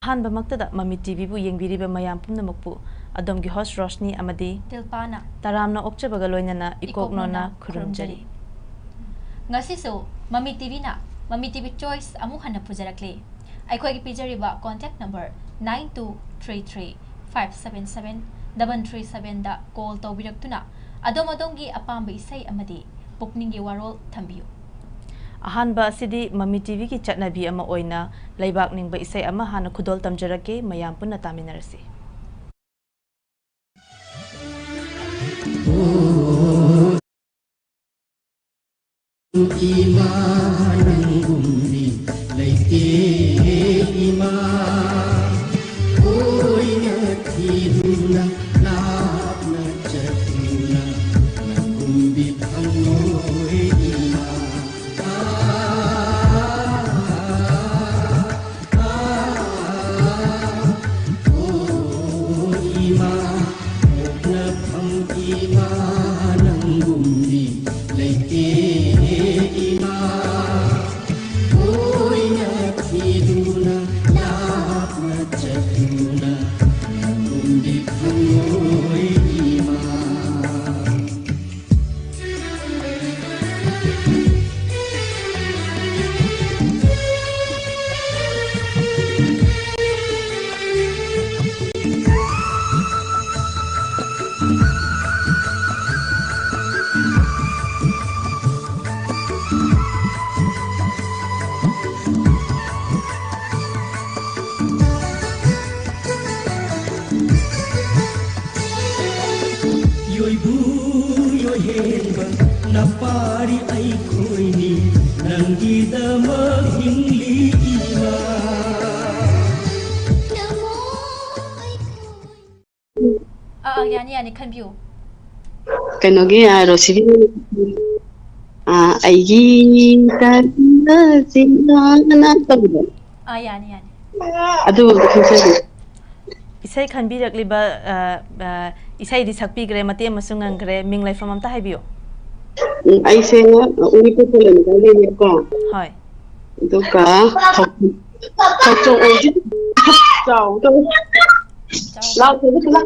ꯑꯍꯥꯟꯕꯃꯛꯇꯗ ꯃꯃꯤ ꯇꯤꯚꯤꯕꯨ ꯌꯦꯡꯕꯤꯔꯤꯕ ꯃꯌꯥꯝ ꯄꯨꯝꯅꯃꯛꯄꯨ ꯑꯗꯣꯝꯒꯤ ꯍꯣꯁ ꯔꯣꯁꯅꯤ ꯑꯃꯗꯤ ꯗꯤꯜꯄꯥꯅ ꯇꯔꯥꯝꯅ ꯑꯣꯛꯆꯕꯒ ꯂꯣꯏꯅꯅ ꯏꯀꯣꯛꯅꯣꯅ ꯈꯨꯔꯨꯝꯖꯔꯤ꯫ ngasisu mami tv na mami tv choice amu hana pujarakle aikhoi gi pijariba contact number 9233577337 da call tawbiraktuna adom gi apamba isai amadi pukning gi warol thambiyu ꯑꯍꯥꯟꯕ ꯑꯁꯤꯗꯤ ꯃꯃꯤ ꯇꯤꯚꯤꯒꯤ ꯆꯠꯅꯕꯤ ꯑꯃ ꯑꯣꯏꯅ ꯂꯩꯕꯥꯛ ꯅꯤꯡꯕ ꯏꯁꯩ ꯑꯃ ꯍꯥꯟꯅ ꯈꯨꯗꯣꯜ ꯇꯝꯖꯔꯛꯀꯦ ꯃꯌꯥꯝ ꯄꯨꯟꯅ ꯇꯥꯃꯤꯟꯅꯔꯁꯤ꯫ Ima nangumbi leite ima oina tiduna lapna chatuna nangumbi phanoi ima ima okna pham ima nangumbi leite Napari ai khoini nangi dama hingli ima yani khanbiu kanogi rosibi aigi tarina sinana tabu yani adu khusari isai khanbirakliba isai di sakpigre mate amasung ngangre ming laifam amta haibiyo aise unipur pulen galene ko hoy duka thokcho oji chau to lao to la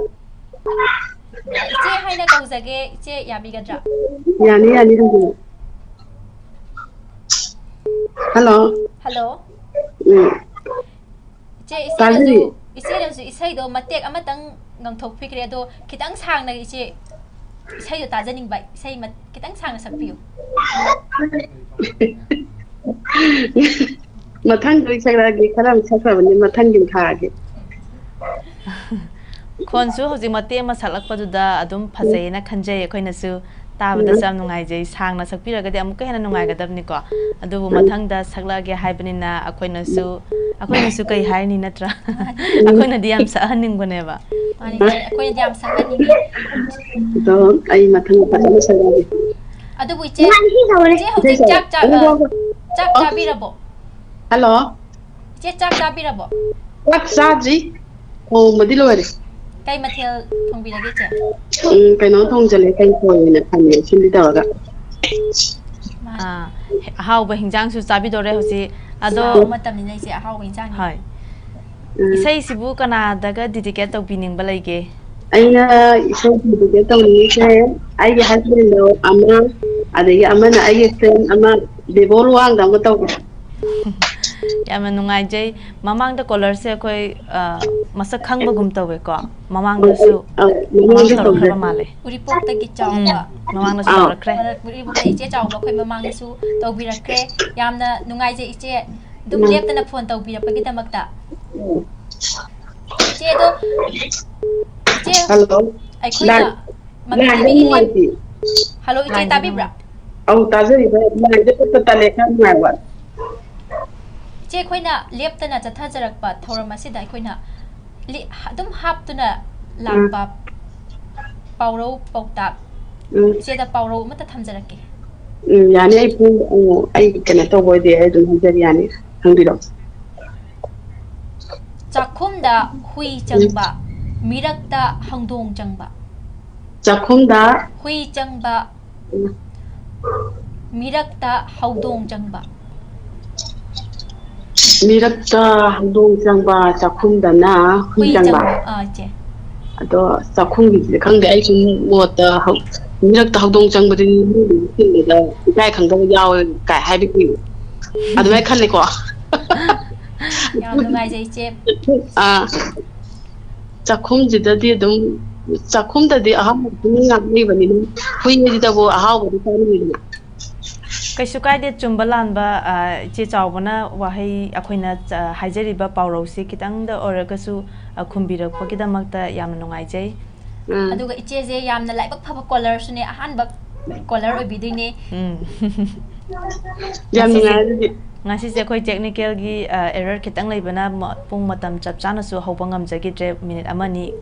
iche haina kauzage iche yabigadra yani hello iche isai do matek amatang ngangthok fikre do kitang sang na iche isai do tajaning bai isai kitang sang na sakpiu mathang doi sagragi kharam sakrabani mathang gin thage ꯈꯣꯟꯁꯨ ꯍꯧꯖꯤꯛ ꯃꯇꯦꯛ ꯑꯃ ꯁꯛꯂꯛꯄꯗꯨꯗ ꯑꯗꯨꯝ ꯐꯖꯩꯅ ꯈꯟꯖꯩ ꯑꯩꯈꯣꯏꯅꯁꯨ ꯇꯥꯕꯗꯁꯨ ꯌꯥꯝ ꯅꯨꯡꯉꯥꯏꯖꯩ ꯁꯥꯡꯅ ꯁꯛꯄꯤꯔꯒꯗꯤ ꯑꯃꯨꯛꯀ ꯍꯦꯟꯅ ꯅꯨꯡꯉꯥꯏꯒꯗꯕꯅꯤꯀꯣ ꯑꯗꯨꯕꯨ ꯃꯊꯪꯗ ꯁꯛꯂꯛꯑꯒꯦ ꯍꯥꯏꯕꯅꯤꯅ ꯑꯩꯈꯣꯏꯅꯁꯨ ꯀꯩ ꯍꯥꯏꯅꯤ ꯅꯠꯇ꯭ꯔꯥ ꯑꯩꯈꯣꯏꯅꯗꯤ ꯌꯥꯝ ꯁꯛꯍꯟꯅꯤꯡꯕꯅꯦꯕ ꯑꯩꯈꯣꯏꯅꯗꯤ ꯌꯥꯝ ꯁꯛꯍꯟꯅꯤꯡꯉꯤ ꯑꯗꯣ ꯑꯩ ꯃꯊꯪ ꯐꯖꯅ ꯁꯛꯂꯛꯑꯒꯦ ꯑꯗꯨꯕꯨ ꯏꯆꯦ ꯍꯧꯖꯤꯛ ꯆꯥꯛ ꯆꯥꯕꯤꯔꯕꯣ ꯍꯜꯂꯣ 이제 짝 잡이라보. 짝 짜지? ꯊꯣꯡꯕꯗꯤ ꯂꯣꯏꯔꯦ. ꯀꯩ ꯃꯊꯦꯜ ꯊꯣꯡꯕꯤꯔꯒꯦ ꯏꯆꯦ? ꯀꯩꯅꯣ ꯊꯣꯡꯖꯜꯂꯦ ꯀꯩ ꯊꯣꯡꯉꯦꯅ ꯈꯜꯂꯦ ꯁꯤꯟꯕꯤ ꯇꯧꯔꯒ. ꯑꯍꯥꯎꯕ ꯍꯤꯟꯖꯥꯡꯁꯨ ꯆꯥꯕꯤꯗꯣꯔꯦ ꯍꯧꯖꯤꯛ. ꯑꯗꯣ ꯃꯇꯝꯅꯤꯅ ꯏꯆꯦ ꯑꯍꯥꯎꯕ ꯍꯤꯟꯖꯥꯡꯅꯤ. ꯍꯣꯏ. ꯏꯁꯩꯁꯤꯕꯨ ꯀꯅꯥꯗꯒ ꯗꯤꯗꯤꯀꯦꯠ ꯇꯧꯕꯤꯅꯤꯡꯕ ꯂꯩꯒꯦ? ꯑꯩꯅ ꯏꯁꯩ ꯗꯤꯗꯤꯀꯦꯠ ꯇꯧꯅꯤꯡꯉꯤꯁꯦ ꯑꯩꯒꯤ ꯍꯁꯕꯦꯟꯗꯣ ꯑꯃ ꯑꯗꯒꯤ ꯑꯃꯅ ꯑꯩꯒꯤ ꯐ꯭ꯔꯦꯟ ꯑꯃ ꯕꯦꯕꯣ ꯂꯨꯋꯥꯡꯗ ꯑꯃ ꯇꯧꯒꯦ. ꯌꯥꯝꯅ ꯅꯨꯡꯉꯥꯏꯖꯩ. ꯃꯃꯥꯡꯗ ꯀꯣꯂꯔꯁꯦ ꯑꯩꯈꯣꯏ ꯃꯁꯛ ꯈꯪꯕꯒꯨꯝ ꯇꯧꯋꯦꯀꯣ. ꯃꯃꯥꯡꯗꯁꯨ ꯇꯧꯔꯛꯈ꯭ꯔꯕ ꯃꯥꯜꯂꯦ. 우리뽕ꯇꯒꯤ ꯆꯥꯎꯕ. ꯃꯃꯥꯡꯗꯁꯨ ꯇꯧꯔꯛꯈ꯭ꯔꯦ. 우리뽕ꯇ 이제 ꯆꯥꯎꯕ ꯑꯩꯈꯣꯏ ꯃꯃꯥꯡꯗꯁꯨ ꯇꯧꯕꯤꯔꯛꯈ꯭ꯔꯦ. ꯌꯥꯝꯅ ꯅꯨꯡꯉꯥꯏꯖꯩ ꯏꯆꯦ. ꯑꯗꯨꯝ ꯂꯦꯞꯇꯅ ꯐꯣꯟ ꯇꯧꯕꯤꯔꯛꯄꯒꯤꯗꯃꯛꯇ. 이제도 이제 아이코이나 마미티비기 할로 이제 따비브라 아우 따저리바 나이제 또 딸레카 나와 이제 코이나 랩트나 자타저락바 토라마시다 아이코이나 ꯑꯗꯨꯝ ꯍꯥꯞꯇꯨꯅ ꯂꯥꯛꯄ ꯄꯥꯎꯔꯧ ꯄꯥꯎꯇꯥꯛ ꯏꯆꯦꯗ ꯄꯥꯎꯔꯧ ꯑꯃꯇ ꯊꯝꯖꯔꯛꯀꯦ ꯌꯥꯅꯤ ꯑꯩ ꯀꯩꯅꯣ ꯇꯧꯕ ꯑꯣꯏꯗꯤ ꯑꯩ ꯑꯗꯨꯝ ꯍꯪꯖꯔꯤ ꯌꯥꯅꯤ ꯍꯪꯕꯤꯔꯛꯑꯣ ꯆꯥꯛꯈꯨꯝꯗ ꯍꯨꯏ ꯆꯪꯕ ꯃꯤꯔꯛꯇ ꯍꯪꯗꯣꯡ ꯆꯪꯕ ꯆꯥꯛꯈꯨꯝꯗ ꯍꯨꯏ ꯆꯪꯕ ꯃꯤꯔꯛꯇ ꯍꯧꯗꯣꯡ ꯆꯪꯕ 미락다 항동장바 작품다나 훈장바 이제 아도 작품이 강대 아이 좀 뭐다 미락다 항동장바들이 힘들다 이제 강당 야오 가 하비기 아도 왜 칼리고 야 누가이제 이제 아 작품지다디 좀 작품다디 아무 분양 리버니 후이지다고 아하고 사람이 kaisu kaide chumba lanba che chawbana wahai akoina haijariba pawrosi kitang da oragasu khumbirak pagidamakta yamna nungai jai aduga icheze yamna laibak phaba color sune ahanba color obiduine yamna ngasi se khoi technical gi error kitang leibana pung matam chap chana su hobangam jagi tre minute amani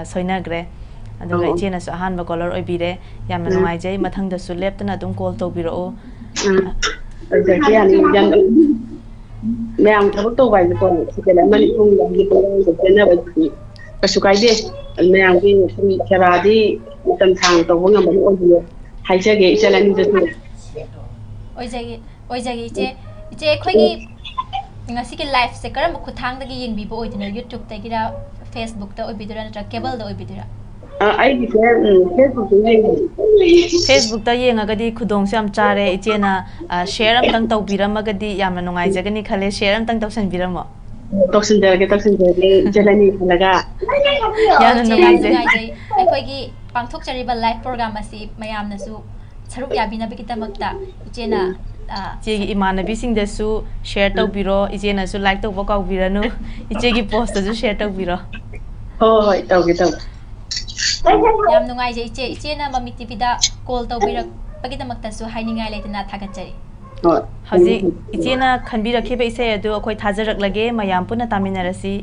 soina gre aduga ichena su ahanba color oibire yamna nungai jai mathangda su leptana dum call tobiro jadi ani yan yang thabo to bai ko sekala mani pung yang gi ko jena ba kasukai de yang gi kharadi tam thang to ngam ba o haijage isalani de oijagi iche khoi ngasi ki live se karam khuthang da gi yengbi bo oidina youtube ta gira facebook ta oibidura na cable da oibidura ai gi Facebook ta yengagadi khudong sam chare ichena share am tang tawbiramagadi yamna nungai jagani khale share am tang tawsan biramo toksin derge jalani laga yamna nungai jai ai khoi gi pangthok chariba live program asi mayamna su saruk yabina bikitamakta ichena ichegi imanabi singda su share tawbiro ichena su like tawba kawbiranu ichegi post su share tawbiro hoi tawgi yam nungai je ichena mami tv da call tawbirak pagidamakta su hainingai leitana thagachari haji ichena khanbirakhebe isai adu akoi thajarak lage mayam puna taminarasi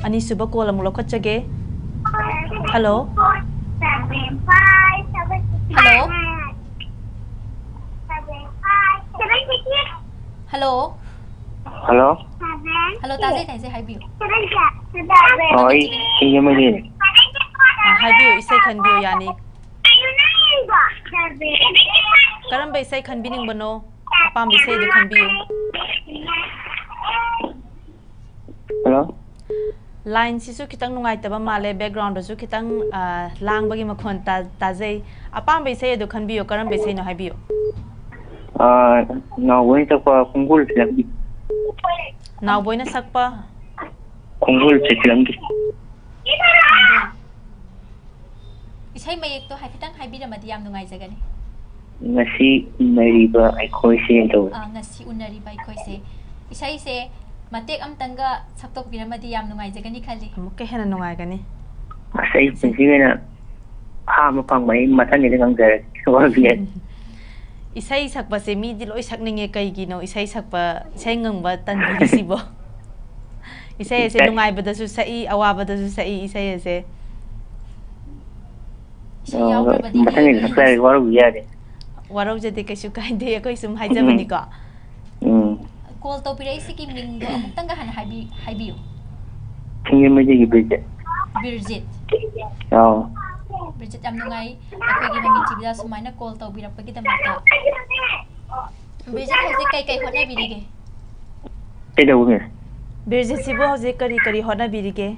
ani suba call amuk lokhachage hello hello hello hello tazai tazai haibiu oi iyamani haibiu isai khanbiu yani karamba isai khanbining bano apam isai du khanbiu hello line sisu kitang nungai taba male background su kitang lang bagi makhon tazai apam isai du khanbiu karamba isai no haibiu now going to kungul filmgi now boina sakpa kungul filmgi isai mayek to haifitang haibira madi yam nungai jagani ngasi nariba aikoi se to ngasi unariba aikoi se isai se matek am tanga saktok bira madi yam nungai jagani khali amuke hena nungai gani asai pensigena ha ma pang mai mathani de gangjar wa biye isai sakpa se mi di loi sakninge kai gi no isai sakpa isai ngangba tan di sibo isai se nungai bada su sai awa bada su sai isai se mathani sakrai waru biya de warau jade kai su kai de koi sum haijabani ko call to pirai siki ming do amutang ga han haibiu tinge maji gi Bridget Bridget am nungai akoi gi mami chibida sumaina call to birak pagi tamata Bridget hausi kai kai hona birige te do nge Birjit sibo hauzik kari hona birige.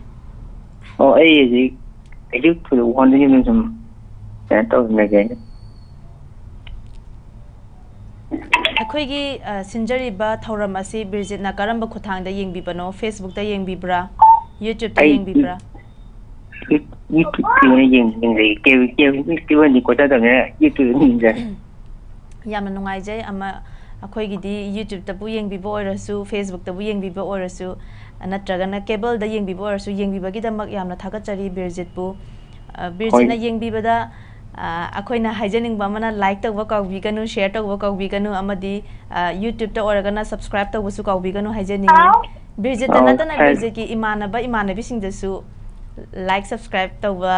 Oh ai ji tu won ni min sum ta to me ge ꯑꯩꯈꯣꯏꯒꯤ ꯁꯤꯟꯖꯔꯤꯕ ꯊꯧꯔꯝ ꯑꯁꯤ ꯕꯤꯔꯖꯤꯠꯅ ꯀꯔꯝꯕ ꯈꯨꯠꯊꯥꯡꯗ ꯌꯦꯡꯕꯤꯕꯅꯣ ꯐꯦꯁꯕꯨꯛꯇ ꯌꯦꯡꯕꯤꯕ꯭ꯔꯥ ꯌꯨꯇ꯭ꯌꯨꯕꯇ ꯌꯦꯡꯕꯤꯕ꯭ꯔꯥ ꯌꯥꯝꯅ ꯅꯨꯡꯉꯥꯏꯖꯩ ꯑꯩꯈꯣꯏꯒꯤꯗꯤ ꯌꯨꯇ꯭ꯌꯨꯕꯇꯕꯨ ꯌꯦꯡꯕꯤꯕ ꯑꯣꯏꯔꯁꯨ ꯐꯦꯁꯕꯨꯛꯇꯕꯨ ꯌꯦꯡꯕꯤꯕ ꯑꯣꯏꯔꯁꯨ ꯅꯠꯇ꯭ꯔꯒꯅ ꯀꯦꯕꯜꯗ ꯌꯦꯡꯕꯤꯕ ꯑꯣꯏꯔꯁꯨ ꯌꯦꯡꯕꯤꯕꯒꯤꯗꯃꯛ ꯌꯥꯝꯅ ꯊꯥꯒꯠꯆꯔꯤ ꯕꯤꯔꯖꯤꯠꯄꯨ ꯕꯤꯔꯖꯤꯠꯅ ꯌꯦꯡꯕꯤꯕꯗ ꯑꯩꯈꯣꯏꯅ ꯍꯥꯏꯖꯅꯤꯡꯕ ꯑꯃꯅ ꯂꯥꯏꯛ ꯇꯧꯕ ꯀꯥꯎꯕꯤꯒꯅꯨ ꯁꯦꯌꯔ ꯇꯧꯕ ꯀꯥꯎꯕꯤꯒꯅꯨ ꯑꯃꯗꯤ ꯌꯨꯇ꯭ꯌꯨꯕꯇ ꯑꯣꯏꯔꯒꯅ ꯁꯕꯁꯀ꯭ꯔꯥꯏꯕ ꯇꯧꯕꯁꯨ ꯀꯥꯎꯕꯤꯒꯅꯨ ꯍꯥꯏꯖꯅꯤꯡꯉꯤ ꯕꯤꯔꯖꯤꯠꯇ ꯅꯠꯇꯅ ꯕꯤꯔꯖꯤꯠꯀꯤ ꯏꯃꯥꯟꯅꯕꯤꯁꯤꯡꯗꯁꯨ ꯂꯥꯏꯛ ꯁꯕꯁꯀ꯭ꯔꯥꯏꯕ ꯇꯧꯕ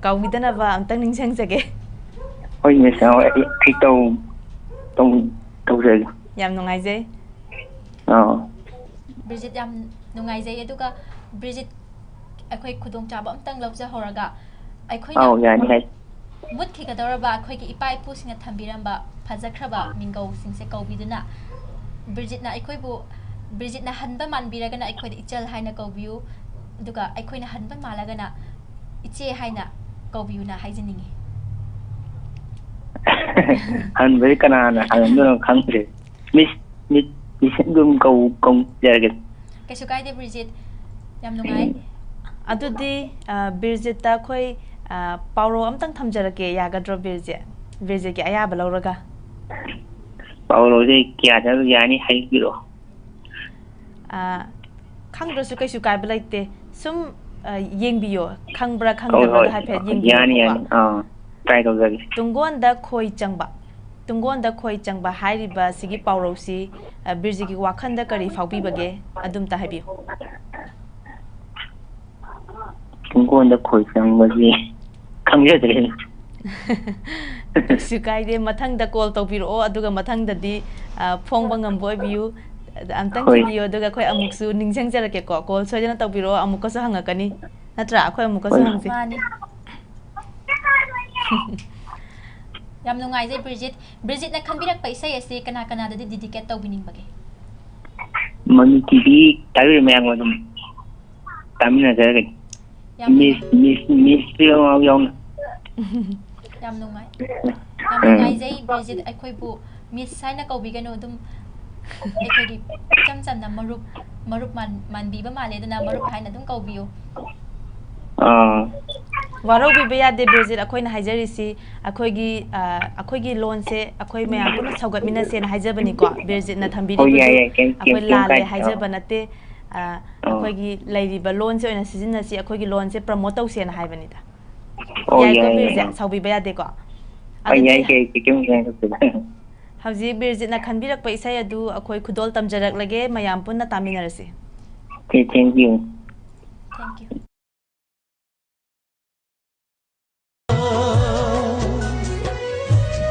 ꯀꯥꯎꯕꯤꯗꯅꯕ ꯑꯝꯇꯪ ꯅꯤꯡꯁꯤꯡꯖꯒꯦ ꯍꯣꯏ ꯃꯤꯁ ꯑꯩ ꯇꯧꯖꯒꯦ ꯌꯥꯝ ꯅꯨꯡꯉꯥꯏꯖꯩ ꯕ꯭ꯔꯤꯖꯤꯠ ꯌꯥꯝ ꯅꯨꯡꯉꯥꯏꯖꯩ ꯑꯗꯨꯒ ꯕ꯭ꯔꯤꯖꯤꯠ ꯑꯩꯈꯣꯏ ꯈꯨꯗꯣꯡꯆꯥꯕ ꯑꯝꯇꯪ ꯂꯧꯖꯍꯧꯔꯒ ꯑꯩꯈꯣꯏꯅ ꯃꯨꯠꯈꯤꯒꯗꯧꯔꯕ ꯑꯩꯈꯣꯏꯒꯤ ꯏꯄꯥ ꯏꯄꯨꯁꯤꯡꯅ ꯊꯝꯕꯤꯔꯝꯕ ꯐꯖꯈ꯭ꯔꯕ ꯃꯤꯡꯒꯧꯁꯤꯡꯁꯦ ꯀꯧꯕꯤꯗꯨꯅ ꯕ꯭ꯔꯤꯖꯤꯠꯅ ꯑꯩꯈꯣꯏꯕꯨ ꯕ꯭ꯔꯤꯖꯤꯠꯅ ꯍꯟꯕ ꯃꯥꯟꯕꯤꯔꯒꯅ ꯑꯩꯈꯣꯏꯗ ꯏꯆꯜ ꯍꯥꯏꯅ ꯀꯧꯕꯤꯌꯨ ꯑꯗꯨꯒ ꯑꯩꯈꯣꯏꯅ ꯍꯟꯕ ꯃꯥꯜꯂꯒꯅ ꯏꯆꯦ ꯍꯥꯏꯅ ꯀꯧꯕꯤꯌꯨꯅ ꯍꯥꯏꯖꯅꯤꯡꯉꯤ ꯍꯟꯕꯗꯤ ꯀꯅꯥꯅ ꯍꯟꯗꯣꯏꯅꯣ ꯈꯪꯗ꯭ꯔꯦ ꯃꯤꯁꯟꯗꯨꯝ ꯀꯧꯖꯔꯒꯦ ꯀꯩꯁꯨ ꯀꯥꯏꯗꯦ ꯕ꯭ꯔꯤꯖꯤꯠ ꯌꯥꯝ ꯅꯨꯡꯉꯥꯏ ꯑꯗꯨꯗꯤ ꯕꯤꯔꯖꯤꯠꯇ ꯑꯩꯈꯣꯏ ꯄꯥꯎꯔꯧ ꯑꯝꯇꯪ ꯊꯝꯖꯔꯛꯀꯦ ꯌꯥꯒꯗ꯭ꯔꯣ ꯕꯤꯔꯖꯤꯠꯀꯤ ꯑꯌꯥꯕ ꯂꯧꯔꯒ ꯄꯥꯎꯔꯧꯁꯦ ꯀꯌꯥꯗ ꯌꯥꯅꯤ ꯍꯥꯏꯕꯤꯔꯛꯑꯣ ꯈꯪꯗ꯭ꯔꯁꯨ ꯀꯩꯁꯨ ꯀꯥꯏꯕ ꯂꯩꯇꯦ ꯁꯨꯝ ꯌꯦꯡꯕꯤꯌꯣ ꯈꯪꯕ꯭ꯔꯥ ꯈꯪꯗꯕ꯭ꯔꯥꯗꯣ ꯍꯥꯏꯐꯦꯠ ꯌꯦꯡꯕꯤꯌꯣꯕꯀꯣ ꯇ꯭ꯔꯥꯏ ꯇꯧꯖꯒꯦ ꯇꯨꯡꯒꯣꯟꯗ ꯈꯣꯏ ꯆꯪꯕ ꯇꯨꯡꯒꯣꯟꯗ ꯈꯣꯏ ꯆꯪꯕ ꯍꯥꯏꯔꯤꯕ ꯑꯁꯤꯒꯤ ꯄꯥꯎꯔꯧꯁꯤ ꯕꯤꯔꯖꯤꯠꯀꯤ ꯋꯥꯈꯜꯗ ꯀꯔꯤ ꯐꯥꯎꯕꯤꯕꯒꯦ ꯑꯗꯨꯝꯇ ꯍꯥꯏꯕꯤꯌꯨ ꯇꯨꯡꯒꯣꯟꯗ ꯈꯣꯏ ꯆꯪꯕꯁꯤ ꯈꯪꯖꯗ꯭ꯔꯦ ꯀꯩꯁꯨ ꯀꯥꯏꯗꯦ ꯃꯊꯪꯗ ꯀꯣꯜ ꯇꯧꯕꯤꯔꯛꯑꯣ ꯑꯗꯨꯒ ꯃꯊꯪꯗꯗꯤ ꯐꯣꯡꯕ ꯉꯝꯕ ꯑꯣꯏꯕꯤꯌꯨ ꯑꯝꯇꯪ ꯊꯤꯕꯤꯌꯣ ꯑꯗꯨꯒ ꯑꯩꯈꯣꯏ ꯑꯃꯨꯛꯁꯨ ꯅꯤꯡꯁꯤꯡꯖꯔꯛꯀꯦꯀꯣ ꯀꯣꯜ ꯁꯣꯏꯗꯅ ꯇꯧꯕꯤꯔꯛꯑꯣ ꯑꯃꯨꯛꯀꯁꯨ ꯍꯪꯉꯛꯀꯅꯤ ꯅꯠꯇ꯭ꯔꯥ ꯑꯩꯈꯣꯏ ꯑꯃꯨꯛꯀꯁꯨ ꯍꯪꯁꯤ ꯃꯥꯅꯤ ꯌꯥꯝ ꯅꯨꯡꯉꯥꯏꯖꯩ ꯕ꯭ꯔꯤꯖꯤꯠꯅ ꯈꯟꯕꯤꯔꯛꯄ ꯏꯁꯩ ꯑꯁꯤ ꯀꯅꯥꯗꯗꯤ ꯗꯤꯗꯤꯀꯦꯠ ꯇꯧꯕꯤꯅꯤꯡꯕꯒꯦ ꯃꯃꯤ ꯇꯤꯚꯤ ꯇꯥꯕꯤꯔꯤ ꯃꯌꯥꯝ ꯑꯗꯨꯝ ꯇꯥꯃꯤꯟꯅꯖꯔꯒꯦ ꯃꯤꯁ ꯌꯥꯎꯅ ꯌꯥꯝ ꯅꯨꯡꯉꯥꯏꯖꯩ ꯕ꯭ꯔꯤꯖꯤꯠ ꯑꯩꯈꯣꯏꯕꯨ ꯃꯤꯁ ꯍꯥꯏꯅ ꯀꯧꯕꯤꯒꯅꯨ ꯑꯗꯨꯝ ꯑꯩꯈꯣꯏꯒꯤ ꯏꯆꯝ ꯆꯝꯅ ꯃꯔꯨꯞ ꯃꯥꯟꯕꯤꯕ ꯃꯥꯜꯂꯦ ꯑꯗꯨꯅ ꯃꯔꯨꯞ ꯍꯥꯏꯅ ꯑꯗꯨꯝ ꯀꯧꯕꯤꯌꯨ ꯋꯥꯔꯧꯕꯤꯕ ꯌꯥꯗꯦ ꯕꯤꯔꯖꯤꯠ ꯑꯩꯈꯣꯏꯅ ꯍꯥꯏꯖꯔꯤꯁꯤ ꯑꯩꯈꯣꯏꯒꯤ ꯂꯣꯟꯁꯦ ꯑꯩꯈꯣꯏ ꯃꯌꯥꯝ ꯄꯨꯟꯅ ꯁꯧꯒꯠꯃꯤꯟꯅꯁꯦꯅ ꯍꯥꯏꯖꯕꯅꯤꯀꯣ ꯕꯤꯔꯖꯤꯠꯅ ꯊꯝꯕꯤꯔꯤꯕꯗꯨ ꯑꯩꯈꯣꯏ ꯂꯥꯜꯂꯦ ꯍꯥꯏꯖꯕ ꯅꯠꯇꯦ ꯑꯩꯈꯣꯏꯒꯤ ꯂꯩꯔꯤꯕ ꯂꯣꯟꯁꯦ ꯑꯣꯏꯅ ꯁꯤꯖꯤꯟꯅꯁꯤ ꯑꯩꯈꯣꯏꯒꯤ ꯂꯣꯟꯁꯦ ꯄ꯭ꯔꯃꯣꯠ ꯇꯧꯁꯦꯅ ꯍꯥꯏꯕꯅꯤꯗ ꯌꯥꯏꯀꯣ ꯕꯤꯔꯖꯤꯠ ꯁꯥꯎꯕꯤꯕ ꯌꯥꯗꯦꯀꯣ ꯑꯗꯨꯗꯤ ꯍꯧꯖꯤꯛ ꯕꯤꯔꯖꯤꯠꯅ ꯈꯟꯕꯤꯔꯛꯄ ꯏꯁꯩ ꯑꯗꯨ ꯑꯩꯈꯣꯏ ꯈꯨꯗꯣꯜ ꯇꯝꯖꯔꯛꯂꯒꯦ ꯃꯌꯥꯝ ꯄꯨꯟꯅ ꯇꯥꯃꯤꯟꯅꯔꯁꯤ thank you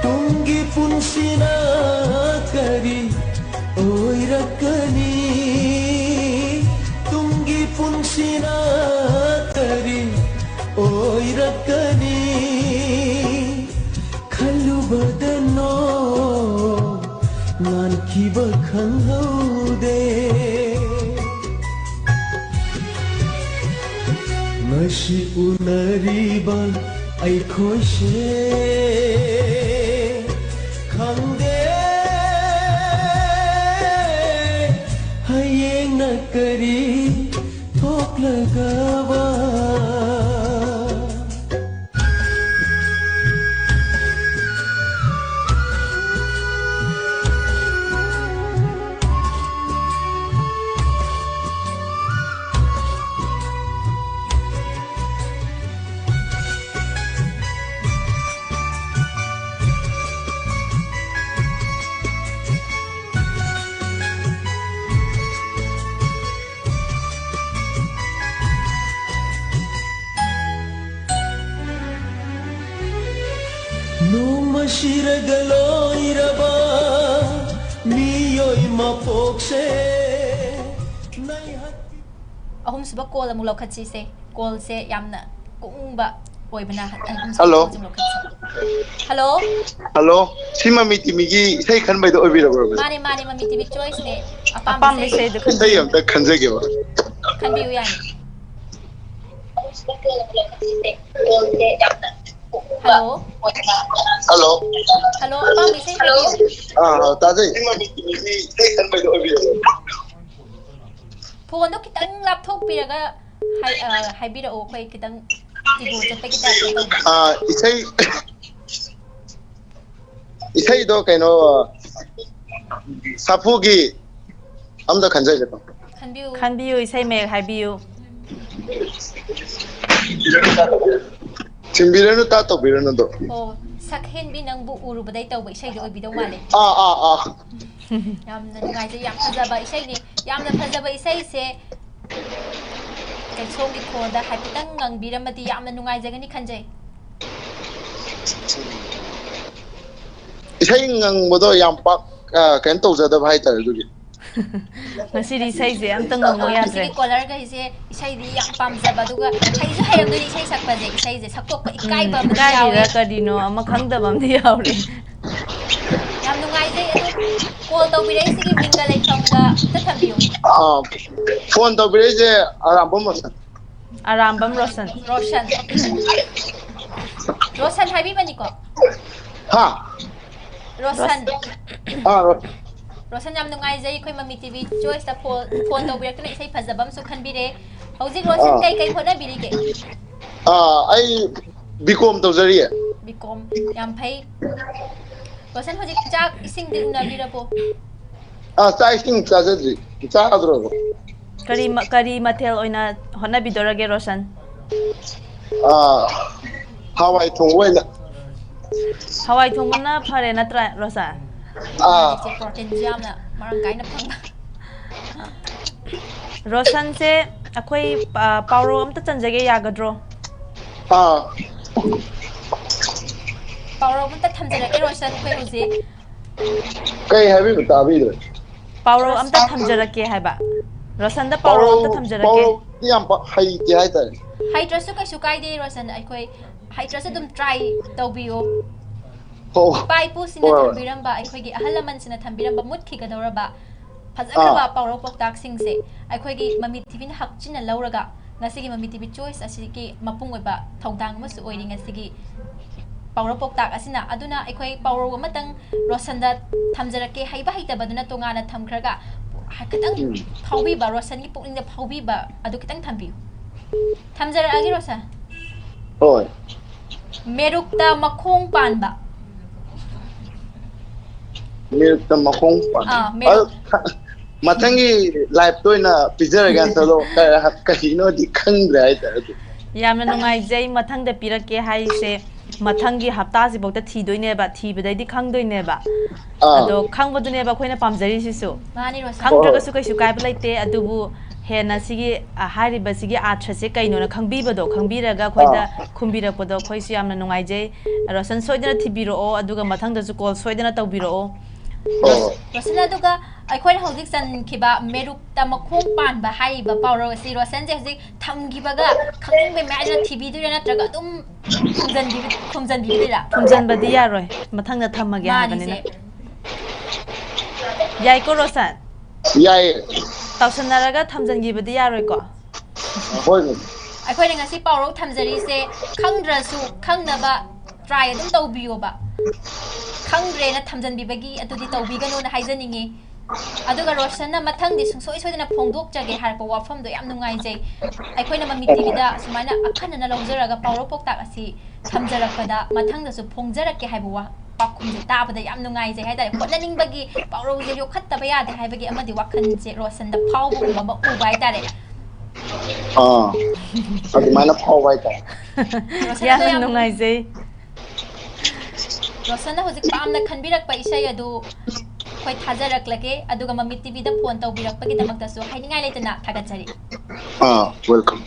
tungi punsina kari oirakani tungi punsina kari oirakani khalubadano nan kiba khangaude mashi unariba ai khoshe khangde hayeng na kari thok lagawa shiragaloiraba miyoi mapokse ahum suba call amuk lokhatsi se call se yamna kungba oibana hello hello sima mi timi gi sei khan bai do oibira bro mani mami tv choice ne ꯑꯄꯥꯝꯕ ꯏꯁꯩꯗꯨ ꯏꯁꯩ ꯑꯝꯇ ꯈꯟꯖꯒꯦꯕ. ꯈꯟꯕꯤꯌꯨ ꯌꯥꯅꯤ. Hello. Hello. Hello, ꯑꯄꯥꯝꯕ ꯏꯁꯩ ꯍꯥꯏꯕꯤꯌꯨ. ꯇꯥꯖꯩ. ꯐꯣꯟꯗꯣ ꯈꯤꯇꯪ ꯂꯥꯞꯊꯣꯛꯄꯤꯔꯒ ꯍꯥꯏꯕꯤꯔꯛꯑꯣ, ꯑꯩꯈꯣꯏ ꯈꯤꯇꯪ ꯏꯒꯣ ꯆꯠꯄꯒꯤ ꯇꯥꯏꯞꯇ ꯇꯧꯕ. 이세이도 그노 사푸기 아무도 간절했다. 칸비유 이세 매 하비유. 준비를 따또 비르는도. sakhenbi nangbu urubadai tawba isai do oibidau male. Yamna nungaijai, yam phajaba isai ni. Yamna phajaba isai se kaisongi khonda haipitang ngangbiramadi yamna nungaijagani khanjai. 이세이 ngang yam pak kan tawjadaba haitare dugi. Masiri isai se amtang ngango yadre. Masiri color ga ise isai di yam pamjaba duga haisu hairamdani isai sakpaje isai je sakpokpa ikaiba amdi yawe. Kaira kadino ama khangdaba amdi yawre. Yam nungaijai adu call tawbirai sigi minga leithamga ta thambiyu. Phone tawbirai je arambam rosan. Arambam rosan. Rosan haibi bani ko. Ha. Rosan. Rosan yam nungaijai khoi mami TV choice ta phone tawbirak na isai phajabam su khanbire. Hojik Rosan kai hona birige. Ai bikom tawjariye. Bikom yam phai. Rosan hojik chak ising di unabirabo. Chak ising chajadri. Chak adro. Kari mathel oina hona bidorage Rosan. Hawai thongwena. Hawai thongmana phare natra Rosan. Protein jamna marang kaina phangba. Rosan se akhoi pawro amta chanjage yagadro. Pawro amta thamjarake Rosan khoi hoji. Kai habi tabi. Pawro amta thamjarake haiba. Rosan da pawro amta thamjarake. Pawro yam hai ti hai ta. Hai trasu kaisu kaide Rosan akhoi hai trasu dum try tawbiyo. Pai pu sina thambiramba akhoi gi ahalaman sina thambiramba mutkhi gadoraba. Fajaraba pawro poktak singse akhoi gi mami TV na hakchina lauraga ngasigi mami TV choice asigi mapung oiba thongdang masu oiring asigi pawro poktak asina aduna akhoi pawro amatang Rosan da thamjarake haiba haitabaduna tongana thamkhraga hakatang phaubi ba Rosan gi pukning da phaubi ba adu kitang thambiu thamjara agi Rosan hoi merukta makhong panba merukta makhong pan matangi live toina pizza gan salo kasino di khangre ai ta yamna nungai jai mathang da pirake hai se mathangi hapta si bokta thidoine ba thibadai di khangdoine ba ado khangbadune ba khoina pamjari sisu mani Rosan khangdraga su kaisu kai blaite adubu hena sigi hari ba sigi athase kaino na khangbibado khangbiraga khoida khumbirakpodo khoisu yamna nungai jai Rosan soidana thibiro aduga mathang da su call soidana tawbiro Rosan aduga akhoi hojik san khiba merukta makhong panba haiba pawro si Rosan je hojik thamgibaga khangning be maina TV du na traga dum khumjanbi dira khumjanbadi yaroi mathang da thamage habani na yai ko Rosan yai tawsanaraga thamjangibadi yaroi ko hoi akhoi na ngasi pawro thamjari se khangdrasu khangnaba try adum tawbiyo ba khangre na thamjanbibagi adudi tawbigano na haijaningi aduga Rosan na mathang di sungsoi soidana phongdok jage harpa wafam do yam nungai jai akhoi na mami TV da sumaina akhana na lawjaraga pawro poktak asi thamjarakpada mathang da su phongjarake haiba pakhum je tabada yam nungai jai haida hotnaningbagi pawro je yokhattaba yade haibagi amadi wakhan je Rosan da phawbu ba ubai tare adi mana phawai ta yam nungai jai Rosan na hojik pamna khanbirak pa isai adu khoi thajarak lage aduga mami TV da phone tawbirak pagi damakta su hainingai leitana thagachari welcome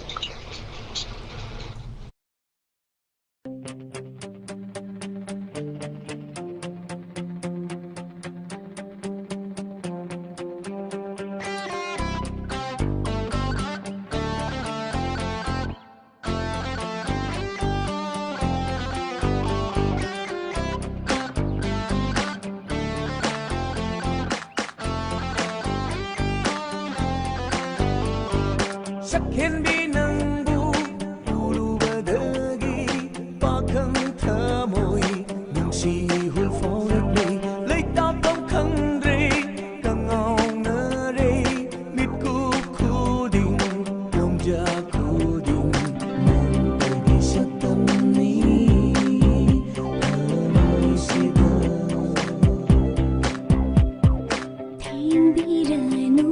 ꯁꯛꯍꯦꯟꯕꯤ ꯅꯪꯕꯨ ꯎꯔꯨꯕꯗꯒꯤ ꯄꯥꯈꯪ ꯊꯃꯣꯏ ꯅꯨꯡꯁꯤ ꯍꯨꯜ ꯐꯥꯎꯔꯛꯂꯦ ꯂꯩꯇꯥꯐꯝ ꯈꯪꯗ꯭ꯔꯦ ꯀꯉꯥꯎꯅꯔꯦ ꯃꯤꯠꯀꯨꯞ ꯈꯨꯗꯤꯡ ꯌꯣꯡꯖꯥ ꯈꯨꯗꯤꯡ ꯅꯪꯒꯤ ꯁꯛꯇꯝꯅꯤ ꯊꯃꯣꯏꯁꯤꯗ ꯊꯦꯡꯕꯤꯔꯅꯨ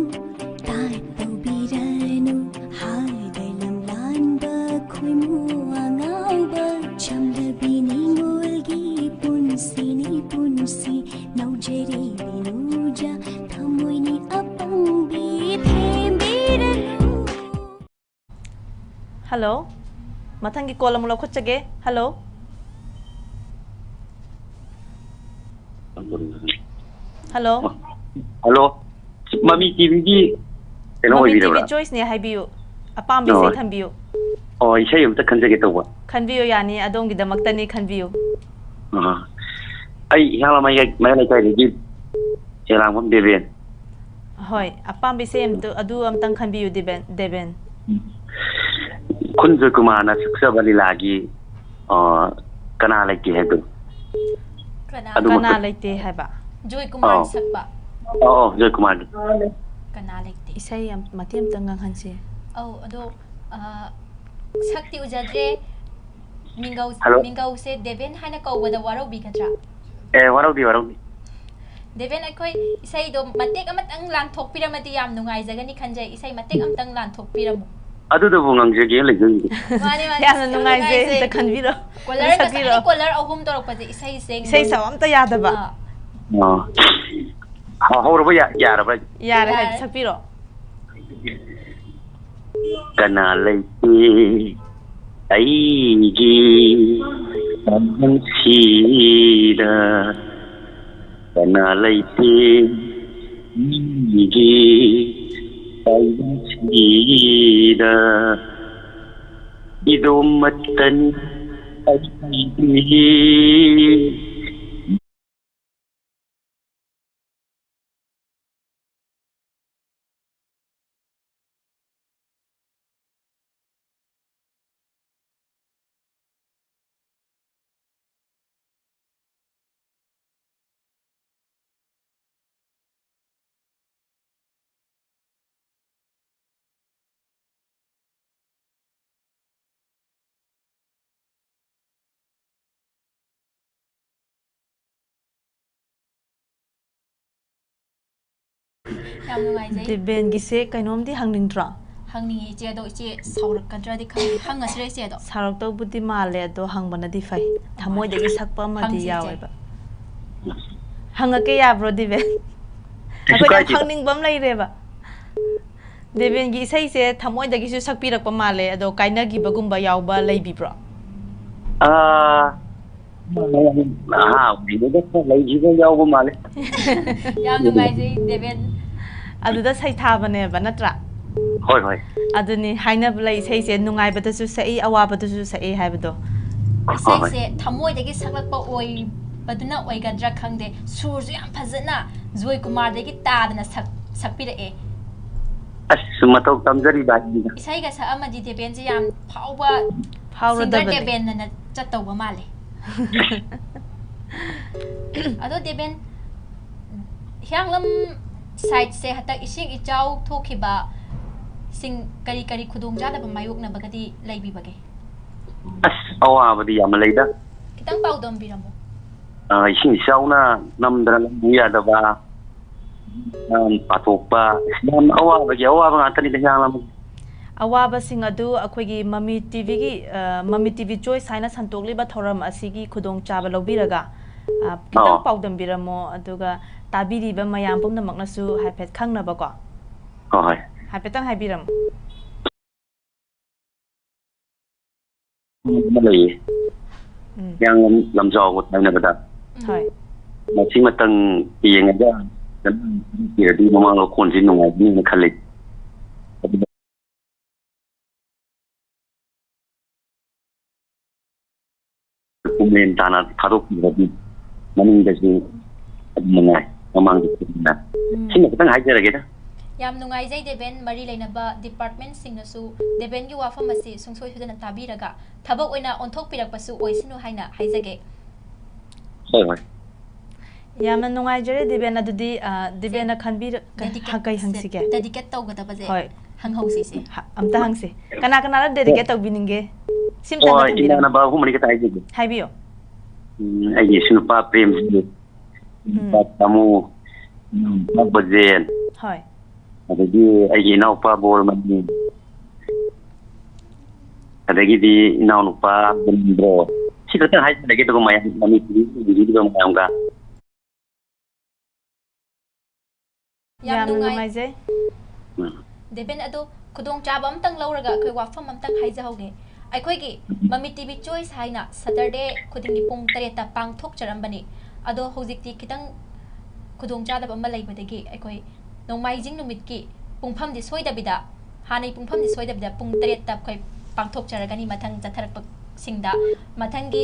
ꯇꯥꯛꯇꯧꯕꯤꯔꯅꯨ ꯍꯥꯏꯗ ꯂꯝꯂꯥꯟꯕ ꯈꯣꯏꯃꯨ ꯑꯉꯥꯎꯕ ꯆꯝꯂꯕꯤ ꯅꯤꯡꯉꯣꯜꯒꯤ ꯄꯨꯟꯁꯤꯅꯤ ꯄꯨꯟꯁꯤ ꯅꯧꯖꯔꯤ ꯕꯤꯅꯨꯖꯥ ꯊꯃꯣꯏꯅꯤ ꯑꯄꯪꯕꯤ ꯊꯦꯡꯕꯤꯔꯅꯨ. Hello. Mathangi call amula khotchage. Hello. Hello. Hello. Mami TV gi keno Mami hoibirabra. TV choice ne haibiyu. Apambi se thambiyu. Oh, isai amta khanjage tawba. Khanbiyu yani adongi damaktani khanbiyu. Ai hala mai lai kai gi chelang bom deben. Hoi, apambi se adu amtang khanbiyu deben. Kunju kumana suksaba lilagi kana laiki hedu. Kana laite haiba. Joy Kumar sakba. Oh, Joy Kumar. Kana lekte. Isai mati amtang nganghanse. Oh, ado sakti ujadre mingau se Deven haina kaubada warau bikatra. Warau di. Deven akoi isai do matek amatang lan thokpiramati yam nungai jagani khanjai isai matek amtang lan thokpiramu. Adu do ngangjage lejeng. Mane Yana nungai je ta khanbiro. Kolar ahum torokpaje isai seng. Isai saw amta yadaba. Hauraba yaraba. Yare hai sakpiro. Kana laite aigi sida kana laite aigi sida idomatan aigi Deven gi se kainom di hangningdra. Hangni che do che saurak kadra di khang hangasre che do. Sarak to budi male do hangbana di fai. Thamoi dagi sakpa ma di yaweba. Hangake ya bro Deven. Akoi hangning bam lai reba. Deven gi sai se thamoi dagi su sakpirak pa male ado kaina gi bagumba yawba lai bi bro. Lai jiga yawba male. Yam nungai jai Deven. Aduda sai thabane ba natra. Hoi. Aduni haina blai sai se nungai bata su sai awa bata su sai haibado. Sai se thamoi dagi saklakpa oi baduna oi gadra khangde surju yam phajana Joy Kumar dagi tadana sakpira e. Sumatau tamjari bagi. Isai ga sa amadi Deven ji yam phauba singer Deven na chatawba male. Ado Deven hyanglam side se hatak ising ichau thokiba sing kari khudong jada ba mayok na bagati laibi bage. Awa badi yam leida. Kitang paudom biramo. Ising sauna namdra ya da ba. Patokpa nam awa ba ngatani da hyanglam. Awaba sing adu akhoi Mami TV choice haina santokli ba thoram asigi khudong chaba lobiraga kitang paudam biramo aduga tabiri ba mayam pumna maknasu haipet khangna ba ko hoi haipetang haibiram malai yang lamjaw ko tang na bada hoi masing matang yenga da di mamang lo kon sin nungai ni khalik kumen tanah taruk di maning dasi mengai mamang di sana. Sini kita ngajar lagi dah. ꯌꯥꯝ ꯅꯨꯡꯉꯥꯏꯖꯩ ꯗꯦꯕꯦꯟ ꯃꯔꯤ ꯂꯩꯅꯕ ꯗꯤꯄꯥꯔꯠꯃꯦꯟꯠꯁꯤꯡꯅꯁꯨ ꯗꯦꯕꯦꯟꯒꯤ ꯋꯥꯐꯝ ꯑꯁꯤ ꯁꯨꯡꯁꯣꯏ ꯁꯣꯏꯗꯅ ꯇꯥꯕꯤꯔꯒ ꯊꯕꯛ ꯑꯣꯏꯅ ꯑꯣꯟꯊꯣꯛꯄꯤꯔꯛꯄꯁꯨ ꯑꯣꯏꯁꯅꯨ ꯍꯥꯏꯅ ꯍꯥꯏꯖꯒꯦ ꯍꯣꯏ ꯍꯣꯏ ꯌꯥꯝꯅ ꯅꯨꯡꯉꯥꯏꯖꯔꯦ ꯗꯤꯕꯦꯟ ꯑꯗꯨꯗꯤ ꯗꯤꯕꯦꯟꯅ ꯈꯟꯕꯤꯔ ꯀꯩ ꯍꯪꯁꯤꯒꯦ ꯗꯦꯗꯤꯀꯦꯠ ꯇꯧꯒꯗꯕꯁꯦ ꯍꯣꯏ ꯍꯪꯍꯧꯁꯤꯁꯦ ꯑꯝꯇ ꯍꯪꯁꯤ ꯀꯅꯥ ꯀꯅꯥꯗ ꯗꯦꯗꯤꯀꯦꯠ ꯇꯧꯕꯤꯅꯤꯡꯒꯦ ꯁꯤꯝꯇꯪꯒ ꯍꯣꯏ ꯊꯝꯕꯤꯔꯝꯃꯨ ꯏꯃꯥꯟꯅꯕ ꯑꯍꯨꯝ ꯃꯔꯤ ꯈꯛꯇ ꯍꯥꯏꯖꯒꯦ ꯍꯥꯏꯕꯤꯌꯣ ꯑꯩꯒꯤ ꯏꯁꯨꯅꯨꯄꯥ ꯄ꯭ꯔꯦꯝꯖꯤꯠ ꯏꯅꯥꯎꯄꯥ ꯇꯥꯃꯨ ꯏꯅꯥꯎꯄꯥ ꯕꯖꯦꯟ ꯍꯣꯏ ꯑꯗꯒꯤ ꯑꯩꯒꯤ ꯏꯅꯥꯎꯄꯥ ꯕꯣꯔꯃꯅꯤ ꯑꯗꯒꯤꯗꯤ ꯏꯅꯥꯎꯅꯨꯄꯥ ꯕꯔꯤꯟꯗ꯭ꯔꯣ ꯁꯤ ꯈꯛꯇꯪ ꯍꯥꯏꯖꯔꯒꯦ ꯑꯗꯨꯒ ꯃꯌꯥꯝ ꯃꯅꯤꯄꯨꯔꯤꯒꯤꯗꯨꯒ ꯃꯌꯥꯝꯒ ꯌꯥꯝꯅ ꯅꯨꯡꯉꯥꯏꯖꯩ ꯗꯦꯕꯦꯟ ꯑꯗꯣ ꯈꯨꯗꯣꯡꯆꯥꯕ ꯑꯃꯇꯪ ꯂꯧꯔꯒ ꯑꯩꯈꯣꯏ ꯋꯥꯐꯝ ꯑꯃꯇꯪ ꯍꯥꯏꯖꯍꯧꯒꯦ ꯑꯩꯈꯣꯏꯒꯤ ꯃꯃꯤ ꯇꯤꯚꯤ ꯆꯣꯏꯁ ꯍꯥꯏꯅ ꯁꯇꯔꯗꯦ ꯈꯨꯗꯤꯡꯒꯤ ꯄꯨꯡ 7ꯗ ꯄꯥꯡꯊꯣꯛꯆꯔꯝꯕꯅꯤ ꯑꯗꯣ ꯍꯧꯖꯤꯛꯇꯤ ꯈꯤꯇꯪ ꯈꯨꯗꯣꯡꯆꯥꯗꯕ ꯑꯃ ꯂꯩꯕꯗꯒꯤ ꯑꯩꯈꯣꯏ ꯅꯣꯡꯃꯥꯏꯖꯤꯡ ꯅꯨꯃꯤꯠꯀꯤ ꯄꯨꯡꯐꯝꯗꯤ ꯁꯣꯏꯗꯕꯤꯗ ꯍꯥꯟꯅꯩ ꯄꯨꯡꯐꯝꯗꯤ ꯁꯣꯏꯗꯕꯤꯗ ꯄꯨꯡ 7ꯗ ꯑꯩꯈꯣꯏ ꯄꯥꯡꯊꯣꯛꯆꯔꯒꯅꯤ ꯃꯊꯪ ꯆꯠꯊꯔꯛꯄꯁꯤꯡꯗ ꯃꯊꯪꯒꯤ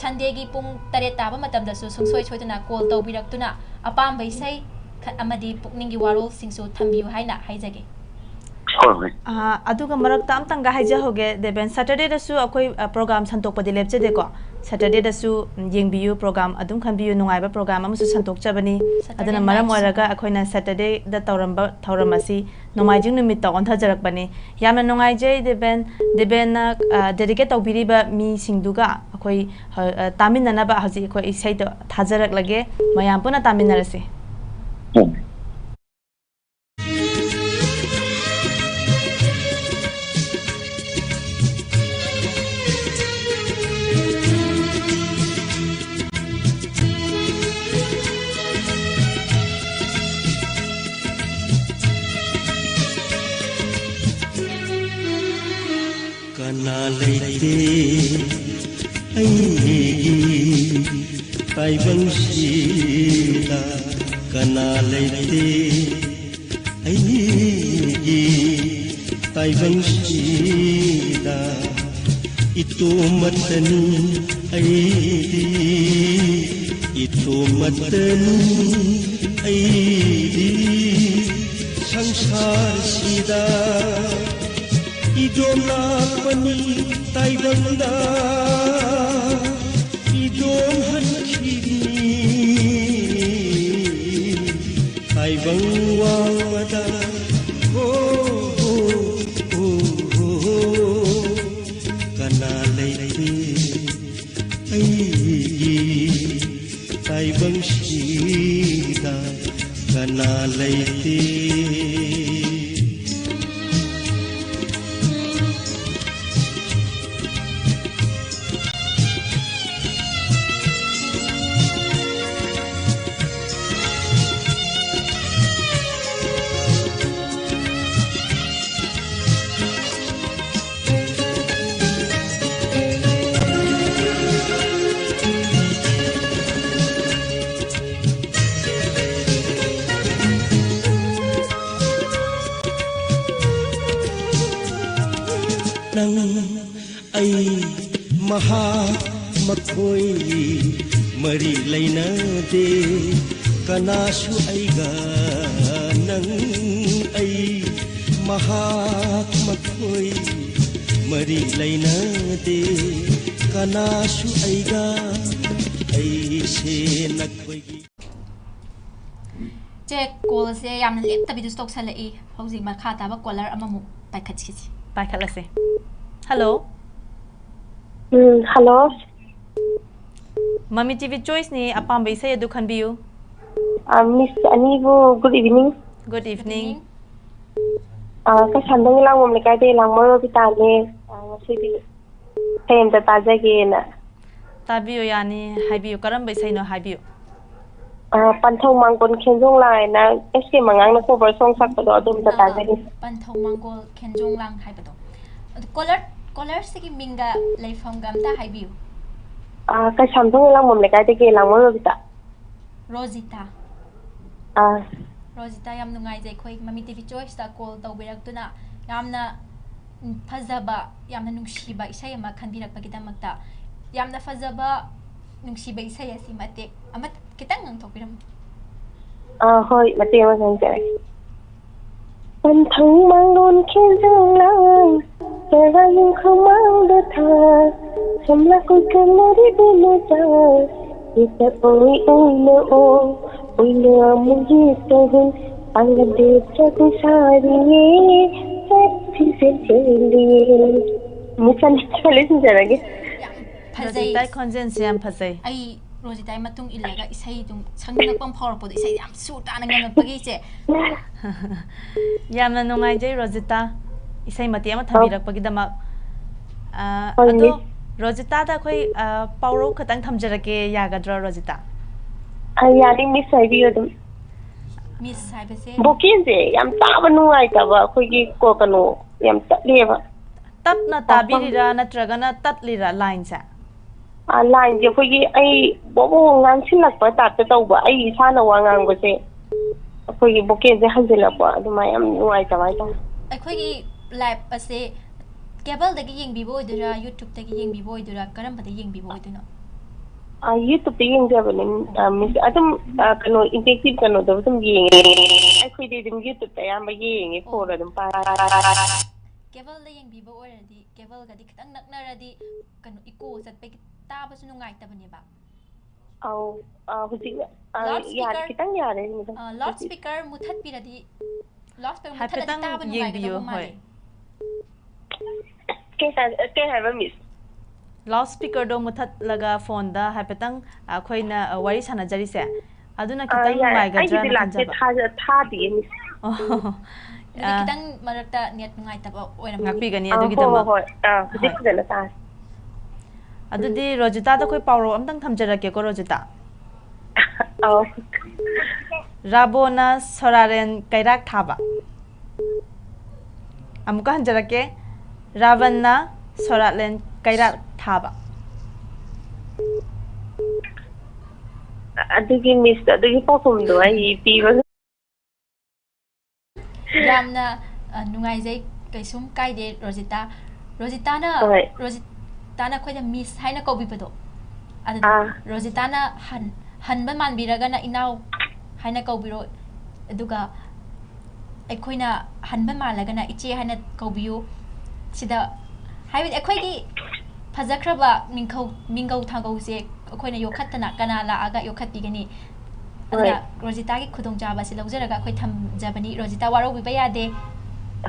ꯁꯟꯗꯦꯒꯤ ꯄꯨꯡ 7 ꯇꯥꯕ ꯃꯇꯝꯗꯁꯨ ꯁꯨꯡꯁꯣꯏ ꯁꯣꯏꯗꯅ ꯀꯣꯜ ꯇꯧꯕꯤꯔꯛꯇꯨꯅ ꯑꯄꯥꯝꯕ ꯏꯁꯩ ꯑꯃꯗꯤ ꯄꯨꯛꯅꯤꯡꯒꯤ ꯋꯥꯔꯣꯜꯁꯤꯡꯁꯨ ꯊꯝꯕꯤꯌꯨ ꯍꯥꯏꯅ ꯍꯥꯏꯖꯒꯦ ꯑꯗꯨꯒ ꯃꯔꯛꯇ ꯑꯝꯇꯪꯒ ꯍꯥꯏꯖꯍꯧꯒꯦ ꯗꯦꯕꯦꯟ ꯁꯇꯔꯗꯦꯗꯁꯨ ꯑꯩꯈꯣꯏ ꯄ꯭ꯔꯣꯒ꯭ꯔꯥꯝ ꯁꯟꯇꯣꯛꯄꯗꯤ ꯂꯦꯞꯆꯗꯦꯀꯣ ꯁꯇꯔꯗꯦꯗꯁꯨ ꯌꯦꯡꯕꯤꯌꯨ ꯄ꯭ꯔꯣꯒ꯭ꯔꯥꯝ ꯑꯗꯨꯝ ꯈꯟꯕꯤꯌꯨ ꯅꯨꯡꯉꯥꯏꯕ ꯄ꯭ꯔꯣꯒ꯭ꯔꯥꯝ ꯑꯃꯁꯨ ꯁꯟꯇꯣꯛꯆꯕꯅꯤ ꯑꯗꯨꯅ ꯃꯔꯝ ꯑꯣꯏꯔꯒ ꯑꯩꯈꯣꯏꯅ ꯁꯇꯔꯗꯦꯗ ꯇꯧꯔꯝꯕ ꯊꯧꯔꯝ ꯑꯁꯤ ꯅꯣꯡꯃꯥꯏꯖꯤꯡ ꯅꯨꯃꯤꯠꯇ ꯑꯣꯟꯊꯖꯔꯛꯄꯅꯤ ꯌꯥꯝꯅ ꯅꯨꯡꯉꯥꯏꯖꯩ ꯗꯦꯕꯦꯟꯅ ꯗꯦꯗꯤꯀꯦꯠ ꯇꯧꯕꯤꯔꯤꯕ ꯃꯤꯁꯤꯡꯗꯨꯒ ꯑꯩꯈꯣꯏ ꯇꯥꯃꯤꯟꯅꯅꯕ ꯍꯧꯖꯤꯛ ꯑꯩꯈꯣꯏ ꯏꯁꯩꯗꯣ ꯊꯥꯖꯔꯛꯂꯒꯦ ꯃꯌꯥꯝ ꯄꯨꯟꯅ ꯇꯥꯃꯤꯟꯅꯔꯁꯤ Kana leite aigi taibang sila kana leite aigi taibang sila itu matani aidi itu matani aidi sangsar sida idona pani taibanda idon hankhini taibang wangada ho ho ho ho kana leite ai taibang shida kana leite nang ai maha makhoi mari laina de kanasu aiga nang ai maha makhoi mari laina de kanasu aiga ai se nakhoi चे call से यामन लेप्तबिदु stock सलई हौजी मखा ताबा caller अममु पाइखतसिसि पाइखतलसे hello hello mummy TV choice नि अपाम बेसे यदु खनबियु मिस अनीबु गुड इवनिंग का संदंग लांगम लेकादे लांगमरो बिताले सिदि फेम ता ताजगेना ताबियो यानी हाइबियो करम बेसे नो हाइबियो पंथौ मांगोन खेंजों लायना एसके मंगांग न कोबर सोंग सकदो अदुम ता ताजगे पंथौ मांगोल खेंजों लांग हाइबदो कॉलर से की मिंगा लाइफम गमता हाइबियो का संदंग लांगम लेकादे के लांगमरो बिता रोजिता रोजिता याम नुंगाई जे खोई ममी टीवी चॉइस ता कॉल तौबिरक्तुना यामना फजबा यामना नुंगशिबा इसाय अमा खनबिरक्पगिदमक्ता यामना फजबा नुंगशिबा इसाय असि मते अमत कितंग नंग थोपिरम होय मते मा Sanjay วันทั้งมังโดนแค่เรื่องลายแต่ว่ายังเข้ามังเดือดทาสำลักกุกันเลยได้เนื้อใจยิ่งแต่โอ้ยเนื้อโอ้ยเนื้อมุ้งยิ่งเต็มอังกฤษจะกุศลดีเซ็ตที่เซ็ตเจลีมุสันจะเล่นจะอะไรกันRosita conscience yam phasai ai Rosita matung ilaga isai tum changnak pam phor pod isai yam su ta na ngam pagi che yamna nungai jai Rosita isai mati ama thabirak pagi damak ado Rosita da khoi pawro khatang thamjarake yagadra Rosita yari miss idea dum miss sai be se bokin je yam ta ba nungai ta ba khoi gi ko kanu yam ta leba tapna tabirira natragana tatlira line sa line je khoi gi ai bo ngang silak pa ta ta tau ba ai sa na wa ngang ba se khoi gi bokin je hanjila ba aduma yam nungai ta mai ta ai khoi gi live ase cable da gi yeng bi boy dura YouTube da gi yeng bi boy dura karam ba da yeng bi boy duna YouTube da yeng ja ba ne miss adum kanu interactive kanu da dum yeng ai khoi di dum YouTube ta yam ba yeng e for dum pa cable da yeng bi bo already cable ga di kitang naknaradi kanu iko sat pe ta ba su nungai ta bane ba hujik ya kitang ya re loudspeaker muthat piradi loudspeaker muthat ta ba nungai ga ba mari ke ha ba miss loudspeaker do muthat laga phone da haipetang khoina wari sana jari se aduna kitang nungai ga dra na kanjaba tha di miss kitang marakta net nungai ta ba oiram ngakpi gani adugi dama hujik da ta adudi Rosita da khoi pawro amtang thamjarake ko Rosita Rabona Soraren Kairak Thaba amuka hanjarake Ravana Soralen Kairak Thaba adugi miss adugi pawsum do ai pi ba yamna nungai jai kaisum kai de Rosita Rosita khoi da miss haina ko bi pado adu Rosita na hanban man biraga na inaw haina ko biro aduga aikoina hanban malaga na iche haina ko biu sida haibi akhoi gi phajakraba mingau thagau se akoina yokhatna kana la aga yokhati gani ada Rosita gi khudong jaba si laujaraga akhoi thamjabani Rosita waro bi bayade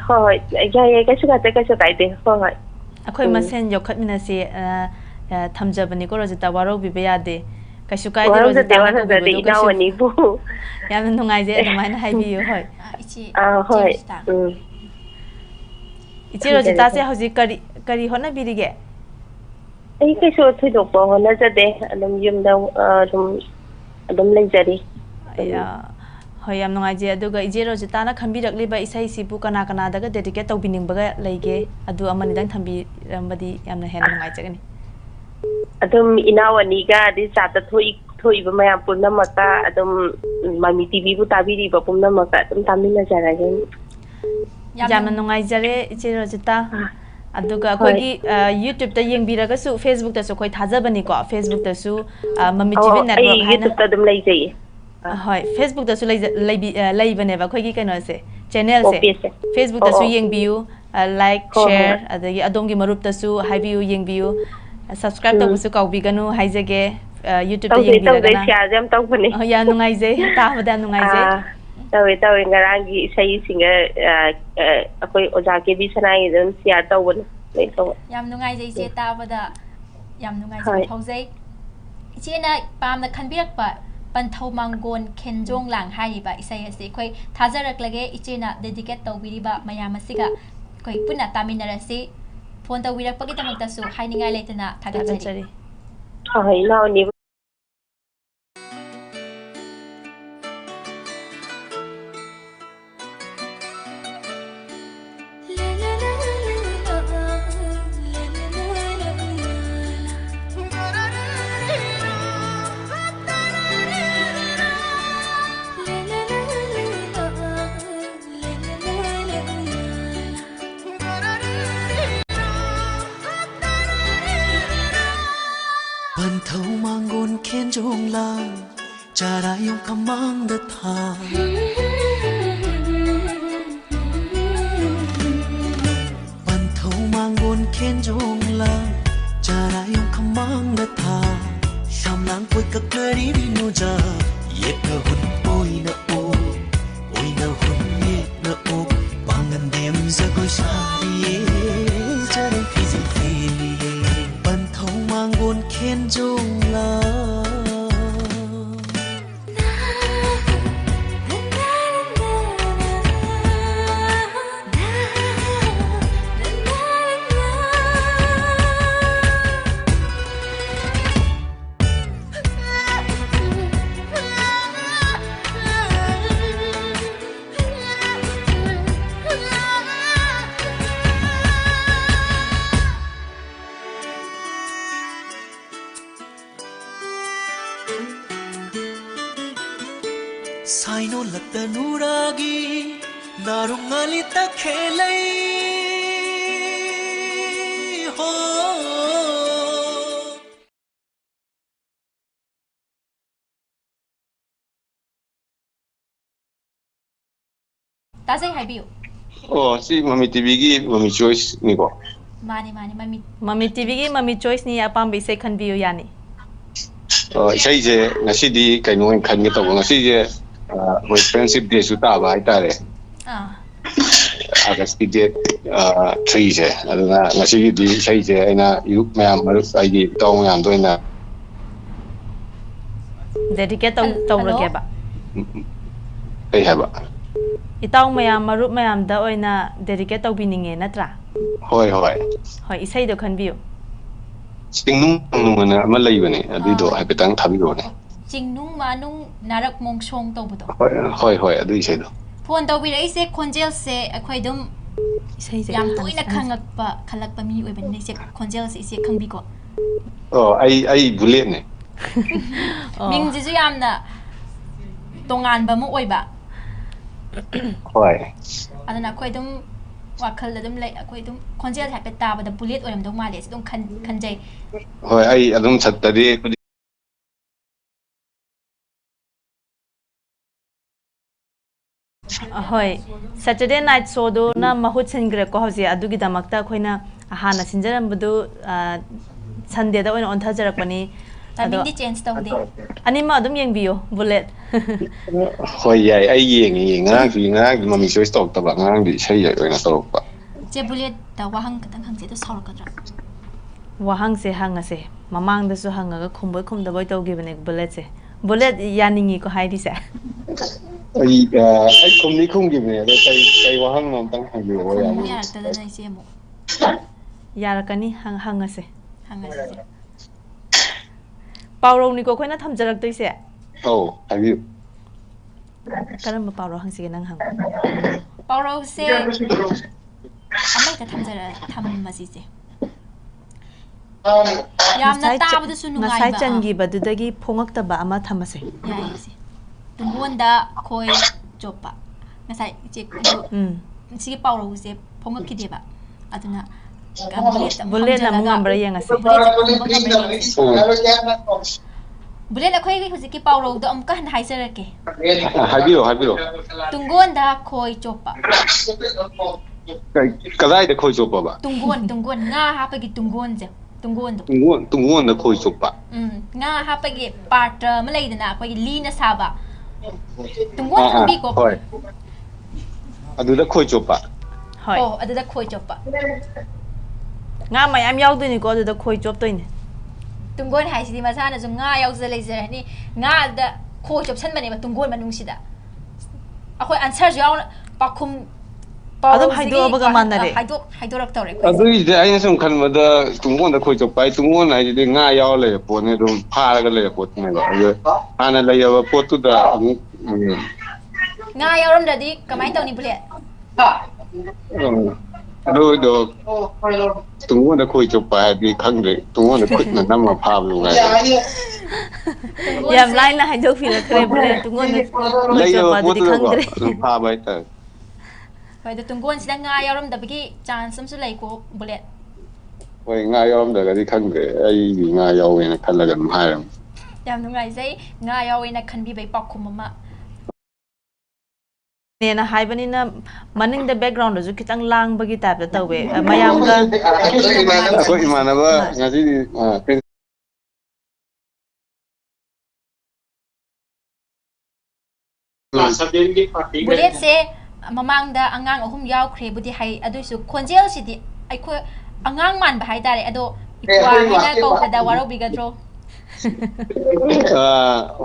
hoi ya ka suka tai de hoi akhoi masen yokhatmina se thamjabani ko Rosita waro bi bayade kasu kai de Rosita ko bi do inawani bu yam nungai je adamaina haibi yo hoi ichi hoi ichi Rosita se hoji kari hona birige ai kai so thu dok bo hona jade adum yum da adum leijari ya hoi yam nungai je aduga ije Rosita na khambirak liba isai sibu kana daga dedicate tawbining baga leige adu amani dang thambi rambadi yamna hen nungai jagani adum inawani ga di chata thoi ba mayam punna maka adum mami TV bu tabiri ba punna maka adum tamina jarage yamna nungai jare ije Rosita aduga kogi YouTube ta yengbiraga su Facebook ta su koi thajabani ko Facebook ta su mami TV network haina YouTube ta dum leijai hoi Facebook ta su leibane ba kogi kaino se channel se Facebook ta su yengbiu like share adagi adongi marup ta su haibiu yengbiu subscribe ta busu kau biganu haijage YouTube ta yengbiraga na share jam tau bani ya nungai je ta bada nungai je tawe ngarangi sai singa akoi oja ke bi sanai dum sia tau bon nei to yam nungai jai je ta bada yam nungai je thaujai ichena pamna khanbirak pa panthau mangon khenjong lang haiba isai ase khoi thajarak lage ichena dedicate tawbiriba mayam asiga khoi puna taminarasi phone tawirak pagi tamakta su hainingai leitana thagachari hai law ni Thâu mang ngôn khen trong lang cha đã yong cầm mang đất thà khen jong la jara yung khamang da tha sham lang pui ka kari bi nu ja ye ka hun oi na hun ye na o bangan dem za ko sha ye jara phi phi ban thong mang gon khen jong la Saino latta nuragi narungali ta khelai ho Tasay haibiyo. Oh, si Mami TV gi Mami Choice ni ko. Mani mami. Mami TV gi Mami Choice ni apam bi se khan biyo yani. Oh, isai je ngasi di kaino khan ngi to ngasi je my friendship day su ta ba itare. August ki date 3 je aduna ngasi di isai je aina yu mayam maru ai di tong yam doina dedicate tong roke ba. Ai haba. Itong mayam marup mayam da oina dedicate tau bininge natra. Hoi. Hoi isai do khan biyo. Singnung na ama laibane adudo haipetang thabigo ne. Jingnung manung narak mongshong tawbudo. Hoi adu isai do. Phone tawbira ise khonjel se akhoi dum isai je yam toina khangakpa khalakpa mi oibani se khonjel se ise khangbi ko. Oh, ai bullet ne. Ming jisu yamna tongan ba mu oiba. Hoi. Adana akhoi dum wakhal dum lai akhoi dum khonjel ha pe ta ba da bullet oiram dum male se dum khanjai. Hoi ai adum chattadi Hoi Saturday night show do na mahut singre ko hausi adugi damakta khoina hana sinjaram budu Sunday da oina on thajarak pani Timing di change tawde. Anima adum yengbiyo bullet. Hoi yai ai yengi ngang Mami Choice talk ta ba ngang di sai yai oina talk ba. Je bullet da wahang katang hangse do saur kadra. Wahang se hangase mamang da su hangaga khumboy khumda boy tawgibane bullet se. Bullet yaningi ko haidi se. ai khumni khumgibne da tai wahang nam tang hangi o ya. Ya ta da nai se mo. Yarakani hangase. Pauro ni ko khoina thamjarak toise. Oh, habiu. Karamba pauro hangsige nang hang. Pauro se amai ta thamjara thammasi se. Yamna tabadu su nungai ba. Ngasai changi badudagi phongakta ba ama thamase. Ya se. Tungonda khoi chopa. Ngasai je sigi pauro se phongakide ba. Aduna bullet na mungambra yengase. Bullet akhoi gi huziki pauro do amka han haisarake. Habiro. Tungonda khoi chopa. Kadai da khoi chopa ba. Tungon nga hapagi tungon je. Tungon da khoi chopa. Nga hapagi part malaidana akhoi li na saba. Tungon hambi ko. Hoi. Adu da khoi chopa. Hoi. Oh, adu da khoi chopa. Nga mayam yauduni ko adu da khoi chop toine. Tungon haisidi masana su nga yauza leizarani nga da khoi chop sanbane ba tungon manungsida. Akhoi answer yaw pakhum adum haido abaga manare. Haido rak tawre. Adu ide aina sum khanma da tungon da khoi chopa tungon ai de nga yaw le pone dum pharaga le pot ne ba. Ana le yaw pot tu da nga yawram dadi kamai tawni bullet. do tungon da khoi chopa di khangre tungon da khut na nam pha lu ngai. Yam line na haido fila kre bullet tungon da khoi chopa di khangre. Pha bai ta. Hoi da tungon sida nga yawram da bigi chance am su lai ko bullet. Hoi nga yawram da ga di khangre ai nga yaw ena khalaga ma hairam. Yam nungai zai nga yaw ena khanbi bai pakhum ma. ꯅꯦꯅ ꯍꯥꯏꯕꯅꯤꯅ ꯃꯅꯤꯡꯗ ꯕꯦꯛꯒ꯭ꯔꯥꯎꯟꯗꯁꯨ ꯈꯤꯇꯪ ꯂꯥꯡꯕꯒꯤ ꯇꯥꯏꯞꯇ ꯇꯧꯋꯦ ꯃꯌꯥꯝꯒ ꯑꯩꯈꯣꯏ ꯏꯃꯥꯟꯅꯕ ꯉꯁꯤꯗꯤ bullet से ममांग दा अंगांग अहुम यावख्रे बुदि हाई अदुसु खोंजेल सिदि अइखो अंगांग मान भाई तारे अदो इक्वा हाइना कौबदा वारो बिगद्रो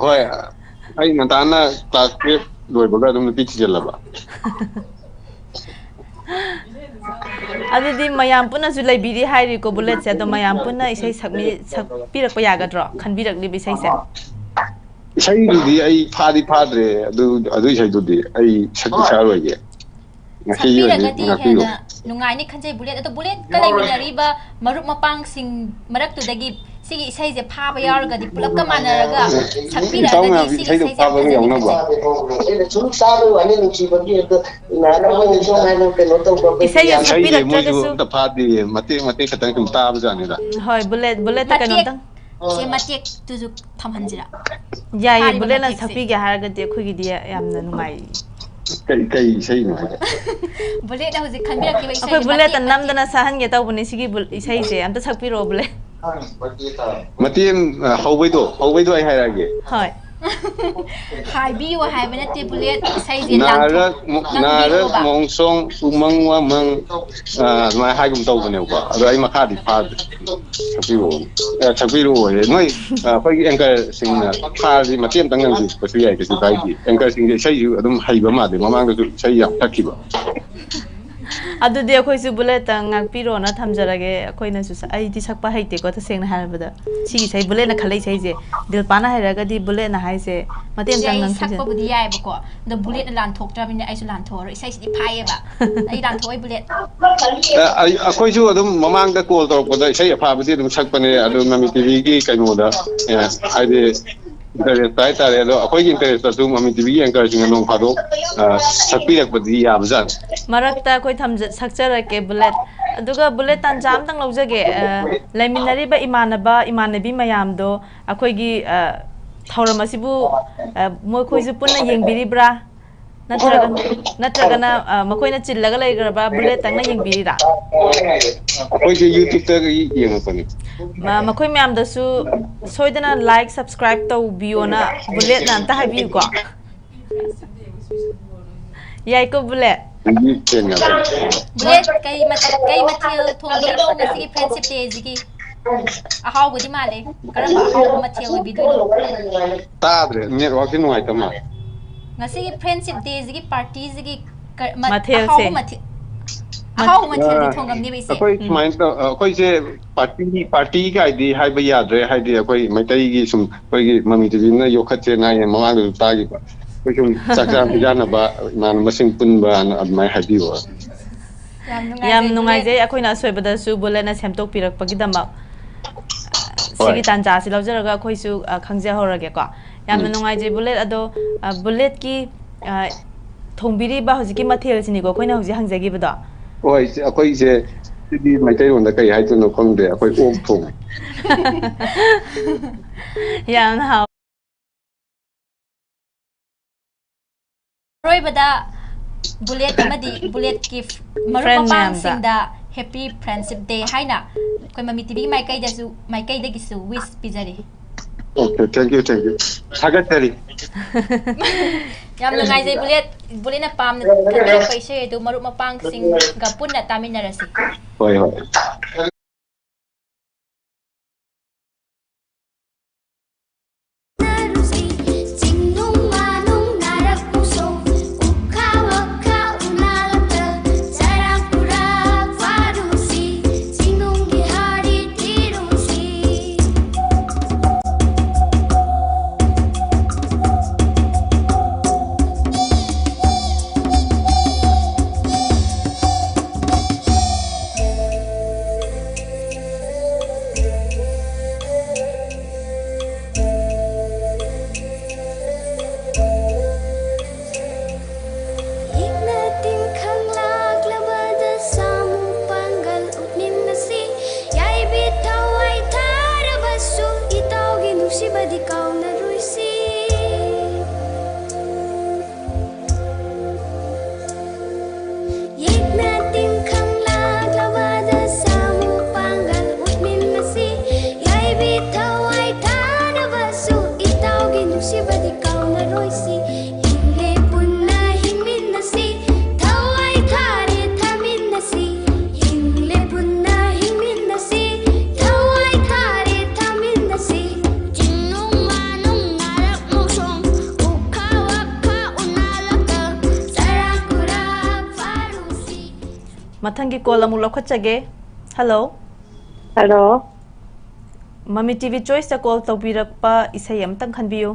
होय आई नताना क्लास 12 लोइबगा अदुम नुपि थिजलबा अदुदि मयाम पुनसु लैबिरि हाइरिको बुलेट से अदो मयाम पुना इसै सकपिरकपा यागद्रो खनबिरकलि बिसै से इसैदुदि आई फादि फाद्रे अदु इसैदुदि आई सकि सारोइगे सकपिरगदि हेना नुंगाइनि खंजै बुलेट अदो बुलेट का लैमिनरिबा मरुप मपांग सिंग मरक्तुदगी सिगी इसैजे फाबा यारगदि पुलप का मानरगा सकपिरगदि सिगी इसैजे फाबा सुन साबो वाले नुचिबगी नाना वो जो मैंने केनो तो इसैजे सकपिरगदसु त फादि मते मते खतंग तुम ताब जानेदा होय बुलेट त कनोतंग से मतेक तुजु थमहंजिरा याय बुलेट ना सकपिगे हारगदि अखुगिदि यामना नुंगाइ कई सही नो बुलेट ना हुजि खनबिरकि इसै अखोय बुलेट नमदना सहनगे तौबने सिगी इसै से अमता सकपिरो बुलेट मतेम हौबैदो आई हायरागे होय हाइबियो हाइबनते बुलेट इसैजे नारक मोंसोंग उमंग वामंग मा हाइगुम तौबनेबा अदो आई मखादि फाद सकपिरो नोय अखोय एंकर सिंगना फादि मतेम तंगंगि पसु याय केसु काइदि एंकर सिंगे सैयु अदुम हाइबा मादे ममांगदु सै याम तखिबा अदुदि अखोयसु bullet ngakpiro na thamjarage akoina su ai di sakpa haite ko ta sengna harabada sigi sai bulet na khalai sai je dilpana hairaga di bulet na haise matem tang nang sakpa budi yai ba ko the bullet na lan thok trabine ai su lan thor isai si phai ba ai lan thoi bulet akhoi su adum mamang da call tor ko da isai apha budi dum sakpane adu mami tv gi kaino da ai de interest tai tare ado akhoi gi interest tu mami tv gi anchor jing nong phado sakpi rak budi ya bjan marakta koi tham sakchara ke bulet aduga bulet tan jam tang laujage laiminari ba imanabi mayam do akhoi gi thauram asibu moi khoi ju punna yengbiribra natragana makoina chillaga laigraba bulet tangna yengbirira akhoi gi youtube ta gi yengapani makhoi mayam da su soidana like subscribe to biona bulet na anta habiu ko yai ko bulet bullet कई मथेल थोंगे तो ngasi friendship day jigi ahaw budi male karamba ahaw mathel bidu tadre network ni nuai tama ngasi friendship day jigi party jigi mathel se ahaw mathel di thongam ni bise akoi sumain to akoi se party ga di hai ba yadre hai di akoi maitai gi sum akoi gi mami ti na yokhatse na ye mamang du ta gi ba kum sakja bijana ba man masing pun ba admai habiwa yam nungai je akoina soibada su bolena semtok pirak pagidama sigi tanja si lawjaraga khoi su khangja horage ko yam nungai je bullet ado bullet ki thongbiri ba hojiki mathel sini ko khoina hoji hangjagi bada oi akoi je di maitai ronda kai hai tu no khongde akoi ok thong yam ha Roy bada bullet amadi bullet ki marup pang singda happy friendship day haina koi mami tv mai kai da gi su wish pizari okay thank you sagat tari yam ngai jai bullet na pam na paise do marup pang sing ga punna taminarasi hoi Mathangi call amuk lokachage. Hello. Hello. Mami TV Choice ta call tawbirakpa isai amtang khanbiyu.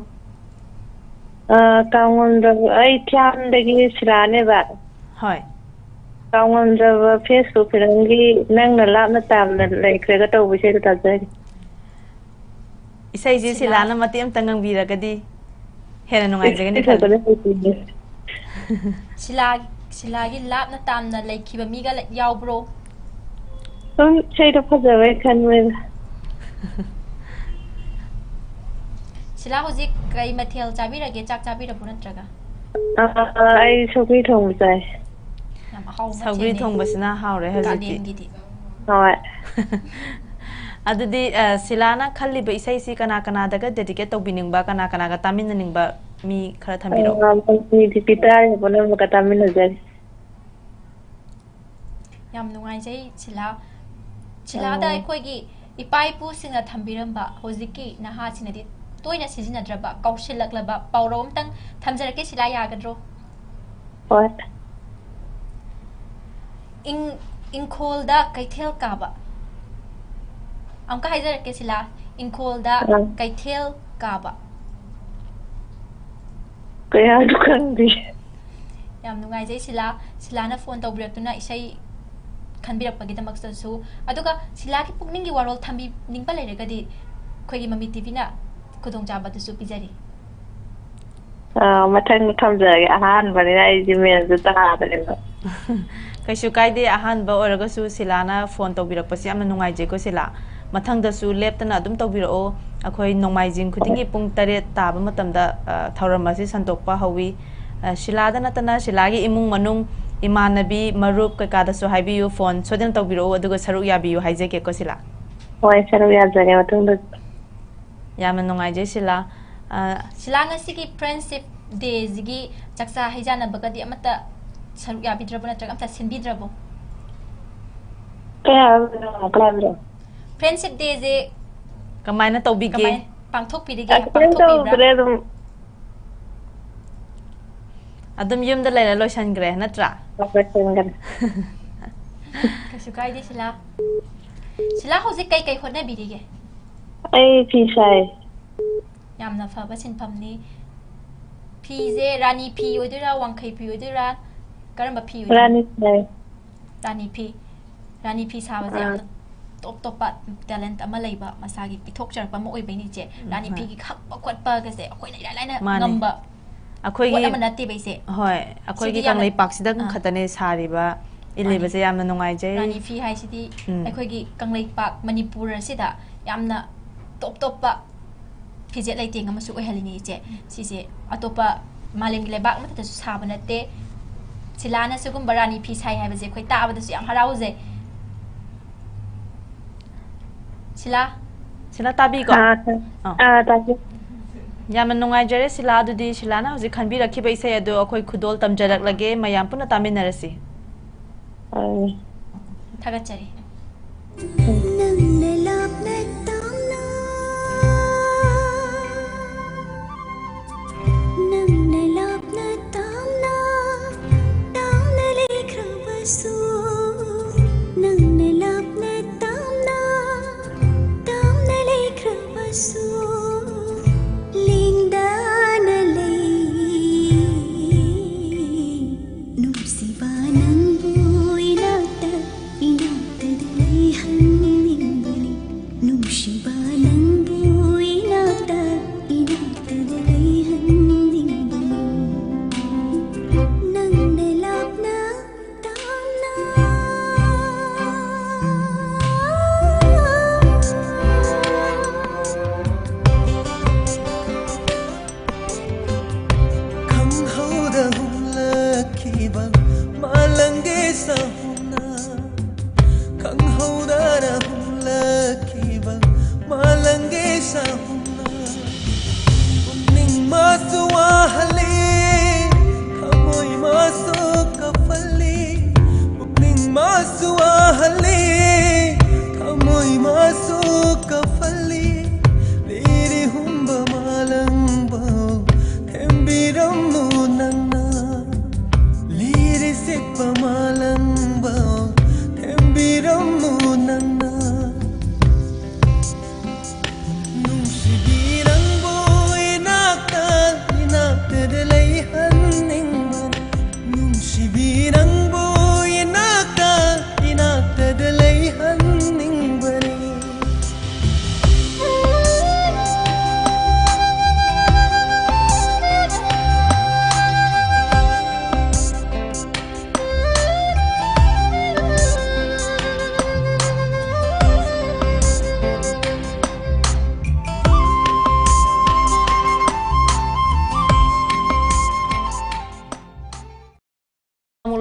Kaungonda ai thiam dagi sirane ba. Hoi. Kaungonda Facebook rangi nangna lapna tamna laikrega tawbise ta jari. Isai ji silana mati amtang ngangbiragadi hena nungaijagani khal. Silagi lapna tamna laikhiba miga yaubro. Sei da fajawe khanwe. Sila hozik kai mathel chabirage chak chabirabu natraga. Ai sogri thong jai. Sogri thong basina haure haziki. Hoi. Adudi silana khalli ba isai si kana kana daga dedicate tawbiningba kana kana ga taminaningba mi khara thambiro. Mi dipita bona ma tamin jai. Yam nungai jai sila da aikoigi ipai pu singa thambiramba hoziki naha sinadi toina sizinadraba kausilaklaba paurom tang thamjarake sila yagadro. What? In kolda kaithel kaba. Amka haijarake sila in kolda kaithel kaba. Kaya dukang di. Yam nungai jai sila na phone tawbiraktuna isai khanbirakpagidamaksatu aduga silaki pukningi warol thambi ningpa leiragadi khoigi mami TV na kudong jabatusu pijari. Mathang thamjage ahan bani ai jimel ju ta da. Kaisu kaide ahan ba oragasu silana phone tawbirakpasi amna nungaije ko sila mathang da su leptana adum tawbirao akhoi nongmaijing khudingi pung 8 taba matamda thauramasi santokpa hawi silada natana silagi imung manung imanabi marup kakada so haibiyu phone soden tawbiro aduga saruk yabiyu haijeke ko sila. Hoi saruk yajage matungda. Yamna nungaije sila ngasi friendship day zigi chaksa haijana bagadi amata saruk yabidrabo natraga amta sinbidrabo. Kaya friendship day je kamaina tawbige pangthokpirige pangthokpibra. Adum yum da laila loishan gre natra. Kasu kaide sila hozik kai hona birige. Ai pisai. Yamna faba sinpamni. Pije rani pi odira wangkai pi odira karamba pi odira. Rani pi sabaje yamna top talent ama leiba masagi pithok charpa mo oibeni je rani pi gi khakpa kwatpa gase akoina ilaina ngamba. Akhoi gi kanglei paksida khatane sariba ilebase yamna nungai jai rani fi hai sidi akhoi gi kanglei pak manipur sida yamna top pa phije laiteng amasu oihalini je sise atopa malem lebak mata su sabana te silana sugum barani fi sai hai baje khoi ta abadasu yam harau je sila tabi ko tabi Yaman nungai jare sila adudi silana hoji khanbi rakhiba isai adu akhoi khudol tamjarak lage mayam puna taminarasi. Thagachari.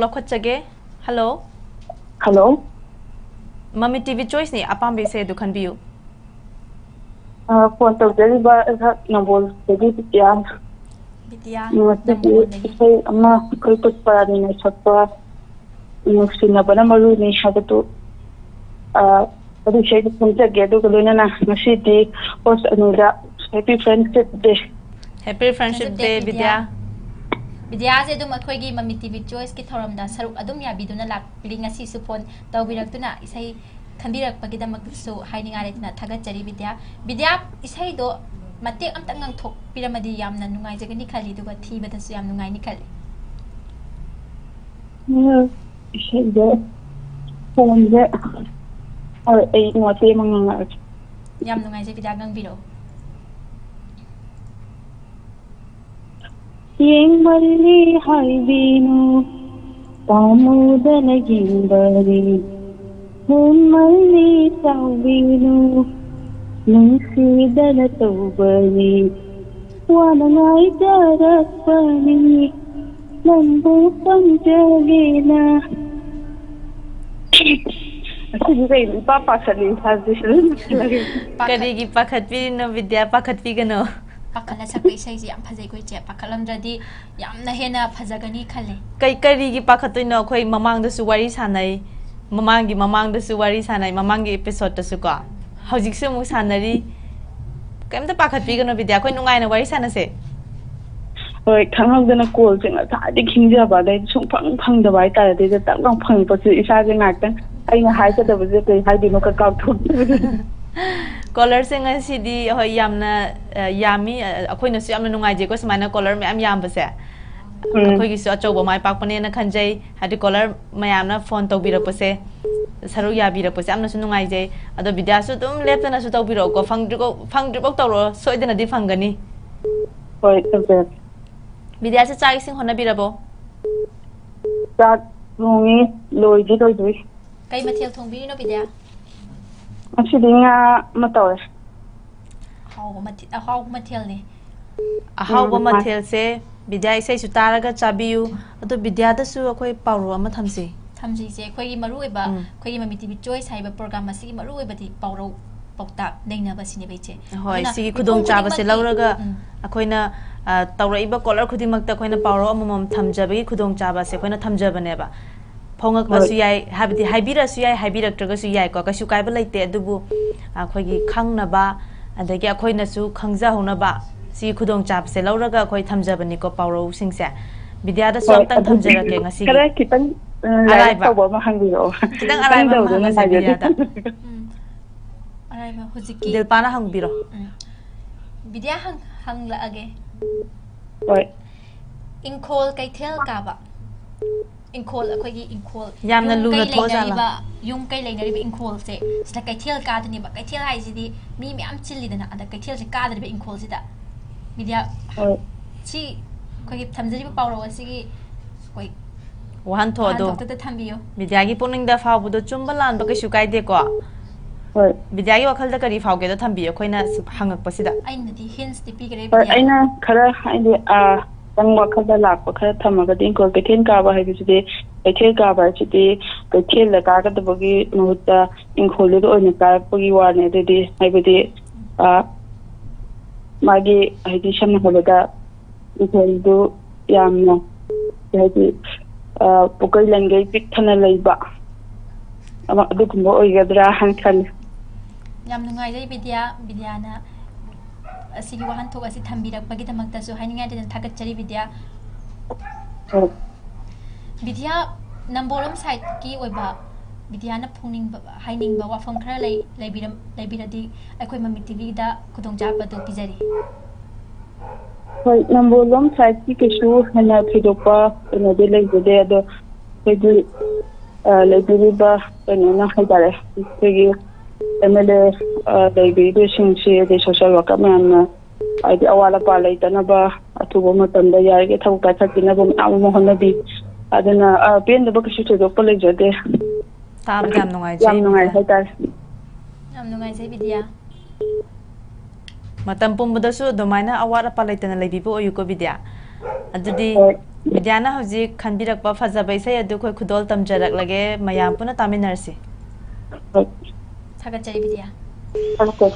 lawkhatchage. Hello. Hello. Mami TV choice ni apambe se du khanbiu. Phone tawjariba Nambol Vidya. Vidya. Namaste. Amma koi Pusparani na sakpa. Nusina bana maru ni habatu. Adu shay punjage du galuna na masidi host anuda. Happy Friendship Day. Happy Friendship Day Vidya. Vidya se dum akhoi Mami TV choice ki thoram da saruk adum ya biduna lak piling asi su phone tawbirak tuna isai khambirak pagidamak su haininga retna thagat jari Vidya isai do mate amta ngang thok piramadi yamna nungai jagani khali duga thibada su yam nungai ni khali isai do phone je ai mate manga yam nungai je Vidya gang biro Yeng Malli Haibinu Pamudana Gimbari Malli Tawinu Nungsidana Tawbari Wanangai Darapani Lambu Panjagina Papa Sali has this Kadigi Pakat Pino Vidya Pakat Pigano. Pakala sakai sai yam phajai koi che pakalam jadi yam na hena phajagani khale kai kari gi pakhatoi khoi mamang da su wari sanai mamang da su wari sanai mamang gi episode da su ko hojik su mu sanari kaim da pakhat pi gano Vidya khoi nungai na wari sanase oi thangam dana call jing ta di khingja ba dai sung phang da bai ta de ta ngam phang pa su isa je ngak tan ai na hai ta da je kai hai di no ka ka thu Color sing asidi hoi yamna yami akhoi na su yamna nungai je ko samana color me am yam ba se akhoi gi su achoba mai pak pane na khanjai hadi color mayamna phone to birak pase saru ya birak pase amna su nungai je ado Vidya su tum lep na su to birak ko phang dribok tawro soidena di phangani hoi tabe Vidya se chai sing hona birabo ta ngi loi di kai mathel thongbi no Vidya Asidinga mataw ahau mathel ni ahau mathel se Vidya isai su taraga chabiu ado Vidya da su akhoi pawro ama thamsi je khoi maru eba khoi Mami TV choice haiba program asi maru eba di pawro pokta neina ba sini beche hoi si khudong chaba se lauraga akhoina tawraiba color khudimak ta khoina pawro amom thamjabi khudong chaba se khoina thamjabane ba Pongak asu yai habiti haibira su yai haibira traga su yai ko kasu kai ba laite adubu akhoi gi khangna ba adagi akhoi na su khangja hona ba si khudong chap se lauraga akhoi thamjabani ko pawro singse Vidya da som tang thamjara ke ngasi kara kitan lai ba ma hangiro kitang arai ba ngasi Vidya da arai ba hujiki Dilpana hangbiro Vidya hang la age oi inkol kaithel ka ba inkol akhoi gi inkol yamna luna thojala yung kai leina ri inkol se sila kaithel ka dani ba kaithel hai ji di mi am chilli dana ada kaithel se ka dani inkol si da Vidya chi khoi gi thamjari ba pawro asi gi khoi wahan tho do ta thambiyo Vidya gi puning da faw bu do chumbalan ba kasu kai de ko hoi Vidya gi wakhal da kari faw ge da thambiyo khoina hangak pasida aina di hints di pi gare Vidya aina khara aina tang wakada lakpa khara thamaga din ko kethen ka ba habi sidi kethen ka ba sidi kethen la ka da bogi muta inkholu do ne ka bogi wa ne de habi di magi habi shamna hoda inkholu yamna habi pokai langai pik thana leiba ama adu kumbo oigadra han khan yam nungai jai Vidya na asigi wahan thok asi thambirak pagi tamakta su haininga den thagat chari Vidya nambolam side ki oiba Vidya na phungning haining ba wafam khara leibiradi akhoi Mami TV da khudong jaba do pijari hoi nambolam side ki kesu hana thidopa na de leibode ado pedi leibiriba na haidare pegi MLA leibiri singsi de social worker man aidi awala palai tanaba atubo matanda yaige thau ka thakina bom amu honnabi adana pen da bakashu to pole jode tab jam nungai haitar yam nungai jai Vidya matam pumbuda su domaina awara palai tana leibi bo yuko Vidya adudi Vidyana hauji khanbirakpa fajaba isai adu khoi khudol tamjarak lage mayam puna taminarsi. Thagat jai Vidya. Okay.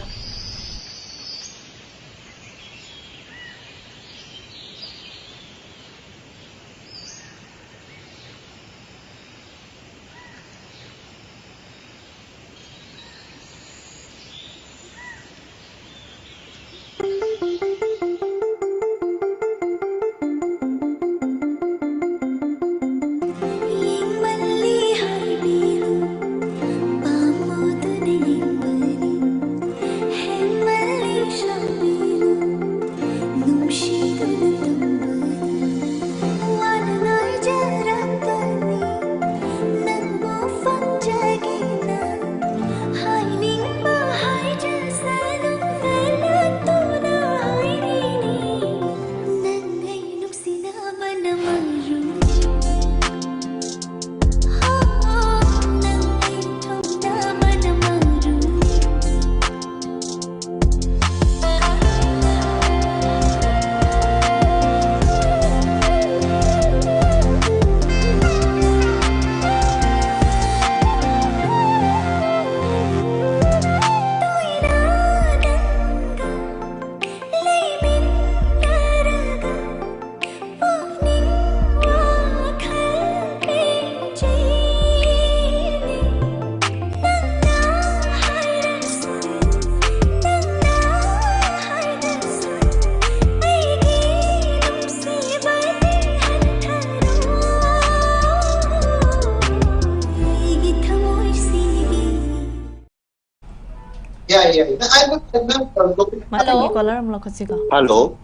Hello. Caller mo ko siga. Hello.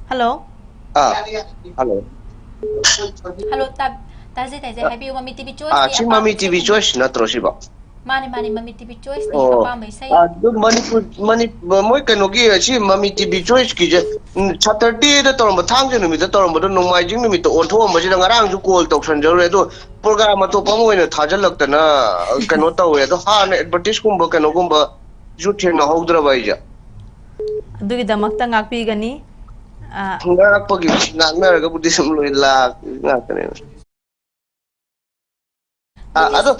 Hello. Hello. Hello taze haibi Mami TV choice. Si Mami TV choice na tro siba. Mani Mami TV choice ni apam isai. Do Manipur moi kanogi si Mami TV choice ki je Saturday da torom thang je numi da torom do nomai jing numi to ontho ma ji da ngarang ju call tok san jore do program to pa moi na thajal lak ta na kano ta we do ha na advertise kum ba kano kum ba ju the na hodra bai ja Dugi damak ta ngak pi gani. Ngak pa gi ngak na ga budi sam loi la ngak ne. Ado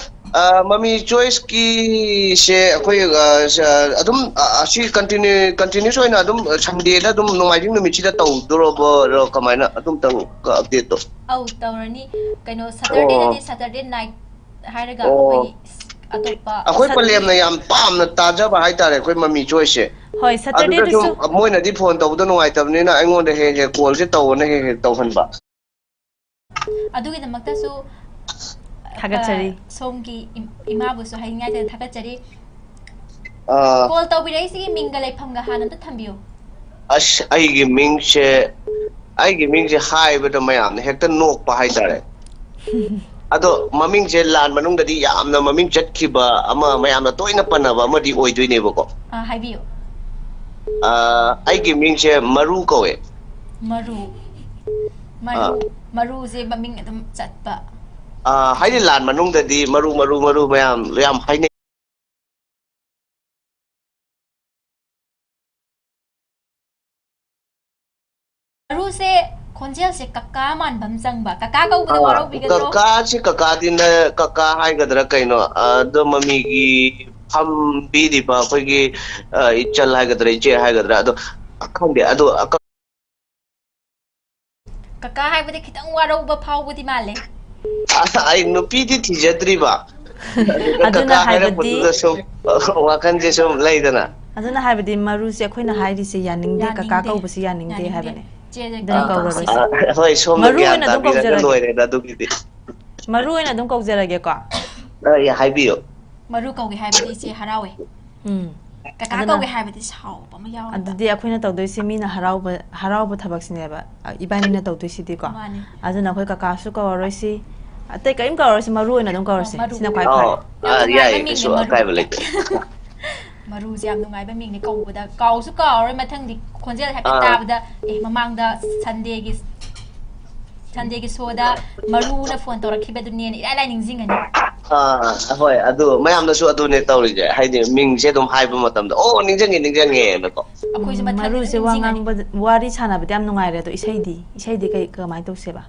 Mami choice ki se koi adum asi continue so na adum Sunday da adum nomai jing numi chi da tau duro bo kamai na adum tang update to. Au taurani kaino Saturday night hairaga koi atopa. Akoi palem na yam pam na taja ba hai tare koi Mami choice. Hoi Saturday su moi na di phone tau do nomai tabni na aingon de he call se tau na he tau han ba. Adugi da makta su Thagachari somgi ima bu su haingai da thagachari call tau birai si minga lai pham ga hanan ta thambiyo as ai gi ming se hai ba da mayam ne hekta nok pa hai tare ado maming je lan manung da di yam na maming chat ki ba ama mayam na toina panaba ma di oi dui ne ba ko haibiyo ai gi ming se maru ko e maru je maming adum chat ba haidi lan manung da di maru mayam yam haine maru se khonjel se kaka man bam jang ba kaka ka ubda waro bi ga kaka si kaka din kaka hai ga dra kaino do mami gi ham bi di ba khoi gi ichal hai ga dra je hai ga dra do khang de ado kaka hai ba de khitang waro ba phau bu di male ai nupi di thijadri ba aduna haibadi wakan je som laidana aduna haibadi maru se khoina hairi se yaning de kaka ka ubasi yaning de haibane da ka ro hoi som gyan ta bi da loire da du gi maru ina dum kau jarage ko ya haibiyo maru kau gi haibadi se harawe kaka kau gi haibadi sao ba ma yaw adudi akhoina tawdoi se mina harauba thabak sine ba ibani na tawdoi si di ko aduna khoi kaka su ka roi si atai kaim ka roi si maru ina dum ka roi si sina khoi phai ya ke su kai ba lek maru jam nungai ba ming ni kau da kau su ka roi mathang di khonjel happy ta ba da mamang da Sunday gi soda maru na phone tora khiba dunia ni ai lai ning jing ani hoi adu mayam da su adu ne tawri je hai de ming je dum hai ba matam da ning jang na ko ꯑꯩꯈꯣꯏꯁꯨ ꯃꯊꯪ ꯃꯔꯨꯁꯦ ꯋꯥ ꯉꯥꯡꯕ ꯋꯥꯔꯤ ꯁꯥꯟꯅꯕꯗꯤ ꯌꯥꯝ ꯅꯨꯡꯉꯥꯏꯔꯦ ꯑꯗꯣ ꯏꯁꯩꯗꯤ ꯀꯃꯥꯏꯅ ꯇꯧꯁꯦꯕ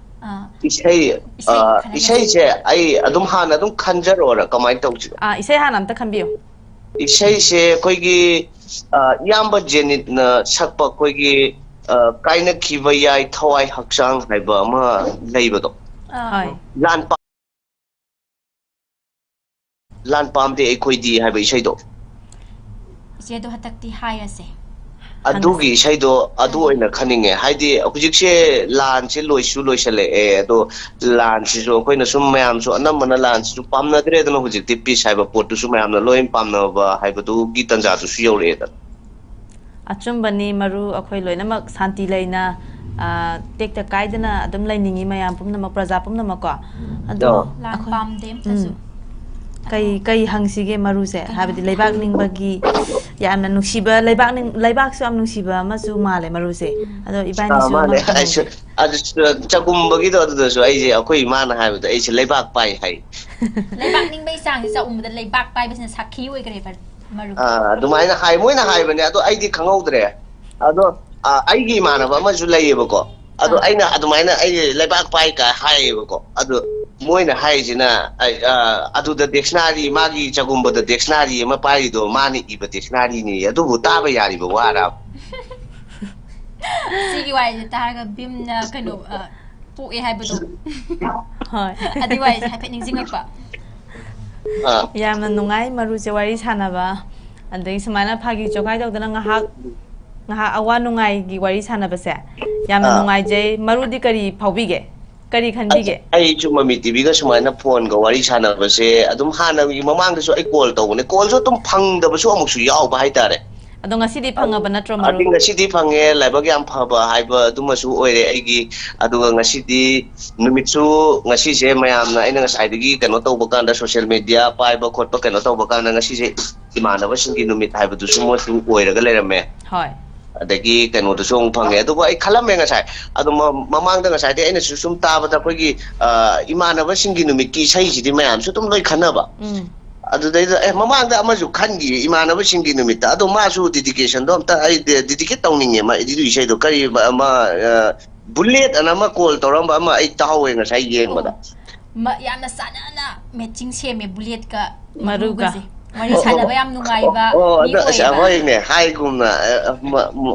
ꯏꯁꯩꯁꯦ ꯑꯩ ꯑꯗꯨꯝ ꯍꯥꯟꯅ ꯑꯗꯨꯝ ꯈꯟꯖꯔꯣꯔ ꯀꯃꯥꯏꯅ ꯇꯧꯁꯤꯒꯦ ꯏꯁꯩ ꯍꯥꯟꯅ ꯑꯝꯇ ꯈꯟꯕꯤꯌꯨ ꯏꯁꯩꯁꯦ ꯑꯩꯈꯣꯏꯒꯤ ꯏꯌꯥꯝꯕ ꯖꯦꯅꯤꯠꯅ ꯁꯛꯄ ꯑꯩꯈꯣꯏꯒꯤ ꯀꯥꯏꯅꯈꯤꯕ ꯌꯥꯏ ꯊꯋꯥꯏ ꯍꯛꯆꯥꯡ ꯍꯥꯏꯕ ꯑꯃ ꯂꯩꯕꯗꯣ ꯂꯥꯟ ꯄꯥꯝꯗꯦ ꯑꯩꯈꯣꯏꯗꯤ ꯍꯥꯏꯕ ꯏꯁꯩꯗꯣ ꯏꯆꯦꯗꯣ ꯍꯟꯗꯛꯇꯤ ꯍꯥꯏꯔꯁꯦ ꯑꯗꯨꯒꯤ ꯏꯁꯩꯗꯣ ꯑꯗꯨ ꯑꯣꯏꯅ ꯈꯟꯅꯤꯡꯉꯦ ꯍꯥꯏꯗꯤ ꯍꯧꯖꯤꯛꯁꯦ ꯂꯥꯟꯁꯦ ꯂꯣꯏꯁꯜꯂꯛꯑꯦ ꯑꯗꯣ ꯂꯥꯟꯁꯤꯁꯨ ꯑꯩꯈꯣꯏꯅ ꯁꯨꯝ ꯃꯌꯥꯝꯁꯨ ꯑꯅꯝꯕꯅ ꯂꯥꯟꯁꯤꯁꯨ ꯄꯥꯝꯅꯗ꯭ꯔꯦꯗꯅ ꯍꯧꯖꯤꯛꯇꯤ ꯄꯤꯁ ꯍꯥꯏꯕ ꯄꯣꯠꯇꯨꯁꯨ ꯃꯌꯥꯝꯅ ꯂꯣꯏ ꯄꯥꯝꯅꯕ ꯍꯥꯏꯕꯗꯨꯒꯤ ꯇꯟꯖꯥꯗꯨꯁꯨ ꯌꯧꯔꯛꯑꯦꯗꯅ ꯑꯆꯨꯝꯕꯅꯤ ꯃꯔꯨ ꯑꯩꯈꯣꯏ ꯂꯣꯏꯅꯃꯛ ꯁꯥꯟꯇꯤ ꯂꯩꯅ ꯇꯦꯛꯇ ꯀꯥꯏꯗꯅ ꯑꯗꯨꯝ ꯂꯩꯅꯤꯡꯉꯤ ꯃꯌꯥꯝ ꯄꯨꯝꯅꯃꯛ ꯄ꯭ꯔꯖꯥ ꯄꯨꯝꯅꯃꯛꯀꯣ ꯑꯗꯣ ꯂꯥꯟ ꯄꯥꯝꯗꯦ ꯑꯝꯇꯁꯨ ꯀꯩ ꯍꯪꯁꯤꯒꯦ ꯃꯔꯨꯁꯦ ꯍꯥꯏꯕꯗꯤ ꯂꯩꯕꯥꯛ ꯅꯤꯡꯕꯒꯤ ꯌꯥꯝꯅ ꯅꯨꯡꯁꯤꯕ ꯂꯩꯕꯥꯛꯁꯨ ꯌꯥꯝ ꯅꯨꯡꯁꯤꯕ ꯑꯃꯁꯨ ꯃꯥꯜꯂꯦ ꯃꯔꯨꯁꯦ ꯑꯗꯣ ꯏꯕꯥꯅꯤꯁꯨ ꯃꯥꯅꯦ ꯑꯗꯨ ꯆꯒꯨꯝꯕꯒꯤꯗꯣ ꯑꯗꯨꯗꯁꯨ ꯑꯩꯁꯦ ꯑꯩꯈꯣꯏ ꯏꯃꯥꯅ ꯍꯥꯏꯕꯗ ꯑꯩꯁꯦ ꯂꯩꯕꯥꯛ ꯄꯥꯏ ꯍꯥꯏ ꯂꯩꯕꯥꯛ ꯅꯤꯡꯕꯒꯤ ꯆꯥꯡꯁꯦ ꯆꯥꯛꯎꯝꯕꯗ ꯂꯩꯕꯥꯛ ꯄꯥꯏꯕꯁꯤꯅ ꯁꯥꯈꯤ ꯑꯣꯏꯈ꯭ꯔꯦꯕ ꯃꯔꯨ ꯑꯗꯨꯃꯥꯏꯅ ꯃꯣꯏꯅ ꯍꯥꯏꯕꯅꯦ ꯑꯗꯣ ꯑꯩꯗꯤ ꯈꯪꯍꯧꯗ꯭ꯔꯦ ꯑꯗꯣ ꯑꯩꯒꯤ ꯏꯃꯥꯟꯅꯕ ꯑꯃꯁꯨ ꯂꯩꯌꯦꯕꯀꯣ ꯑꯗꯣ ꯑꯩꯅ ꯑꯗꯨꯃꯥꯏꯅ ꯑꯩ ꯂꯩꯕꯥꯛ ꯄꯥꯏ ꯀꯥꯏ ꯍꯥꯏꯌꯦꯕꯀꯣ ꯑꯗꯣ ꯃꯣꯏꯅ ꯍꯥꯏꯔꯤꯁꯤ나 ꯑꯗꯨꯗ ꯗꯤꯛꯁꯅꯥꯔꯤ ꯃꯥꯒꯤ ꯆꯒꯨꯝꯕꯗ ꯗꯤꯛꯁꯅꯥꯔꯤ ꯑꯃ ꯄꯥꯏꯔꯤꯗꯣ ꯃꯥꯅ ꯏꯕ ꯗꯤꯛꯁꯅꯥꯔꯤꯅꯤ ꯑꯗꯨꯕꯨ ꯇꯥꯕ ꯌꯥꯔꯤꯕ ꯋꯥꯔꯕ ꯁꯤꯒꯤ ꯋꯥꯔꯤꯁꯦ ꯇꯥꯔꯒ ꯕꯤꯝꯅ ꯀꯩꯅꯣ ꯄꯣꯛꯑꯦ ꯍꯥꯏꯕꯗꯣ ꯍꯣꯏ ꯑꯗꯨꯒꯤ ꯋꯥꯔꯤꯁꯦ ꯍꯥꯏꯐꯦꯠ ꯅꯤꯡꯁꯤꯡꯉꯛꯄ ꯌꯥꯝꯅ ꯅꯨꯡꯉꯥꯏ ꯃꯔꯨꯁꯦ ꯋꯥꯔꯤ ꯁꯥꯟꯅꯕ ꯑꯗꯒꯤ ꯁꯨꯃꯥꯏꯅ ꯐꯥꯒꯤ ꯆꯣꯒꯥꯏ ꯇꯧꯗꯅ ꯉꯥꯏꯍꯥꯛ ꯑꯋꯥ ꯅꯨꯡꯉꯥꯏꯒꯤ ꯋꯥꯔꯤ ꯁꯥꯟꯅꯕꯁꯦ ꯌꯥꯝꯅ ꯅꯨꯡꯉꯥꯏꯖꯩ ꯃꯔꯨꯗꯤ ꯀꯔꯤ ꯐꯥꯎꯕꯤꯒꯦ ꯀꯔꯤ ꯈꯟꯕꯤꯒꯦ ꯑꯩꯁꯨ ꯃꯃꯤ ꯇꯤꯚꯤꯒ ꯁꯨꯃꯥꯏꯅ ꯐꯣꯟꯒ ꯋꯥꯔꯤ ꯁꯥꯟꯅꯕꯁꯦ ꯑꯗꯨꯝ ꯍꯥꯟꯅꯒꯤ ꯃꯃꯥꯡꯗꯁꯨ ꯑꯩ ꯀꯣꯜ ꯇꯧꯕꯅꯦ ꯀꯣꯜꯁꯨ ꯑꯗꯨꯝ ꯐꯪꯗꯕꯁꯨ ꯑꯃꯨꯛꯁꯨ ꯌꯥꯎꯕ ꯍꯥꯏꯇꯥꯔꯦ ꯑꯗꯣ ꯉꯁꯤꯗꯤ ꯐꯪꯉꯕ ꯅꯠꯇ꯭ꯔꯣ ꯃꯔꯨ ꯉꯁꯤꯗꯤ ꯐꯪꯉꯦ ꯂꯥꯏꯕꯛ ꯌꯥꯝ ꯐꯕ ꯍꯥꯏꯕ ꯑꯗꯨꯃꯁꯨ ꯑꯣꯏꯔꯦ ꯑꯩꯒꯤ ꯑꯗꯨꯒ ꯉꯁꯤꯗꯤ ꯅꯨꯃꯤꯠꯁꯨ ꯉꯁꯤꯁꯦ ꯃꯌꯥꯝꯅ ꯑꯩꯅ ꯉꯁꯥꯏꯗꯒꯤ ꯀꯩꯅꯣ ꯇꯧꯕ ꯀꯥꯟꯗ ꯁꯣꯁꯤꯌꯦꯜ ꯃꯦꯗꯤꯌꯥ ꯄꯥꯏꯕ ꯈꯣꯠꯄ ꯀꯩꯅꯣ ꯇꯧꯕ ꯀꯥꯟꯗ ꯉꯁꯤꯁꯦ ꯏꯃꯥꯟꯅꯕꯁꯤꯡꯒꯤ ꯅꯨꯃꯤꯠ ꯍꯥꯏꯕꯗꯨꯁꯨ ꯃꯣꯏꯁꯨ ꯑꯣꯏꯔꯒ ꯂꯩꯔꯝꯃꯦ ꯍꯣꯏ ꯑꯗꯒꯤ ꯀꯩꯅꯣꯗꯨꯁꯨ ꯑꯃꯨꯛ ꯐꯪꯉꯦ ꯑꯗꯨꯕꯨ ꯑꯩ ꯈꯜꯂꯝꯃꯦ ꯉꯁꯥꯏ ꯑꯗꯣ ꯃꯃꯥꯡꯗ ꯉꯁꯥꯏꯗꯤ ꯑꯩꯅꯁꯨ ꯁꯨꯝ ꯇꯥꯕꯗ ꯑꯩꯈꯣꯏꯒꯤ ꯏꯃꯥꯟꯅꯕꯁꯤꯡꯒꯤ ꯅꯨꯃꯤꯠꯀꯤ ꯏꯁꯩꯁꯤꯗꯤ ꯃꯌꯥꯝꯁꯨ ꯑꯗꯨꯝ ꯂꯣꯏ ꯈꯟꯅꯕ ꯑꯗꯨꯗꯩꯗ ꯃꯃꯥꯡꯗ ꯑꯃꯁꯨ ꯈꯟꯈꯤꯌꯦ ꯏꯃꯥꯟꯅꯕꯁꯤꯡꯒꯤ ꯅꯨꯃꯤꯠꯇ ꯑꯗꯣ ꯃꯥꯁꯨ ꯗꯤꯗꯤꯀꯦꯁꯟꯗꯣ ꯑꯝꯇ ꯑꯩ ꯗꯤꯗꯤꯀꯦꯠ ꯇꯧꯅꯤꯡꯉꯦ ꯃꯥ ꯑꯗꯨ ꯏꯁꯩꯗꯣ ꯀꯔꯤ ꯑꯃ ꯕꯨꯂꯦꯠ ꯑꯅ ꯑꯃ ꯀꯣꯜ ꯇꯧꯔꯝꯕ ꯑꯃ ꯑꯩ ꯇꯥꯍꯧꯋꯦ ꯉꯁꯥꯏ ꯌꯦꯡꯕꯗ ꯌꯥꯝꯅ ꯆꯥꯟꯅꯅ ꯃꯦꯠꯆꯤꯡ ꯁꯦꯝꯃꯦ ꯕꯨꯂꯦꯠꯀ ꯃꯔꯨꯒꯁꯦ ꯋꯥꯔꯤ ꯁꯥꯟꯅꯕ ꯌꯥꯝ ꯅꯨꯡꯉꯥꯏꯕ ꯃꯤ ꯑꯣꯏꯌꯦꯕ ꯍꯣꯏꯅꯦ ꯍꯥꯏꯒꯨꯝꯅ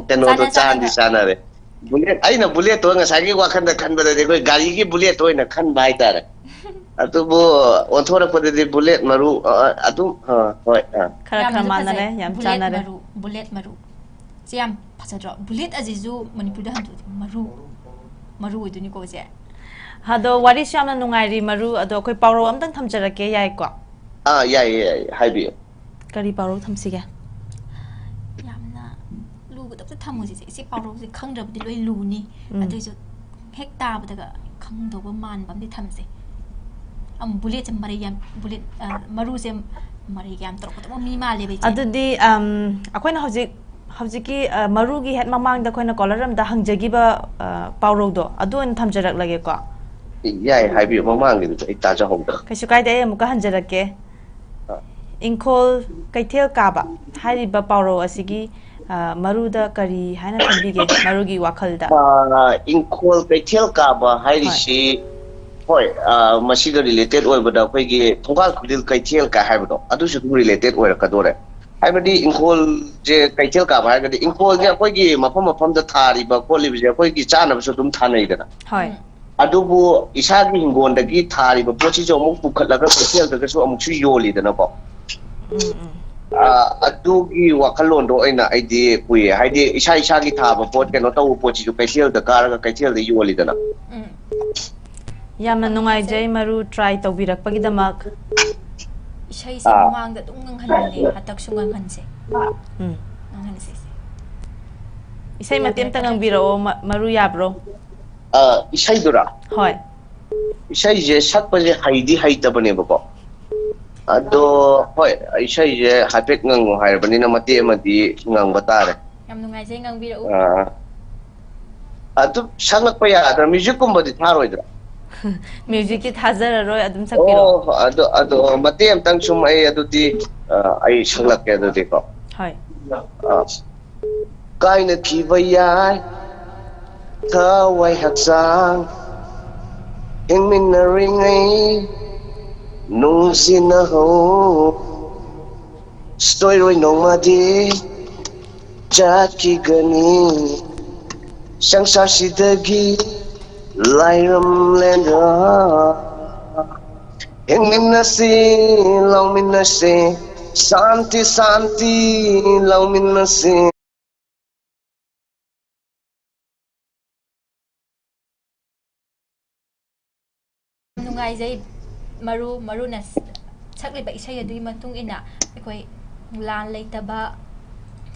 ꯀꯩꯅꯣꯗꯣ ꯆꯥꯟꯅꯔꯦ ꯕꯨꯂꯦꯠ ꯑꯩꯅ ꯕꯨꯂꯦꯠꯇꯣ ꯉꯁꯥꯏꯒꯤ ꯋꯥꯈꯜꯗ ꯈꯟꯕꯗꯗꯤ ꯑꯩꯈꯣꯏ ꯒꯥꯔꯤꯒꯤ ꯕꯨꯂꯦꯠꯇꯣ ꯑꯣꯏꯅ ꯈꯟꯕ ꯍꯥꯏꯇꯥꯔꯦ ꯑꯗꯨꯕꯨ ꯑꯣꯟꯊꯣꯔꯛꯄꯗꯗꯤ ꯕꯨꯂꯦꯠ ꯃꯔꯨ ꯑꯗꯨꯝ ꯍꯣꯏ ꯈꯔ ꯃꯥꯟꯅꯔꯦ ꯌꯥꯝ ꯆꯥꯟꯅꯔꯦ ꯕꯨꯂꯦꯠ ꯃꯔꯨ ꯁꯤ ꯌꯥꯝ ꯐꯖꯗ꯭ꯔꯣ ꯕꯨꯂꯦꯠ ꯑꯁꯤꯁꯨ ꯃꯅꯤꯄꯨꯔꯗ ꯍꯟꯗꯣꯛꯑꯗꯤ ꯃꯔꯨ ꯑꯣꯏꯗꯣꯏꯅꯤꯀꯣ ꯁꯦ ꯑꯗꯣ ꯋꯥꯔꯤꯁꯨ ꯌꯥꯝꯅ ꯅꯨꯡꯉꯥꯏꯔꯤ ꯃꯔꯨ ꯑꯗꯣ ꯑꯩꯈꯣꯏ ꯄꯥꯎꯔꯧ ꯑꯝꯇꯪ ꯊꯝꯖꯔꯛꯀꯦ ꯌꯥꯏꯀꯣ ꯌꯥꯏꯌꯦ ꯍꯥꯏꯕꯤꯌꯨ ꯀꯔꯤ ꯄꯥꯎꯔꯧ ꯊꯝꯁꯤꯒꯦ ꯌꯥꯝꯅ ꯂꯨꯒꯗꯕ ꯊꯝꯃꯨꯁꯤꯁꯦ ꯏꯆꯦ ꯄꯥꯎꯔꯧꯁꯦ ꯈꯪꯗ꯭ꯔꯕꯗꯤ ꯂꯣꯏ ꯂꯨꯅꯤ ꯑꯗꯨꯏꯁꯨ ꯍꯦꯛ ꯇꯥꯕꯗꯒ ꯈꯪꯗꯧꯕ ꯃꯥꯟꯕ ꯑꯃꯗꯤ ꯊꯝꯁꯦ ꯕꯨꯂꯦꯠꯁꯦ ꯕꯨꯂꯦꯠ ꯃꯔꯨꯁꯦ ꯃꯔꯩꯒ ꯌꯥꯝ ꯇꯧꯔꯛꯀꯗꯕ ꯃꯤ ꯃꯥꯜꯂꯦꯕ ꯏꯆꯦ ꯑꯗꯨꯗꯤ ꯑꯩꯈꯣꯏꯅ ꯍꯧꯖꯤꯛꯀꯤ ꯃꯔꯨꯒꯤ ꯍꯦꯛ ꯃꯃꯥꯡꯗ ꯑꯩꯈꯣꯏꯅ ꯀꯣꯂꯔ ꯑꯝꯗ ꯍꯪꯖꯈꯤꯕ ꯄꯥꯎꯔꯧꯗꯣ ꯑꯗꯨ ꯑꯣꯏꯅ ꯊꯝꯖꯔꯛꯂꯒꯦꯀꯣ ꯌꯥꯏ ꯍꯥꯏꯕꯤꯌꯨ ꯃꯃꯥꯡꯒꯤꯗꯨꯁꯨ ꯑꯩ ꯇꯥꯖꯍꯧꯗ꯭ꯔꯦ ꯀꯩꯁꯨ ꯀꯥꯏꯗꯦ ꯑꯩ ꯑꯃꯨꯛꯀ ꯍꯟꯖꯔꯛꯀꯦ ꯏꯪꯈꯣꯜ ꯀꯩꯊꯦꯜ ꯀꯥꯕ ꯍꯥꯏꯔꯤꯕ ꯄꯥꯎꯔꯧ ꯑꯁꯤꯒꯤ ꯃꯔꯨꯗ ꯀꯔꯤ ꯍꯥꯏꯅ ꯈꯟꯕꯤꯒꯦ ꯃꯔꯨꯒꯤ ꯋꯥꯈꯜꯗ ꯏꯪꯈꯣꯜ ꯀꯩꯊꯦꯜ ꯀꯥꯕ ꯍꯥꯏꯔꯤꯁꯤ ꯍꯣꯏ ꯃꯁꯤꯒ ꯔꯤꯂꯦꯇꯦꯠ ꯑꯣꯏꯕꯗ ꯑꯩꯈꯣꯏꯒꯤ ꯊꯣꯡꯒꯥꯜ ꯈꯨꯗꯤꯜ ꯀꯩꯊꯦꯜ ꯀꯥ ꯍꯥꯏꯕꯗꯣ ꯑꯗꯨꯁꯨ ꯑꯗꯨꯝ ꯔꯤꯂꯦꯇꯦꯠ ꯑꯣꯏꯔꯛꯀꯗꯣꯔꯦ ꯍꯥꯏꯕꯗꯤ ꯏꯪꯈꯣꯜꯁꯦ ꯀꯩꯊꯦꯜ ꯀꯥꯕ ꯍꯥꯏꯔꯒꯗꯤ ꯏꯪꯈꯣꯜꯁꯦ ꯑꯩꯈꯣꯏꯒꯤ ꯃꯐꯝꯗ ꯊꯥꯔꯤꯕ ꯈꯣꯠꯂꯤꯕꯁꯦ ꯑꯩꯈꯣꯏꯒꯤ ꯆꯥꯅꯕꯁꯨ ꯑꯗꯨꯝ ꯊꯥꯅꯩꯗꯅ ꯑꯗꯨꯕꯨ ꯏꯁꯥꯒꯤ ꯍꯤꯡꯒꯣꯜꯗꯒꯤ ꯊꯥꯔꯤꯕ ꯄꯣꯠꯁꯤꯁꯨ ꯑꯃꯨꯛ ꯄꯨꯈꯠꯂꯒ ꯀꯩꯊꯦꯜꯗꯒꯁꯨ ꯑꯃꯨꯛꯁꯨ ꯌꯣꯜꯂꯤꯗꯅꯀꯣ ꯑꯗꯨꯒꯤ ꯋꯥꯈꯜꯂꯣꯟꯗꯣ ꯑꯣꯏꯅ ꯑꯩꯗꯤ ꯄꯨꯏꯌꯦ ꯍꯥꯏꯗꯤ ꯏꯁꯥꯒꯤ ꯊꯥꯕ ꯄꯣꯠ ꯀꯩꯅꯣ ꯇꯧꯕ ꯄꯣꯠꯁꯤꯁꯨ ꯀꯩꯊꯦꯜꯗ ꯀꯥꯔꯒ ꯀꯩꯊꯦꯜꯗ ꯌꯣꯜꯂꯤꯗꯅ ꯌꯥꯝꯅ ꯅꯨꯡꯉꯥꯏꯖꯩ ꯃꯔꯨ ꯇ꯭ꯔꯥꯏ ꯇꯧꯕꯤꯔꯛꯄꯒꯤꯗꯃꯛ ꯏꯁꯩꯁꯦ ꯃꯃꯥꯡꯗ ꯑꯗꯨꯝ ꯉꯪꯍꯟꯕꯅꯦ ꯍꯟꯗꯛꯁꯨ ꯉꯪꯍꯟꯁꯦ ꯉꯪꯍꯟꯁꯦ ꯏꯁꯩ ꯃꯇꯦꯛ ꯑꯃꯇ ꯉꯪꯕꯤꯔꯛꯑꯣ ꯃꯔꯨ ꯌꯥꯕ꯭ꯔꯣ ꯏꯁꯩꯗꯨꯔா ꯍꯣꯏ ꯏꯁꯩꯁꯦ ꯁꯛꯄꯁꯦ ꯍꯩꯇꯕꯅꯦꯕꯀꯣ ꯑꯗꯣ ꯍꯣꯏ ꯏꯁꯩꯁꯦ ꯍꯥꯏꯐꯦꯠ ꯉꯪꯉꯨ ꯍꯥꯏꯔꯕꯅꯤꯅ ꯃꯇꯦꯛ ꯑꯃꯗꯤ ꯉꯪꯕ ꯇꯥꯔꯦ ꯌꯥꯝ ꯅꯨꯡꯉꯥꯏꯖꯩ ꯉꯪꯕꯤꯔꯛꯎ ꯑꯗꯨꯝ ꯁꯛꯂꯛꯄ ꯌꯥꯗ꯭ꯔꯥ ꯃ꯭ꯌꯨꯖꯤꯛꯀꯨꯝꯕꯗꯤ ꯊꯥꯔꯣꯏꯗ꯭ꯔꯥ ꯃ꯭ꯌꯨꯖꯤꯛꯇꯤ ꯊꯥꯖꯔꯔꯣꯏ ꯑꯗꯨꯝ ꯁꯛꯄꯤꯔꯛꯑꯣ ꯑꯗꯣ ꯃꯇꯦꯛ ꯑꯃꯇꯪ ꯁꯨꯝ ꯑꯩ ꯑꯗꯨꯗꯤ ꯑꯩ ꯁꯛꯂꯛꯀꯦ ꯑꯗꯨꯗꯤꯀꯣ ꯍꯣꯏ kainakhiba yai thawai hakchang hingminaringai nungsinaho stoiroi nongmadi chatkigani sangsarsidagi lairam lenda hingminasi lauminasi Santi Santi lauminasi nungaijai maruna sakliba isai adui matung ina ekoi lan leitaba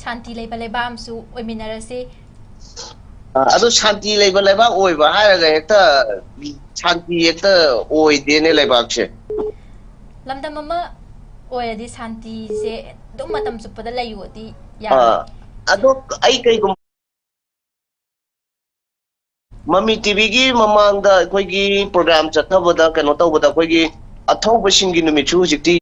shanti leiba leiba amsu oiminarase ado shanti leiba leiba oiba haraga hekta shanti hekta oidene leibakse lamdam ama oiradi shanti se dum matam chupada layodi ya ado ai kai gum Mami TV gi mamangda akhoi program chathabada kano tawbada akhoi athauba singi numichu hujikti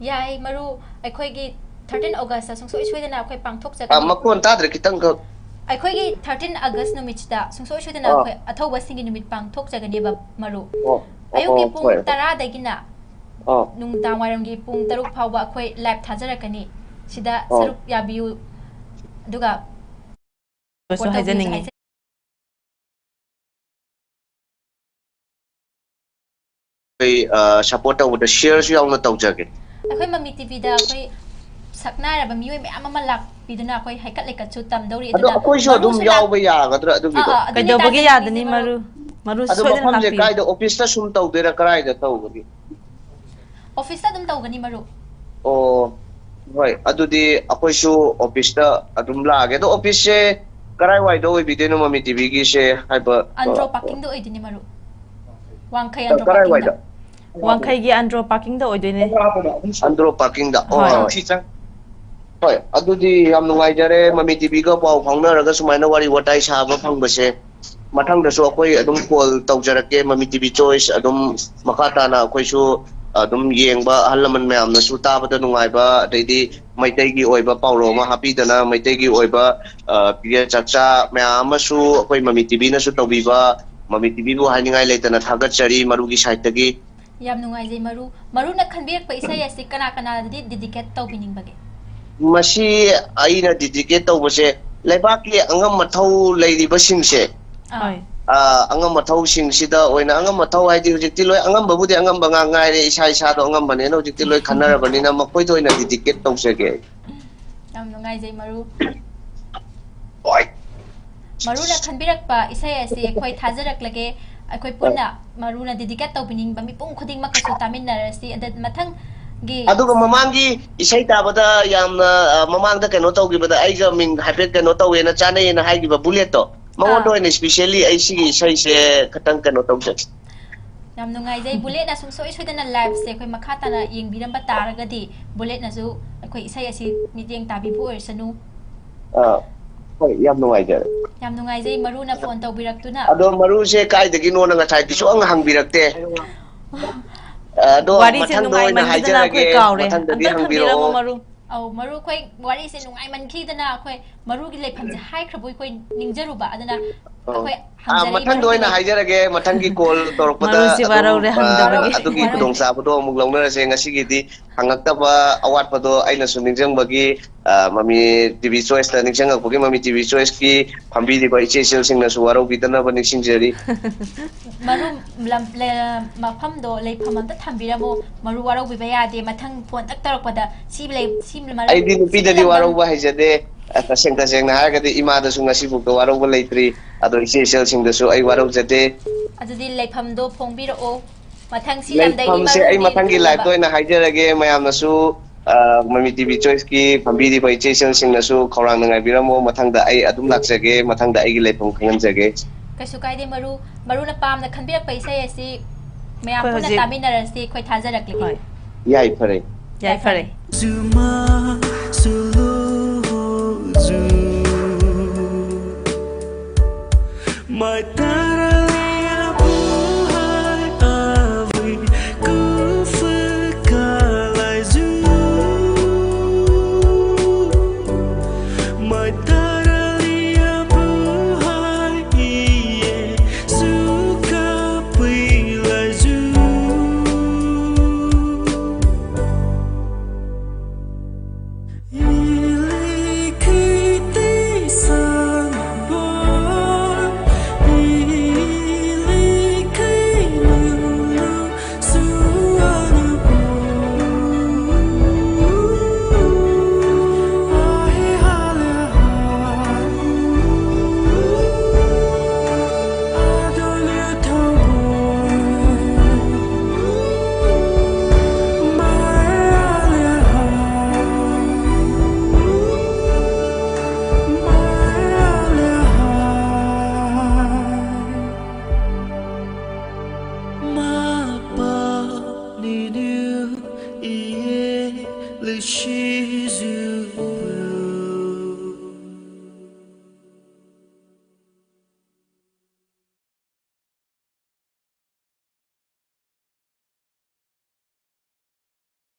yai maru akhoi gi 13 August sungsoi soidana akhoi pangthok chak makon tadre kitang ko akhoi gi 13 August numitda sungsoi soidana akhoi athauba singi numit pangthok jagani ba maru ayuki pung 10 dagina nung tangwaram gi pung 3 phawba akhoi live thajarakani sida saruk yabiu duga so hajaningi support with the shares you on the tawjage akhoi Mami TV da akhoi saknara ba mioi me ama lak piduna akhoi haikat lekat chu tam dori aduna akhoi so dum yaw ba ya gadra adu gi kaido bagi yadani maru soidana lapi kai da office ta sum taw dera karai da taw gi office ta dum taw gani maru hoi adudi akhoi su office ta adum la ge do office se karai wai do oi bideno Mami TV gi se haiba andro parking do oidini maru wangkai andro parking da wangkai gi andro parking da oidoine andro parking da hoi adudi yam nungai jare Mami TV ga pau phangna raga sumaina wari watai saba phangbase mathang da so akoi adum call tawjarake Mami TV choice adum makata na akoi su adum yengba halaman mayam na su tabada nungai ba daidi maitai gi oiba paulo ma happy dana maitai gi oiba pia chacha mayam su akoi Mami TV na su tawbi ba Mami TV bu haningai leitana thagat chari maru gi site gi yam nungai jai maru na khanbirak pa isai asi kana di dedicate tawbining bage masi aina dedicate tawbase leibaki angam mathau leiriba singse angam mathau singsida oina angam mathau haidi hujikti loi angam babudi angam banga ngai re isa do angam bane no hujikti loi khanarabani na makoi to ina dedicate tawsege yam nungai jai maru maruna khanbirak pa isai asi khoi thajarak lage akhoi punna maruna dedicate tawbining bami pung khuding makasu tamin narasi and mathang gi aduga mamangi isai tabada yamna mamangda keno tawgibada aiga ming hapet keno tawena chanai na haigiba bullet to mangondo en especially ai sigi isai se khatang keno tawja yam nungai jai bullet na sungsoi soidana live se khoi makhata na yengbiram ba taragadi bullet na su akhoi isai asi miteng tabi bu orsanu yam nungai jare yam nungai jai maruna phone tawbiraktuna ado maru se kai dagi no na ngai ti so ang hangbirakte ado mathang doi na haijarage mathang dagi hangbiro au maru khoi wari se nungai man khidana khoi maru gi lepham je hai khraboi khoi ningjaruba adana khoi mathang doi na haijarage mathang gi call torpada maru si warau re hamdabagi adu gi kudong sa bodo mug launa se ngasi gi di hangakta ba awat pado aina su ningjang bagi Mami TV choice na ningjang bagi Mami TV choice ki phambi di ba iche sel sing na su warau bidana ba ningsing jeri maru mafam do lepham am ta thambiramo maru warau bi baya de mathang phone tak tarakpada si maru ai di nupi da di warau ba haijade taseng na haga di ima da su ngasi bu ko warau ba leitri ado iche sel sing da su ai warau jate adudi lepham do phongbiro o mathang si lam dai maru se ai mathang gi live do na haijarage mayam na su Mami TV choice ki phambi di ba iche sel sing na su khorang na ngai biramo mathang da ai adum laksage mathang da ai gi lepham khangan jage kaisu kaide maru na pam na khanbirak paisa yasi mayam puna tamina rasi khoi thajarakli yai phare Zuma sulu zu my taralia buhai avi ku fakalai zu my taralia buhai iye suka pilai zu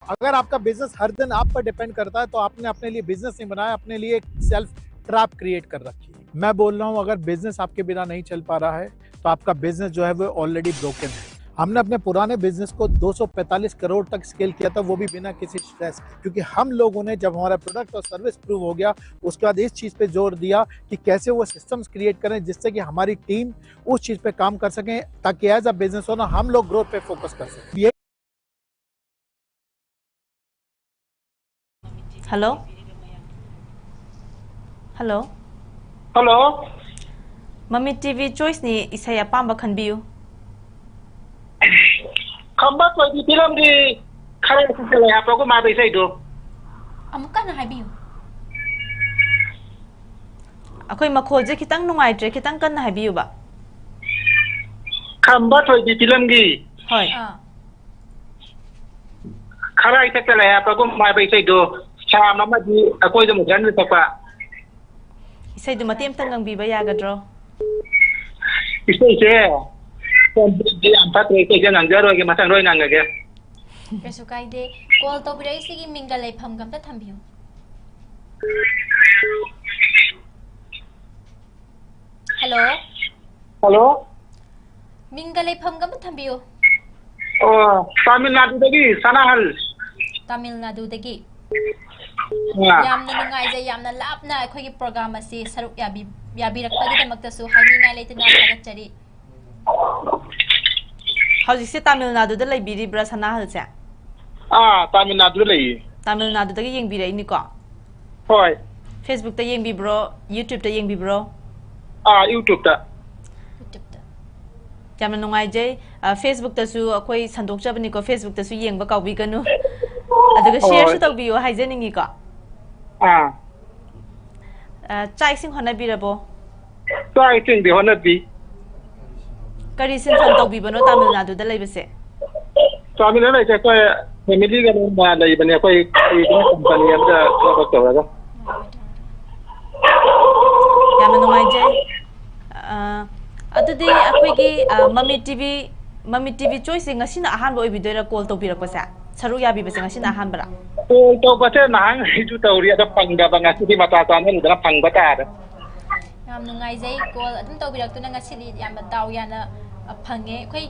अगर आपका business हर दिन आप पर depend करता है तो आपने अपने लिए बिजनेस नहीं बनाया, अपने लिए एक सेल्फ ट्रैप क्रिएट कर रखी है। मैं बोल रहा हूं अगर बिजनेस आपके बिना नहीं चल पा रहा है तो आपका बिजनेस जो है वो ऑलरेडी ब्रोकन है। हमने अपने पुराने बिजनेस को 245 करोड़ तक स्केल किया था, वो भी बिना किसी स्ट्रेस, क्योंकि हम लोगों ने जब हमारा प्रोडक्ट और सर्विस प्रूव हो गया उसके बाद इस चीज़ पे जोर दिया कि कैसे वो सिस्टम्स क्रिएट करें जिससे कि हमारी टीम उस चीज़ पे काम कर सकें ताकि एज अ बिजनेस ओनर हम लोग ग्रोथ पे फोकस कर सकें। Hello hello hello mummy TV choice नि इसाई अपाम खनबियु खंबा कोई फिल्म की खरे से ले आप को मा बेसै दो amuka na haibiyu अखोई मखोजे खितंग नुंगाइत्रे खितंग कन हबियु बा खंबा कोई फिल्म की होय खरा से ले आप को मा बेसै दो शाम मा दी अकोई दम जन तपा इसै दु मतेम तंगंग बिबा यागद्रो इसै से दी अंपा त्रे के नंगर रोगे मसंग रोय नंगगे kesu kaide call to birai sigi minga lepham gamta thambiyu hello minga lepham gamta thambiyu Tamil Nadu dagi sanahal Tamil Nadu dagi yamna nungai je yamna lapna akhoi gi program asi saruk yabi rakpagi damakta su haninga leitina thagachari हौजी से Tamil Nadu the लैबिरी ब्रा सनाहल से तमिलनाडु लई Tamil Nadu दगी Young बिरै निको होय Facebook ता Young बिब्रो YouTube ता Young बिब्रो YouTube ता जामन नुंगाइ जे Facebook ता सु अखोई संदोक जबनी को फेसबुक ता सु येंग बा काउबी गनु अदुगा शेयर सु तौबियो हाइजेनिंगी को चाइसिंग होना बिरबो चाइसिंग दि होना बि करी सिंथन तौबिबनो तमिलनाडु दा लैबसे तमिलनाडु से कोई फैमिली का ना लई बने कोई कंपनी अमदा तो तौरगा यामन नुंगाइ जे अदुदी अखोइगी mummy TV choice ngasi na ahan boy bidoira call to birakpasa saru yabi base ngasi na ahan bara to base nang ju tawri ada pangda bangasi di mata tane udana pangba ta yam nungai jai call adum to birak tu na ngasi li yam daw yana phange khoi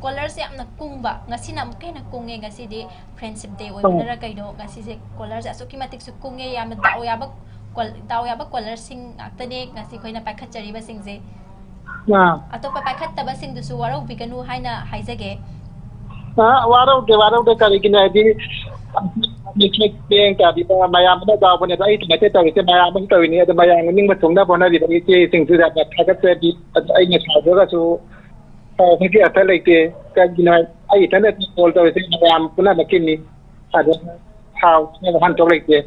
caller se amna kungba ngasi na mukai na kunge ngasi di friendship day oi bunara kaino ngasi se caller se asoki matik su kunge yam daw ya ba caller sing aktane ngasi khoi na pakhat chari ba sing je atopa pakhat ta ba sing du su warau biganu haina haijage warau de kari kina di miknik beng ka di ba mayam na daw bone ai tumate ta se mayam ta ni da mayam ning ma thongda bona di ba ti sing su da pakhat se di ai na sa ga su ke ata leite ka gina ai ta na call ta se mayam puna na kinni ada how ne han to leite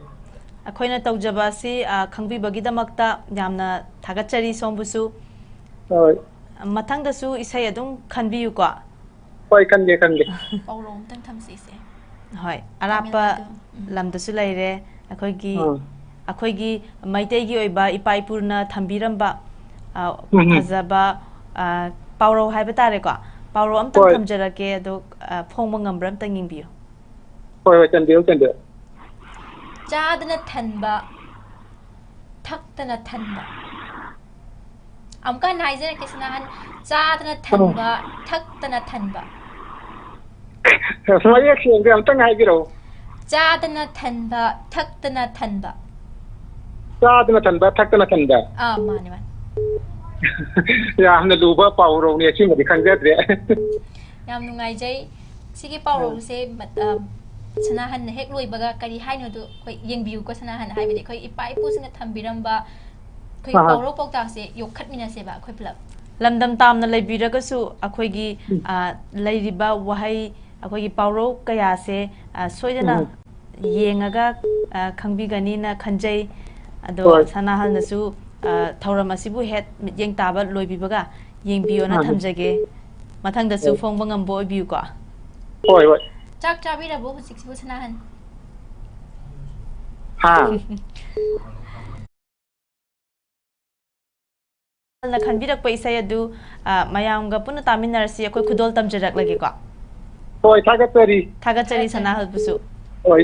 अखोइना तौजबा से खंगबी बगी दमक्ता यामना थागचरी सोमबुसु mathangdasu isai adum khanbiyu ko hoi khange paurom tang thamsi se hoi arapa lamdasu laire akhoi gi maitei gi oiba ipai purna thambiramba phajaba pauro haiba tare ko pauro am tang thamjarake ado phongma ngambram tang ingbiyu hoi chandiyo chadana thanba thakdana thanba amka naizera kisnahan chadana thanba thakdana thanba Saya sih yang tengah gitu. Chadana thanba thakdana thanba Chadana thanba thakdana thanba mani man ya hamna luba pauro ni sih madi khangja dre yam nungai jai sigi pauro se sanahan hek loi baga kari haino do koi yengbiu ko sanahan hai bidi koi ipai pu singa thambiramba koi pauro pokta se yokhat mina se ba koi plap lamdam tamna leibiraga su akhoi gi leiriba wahai akhoi gi pauro kaya se soidana yengaga khangbigani na khanjai ado sanahal na su thauram asibu het yeng taba loibibaga yengbiyo na thamjage mathangda su phongba ngambo biu ko hoi chak chabi ra bo husik sibu sanahan na khanbirak pa isai adu mayamga puna taminarsi akhoi khudol tamjarak lage ko hoi thagatari sanahal busu hoi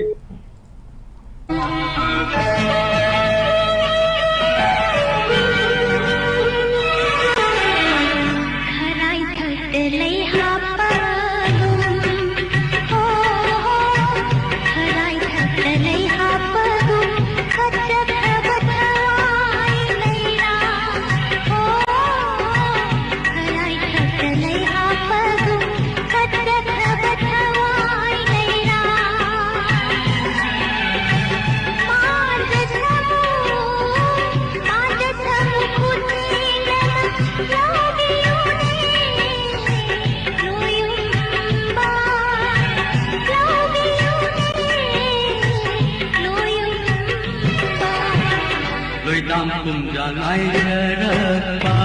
Jangai derakpa,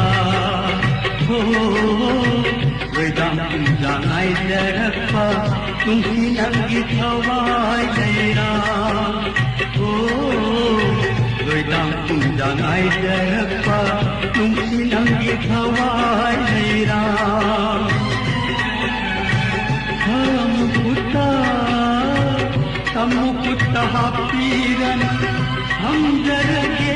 wedam jangai derakpa, tungsi nangi thawai leira. Wedam jangai derakpa, tungsi nangi thawai leira. Kamu putta hapiran, ham jarage.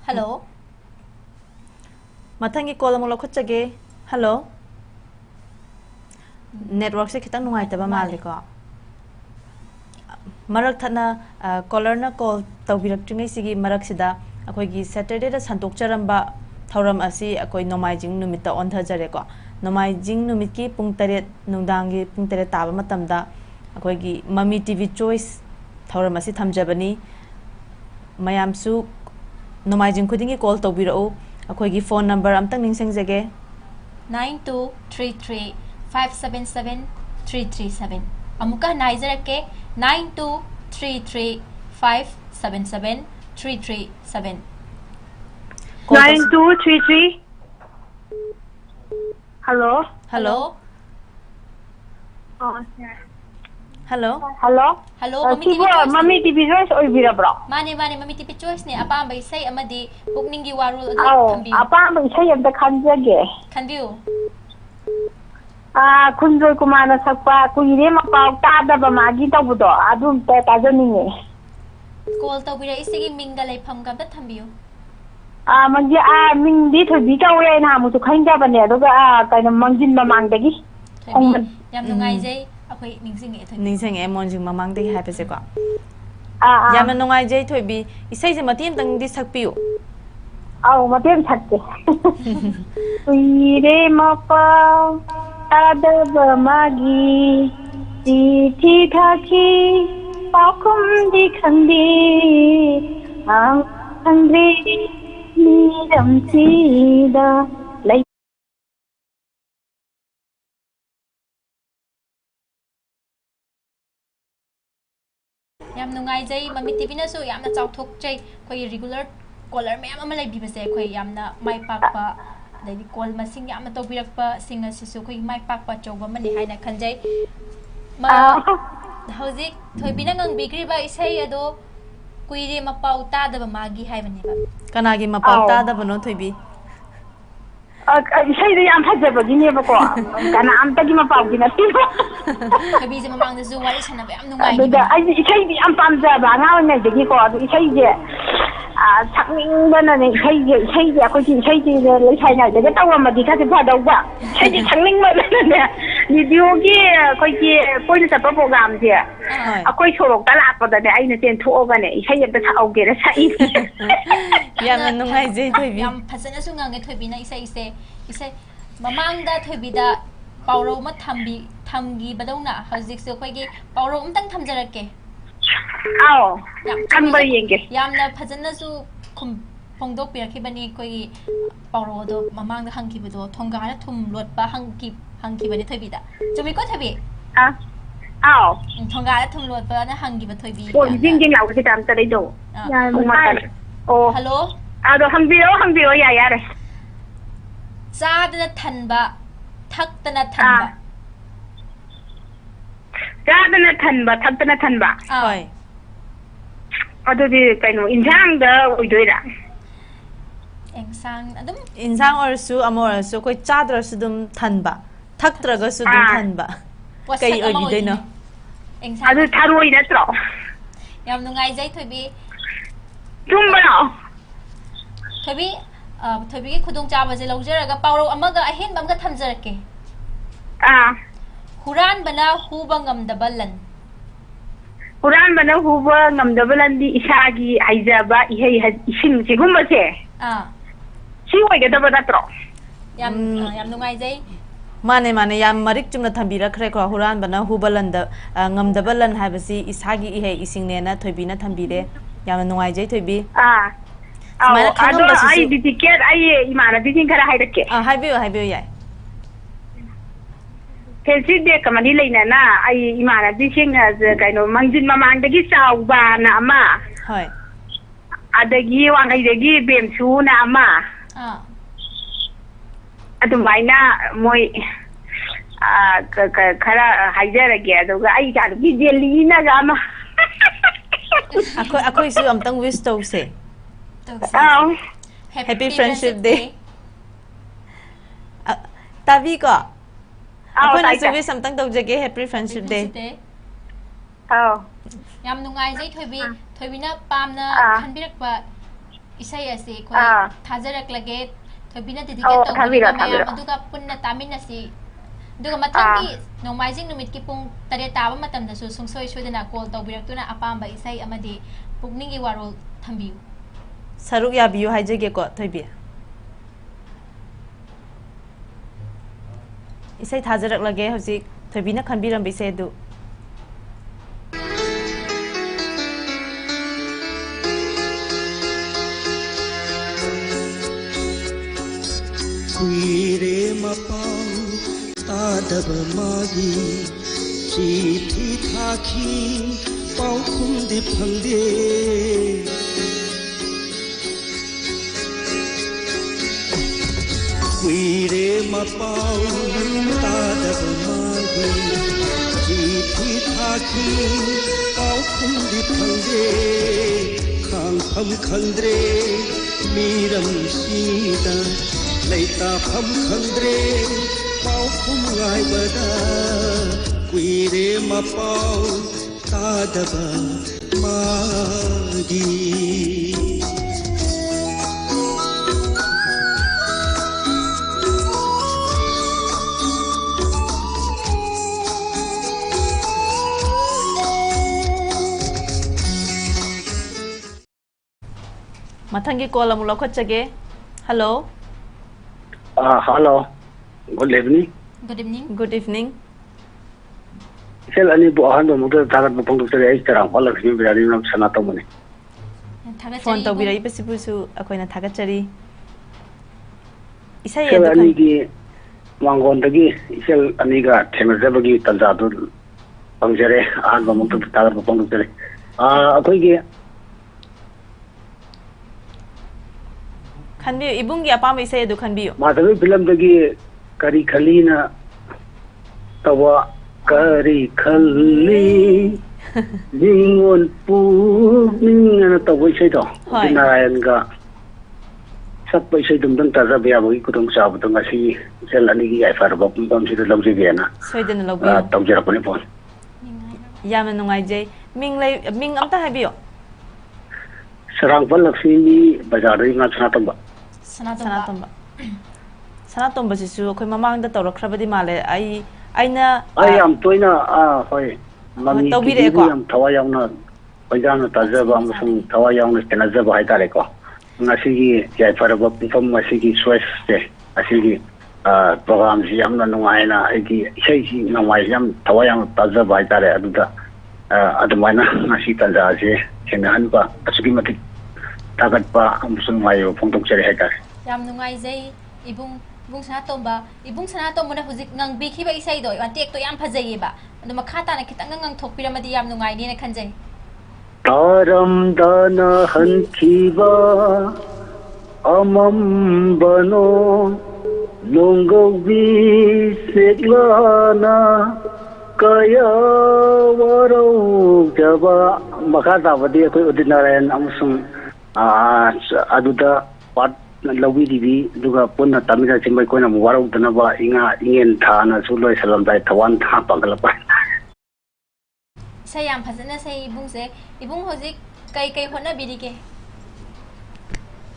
Hello. Mathangi call mo lokhachage. Hello. Network se khitang nungai taba mali ko. Marak thana caller na call tawbirak tringai sigi marak sida akoi gi Saturday da sandok charamba thauram asi akoi nomaijing numit ta on thajare ko. Nomaijing numit ki pung 8 nungdang gi pung 8 taba matamda akoi gi MAMI TV choice thauram asi thamjabani mayam su nomaijing khudingi call tawbirao akoi gi phone number amtang ningseng jage 9233577337 amuka naizara ke 9233577337 9233. Hello. Hello. Hello. Hello. Hello. Mami TV Choice oibirabro. Mane Mami TV Choice ne apamba isai amadi pukningi warul thambiu. Apamba isai amta khanjage. Khanbiu. Kunjoy Kumana sakpa kuire mapau tadaba magi tawbudo adum ta tajaninge. Call tawbira isigi minga leifam gamta thambiu. Mangji mingdi thobi tawe na mu tu khainja bane aduga kaina mangjin mamangdagi. Yam nungaijai akhoi ningsinge thoi. Ningsinge monjing mamangdagi haibase ko. Yam nungaijai thoibi isai se matiem tang di sakpiu. Matiem sakte. Kuire mapau tadaba magi chi thaki pakum di khandi angre niram sida lai yam nungaijai Mami TV na su yamna chauthok chai khoi regular caller mayam ama lai bibase khoi yamna mai pakpa dai call masing yamna tobirakpa singa sisu khoi mai pakpa chawba mani haina khanjai ma hauzik thoibina ngang bigri ba isai ado kuire mapau tadaba magi haibane ba kanagi mapau tadaba no thoibi isai da yam hajaba gine ba ko kana amtagi mapau gina tiba kabi je mamang da zu wari sana ba yam nungai da ai isai di am pamja ba ngaw ne de ko isai je sakning bana ne isai je ko ji isai je le sai na de tawa ma di ka se ba dau ba isai je sakning ma ne video gi ko ji point sa program je akoi sorok ta la pa da ne ai ne ten tho ba ne isai da sa au ge da sai yam nungai je thoibi yam phasana su ngang ge thoibi na isai se isai mamang da thoibi da pauro ma thamgi badona hajik se khoi gi pauro umtang thamjarake kanba yenge yamna phajana su khum phongdok pirakhi bani koi pauro do mamang da hangki bado thonga na thum lot ba hangki bani thoibi da chumi ko thoibi thonga na thum lot ba na hangki ba thoibi jing law ki tam ta dai do hello ado hangbiyo ya yare zadana thanba thakdana thanba zadana thanba thakdana thanba hoi adudi kaino injang da oidoira insang orsu amor orsu koi chadra su dum thanba thaktraga su dum thanba kai oidoino adu tharoi natro yam nungai jai thoibi tumba thoibi thoibi ki khudong cha ba je lojaraga pauro amaga ahen bamga thamjarake huran bana huba ngamdaba lan huran bana huba ngamdaba lan di isagi haijaba ihei ising sigumba se si oigadaba natro yam nungai jai mane yam marik chumna thambira khre ko huran bana hubalan da ngamdaba lan haibasi isagi ihei ising ne na thoibi na thambire yam nungai jai thoibi ado ai ticket ai imana bijin kara haidake haibiyo yai kelsi de kamani leina na ai imana bijin kaino mangjin mamang dagi sauba na ama hoi adagi wangai dagi bemsu na ama adumaina moi kara haijarage aduga ai ka bi delhi na gama akoi su amtang wish to se happy friendship day tabi ko akoi na su wish amtang to jage happy friendship day yam nungai jai thoibi na pamna khanbirak ba isai ase khoi thajarak lage thoibi na dedicate to aduga punna tamina si duga mathangi nomaijing numit ki pung tare taba matam da su sungsoi soidana call tawbirak tuna apamba isai amadi pukningi warol thambiu saruk ya biyu haijage ko thoibi isai thajarak lage hausi thoibi na khanbiram bi se du kuire mapau tadaba magi chithi thaki pau khumdi phangde Kuire mapau tada bamagui Jiti thaki pau kundi phangde Khang pham khandre miram sida Leita pham khandre pau kum ngai bada Kuire mapau tada bamagi Mathangi call amula khachage. Hello. Hello. Good evening. Good evening. Good evening. Sel ani bu ahan do muda tagat bu pong tere ai tarang wala khimi birani nam sana to mane. Phone to birai pesibusu akoina thagachari. Isai Sel ani gi mangon dagi sel ani ga themja bagi tanja do pangjare ahan do muda tagat bu pong tere. Akoi gi Khanbiyo ibungi apam isai du khanbiyo. Matabi film dagi kari khalina tawa kari khali ningon pu ningana tawa isai to dinayan ga sakpa isai dum dang taza bya bagi kutong sa butong asi sel ani gi ai far ba pum si de lawje ge na soiden lawbiyo tawjara ko ni pon yamna nungai jai ming amta habiyo sarang pal laksmi bazar ri nga chana tamba Sanatomba sisu khoi mamang da tawrakrabadi male aina ai am toina hoi mami tawbire ko am thawa yauna pajana tajaba amasung thawa yauna tenajaba hai tare ko ngasi gi jai faraba pum ngasi gi choice te asigi program ji amna nungaina ai sei ji nungai yam thawa yauna tajaba hai tare aduda adumana ngasi tanja je kenan ba asigi mati tagat pa amusung mayo pungtok chere hai tare Yam nungai jai ibung Sanatomba na huzik ngang biki ba isay do antek to yam phajai ba adu makhata na kitang ngang thokpira madi yam nungai ni na khanjai taram dana hankiba amam bano longovi seglana kaya waro jaba makhata badi koi udinarayan amusung aduda pat lawi dibi duga punna tamira chimbai koina muwarau dana ba inga ingen thana suloi salam dai thawan tha pangala pa sayam phajana sai ibung hozik kai hona birike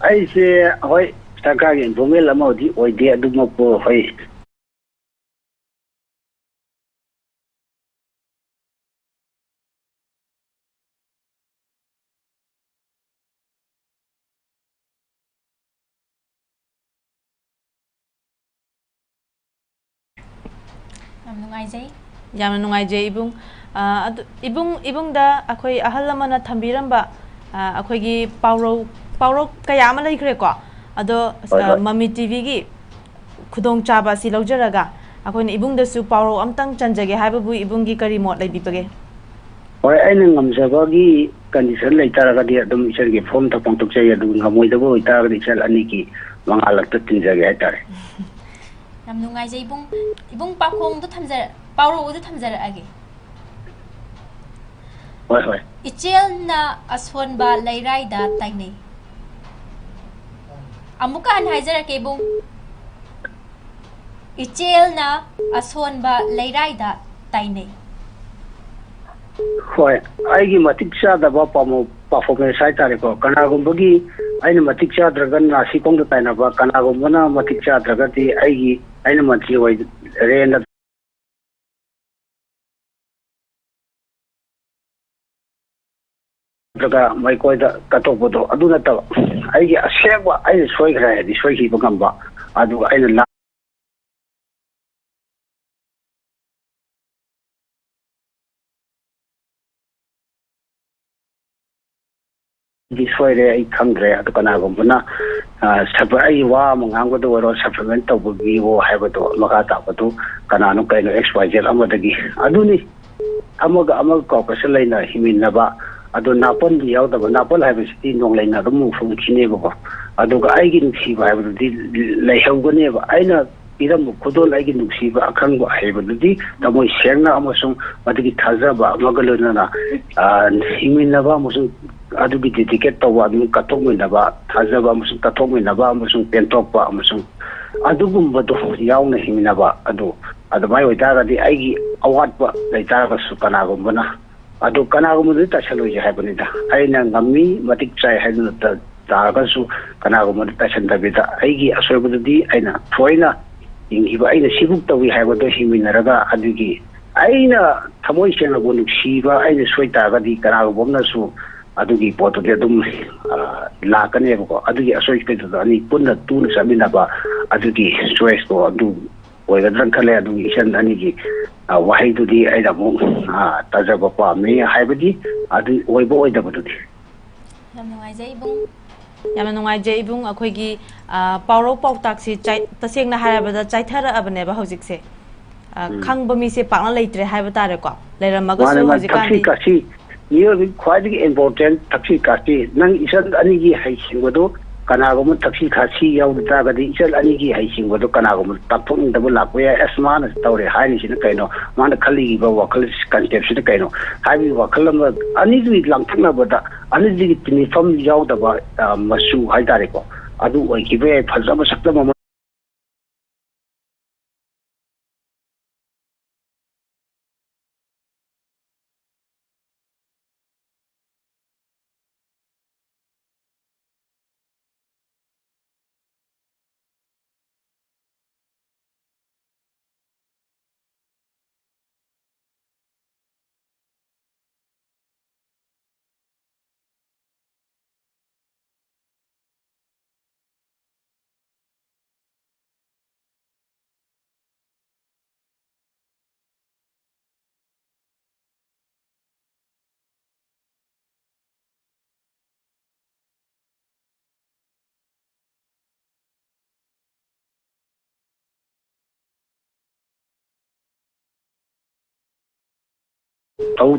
ai se hoi taka ge bomel amodi oide aduma po hoi Yamna nungai jai ibung da akhoi ahal lamana thambiramba akhoi gi pawro kaya ama leikre ko ado mami tv gi khudong chaba si laujaraga akhoi na ibung da su pawro amtang chanjage haibabu ibung gi kari mot leibipage hoi aina ngamjaba gi condition leitaraga di adum isar gi form ta pongtok chai adu ngamoi da bo itaraga di sel ani ki mangalak ta tinjage hai tare Yam nungai jai ibung pakhong du thamjar pawro du thamjar age hoi Ichel na aswan ba lairai da tainei amuka an hajar ke bung Ichel na aswan ba lairai da tainei hoi ai gi matik sa da ba pamo performance sai tare ko kana gumbagi aina matik sa dragan na si kong da taina ba kana gumbana matik sa dragati ai gi aina matri wai rena daga mai koi da kato bodo adu na ta ai gi asegwa ai soi gra di soi hi bagam ba adu aina la di soi re ai khangre adu kana gumbana sabra ai wa mangang bodo ro supplement to bugi wo hai bodo maka ta bodo kana no kai no xyz amadagi adu ni amaga ko ko selaina himin na ba ado napon di yaw da napol hai bisi nong lai na dum fu khine bo aduga aigi nuksiba haibadudi leihauganeba aina iram khudol aigi nuksiba akhangba haibadudi tamoi sengna amasung madigi thajaba magalona himinaba amasung adugi dedicate tawa adum katokminaba thajaba amasung katokminaba amasung pentokpa amasung adugumbado yauna himinaba adumai oitaradi aigi awatba leitarasu kanagumbana adu kanagumudi tashaloi haibanida aina ngami matik chai haiduna taragasu kanagumudi tashandabida aigi asoibadudi aina thoina ingiba aina sibuk tawi haibado himinaraga adugi aina thamoi sengna bonuk siba aina soitaragadi kanagumnasu adugi potode adum lakanebako adugi asoibadudi ani punna tuna saminaba adugi choice ko adu oigadran khale adugi isan anigi wahidudi aina mo tajaba pami haibadi adu oibo oidabadudi yamna nungaijai ibung akhoigi pawro pawtaksi tasengna harabada chaithara abane ba hojikse khangba mi se pakna leitre haiba tare ko leiramaga su hojikani kasi niyo khwaji important taksi kasi nang isan anigi haisingwado kanagum taksi khasi yaudra gadi isal anigi haisingwado kanagum tapung double lapoya asmana tawre haini sin kaino mana khali ba wakal concept sin kaino habi wakalam anigi langthna bada anigi tini fam yauda ba masu haidare ko adu oikibe phajaba sakta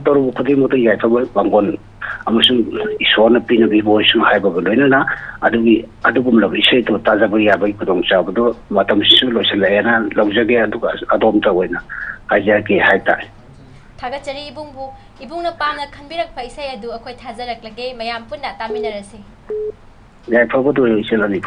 taru khudi moto ya tabu bangon amusung isona pina bi boys haiba loina adugum lo isai to tajabu ya bai kudong chabdo matam su lo selena lojage adom tawaina ajaki haita thaga chari ibungna pamna khanbirak paisai adu akhoi thajarak lage mayam punna taminarase ya tabu to iselani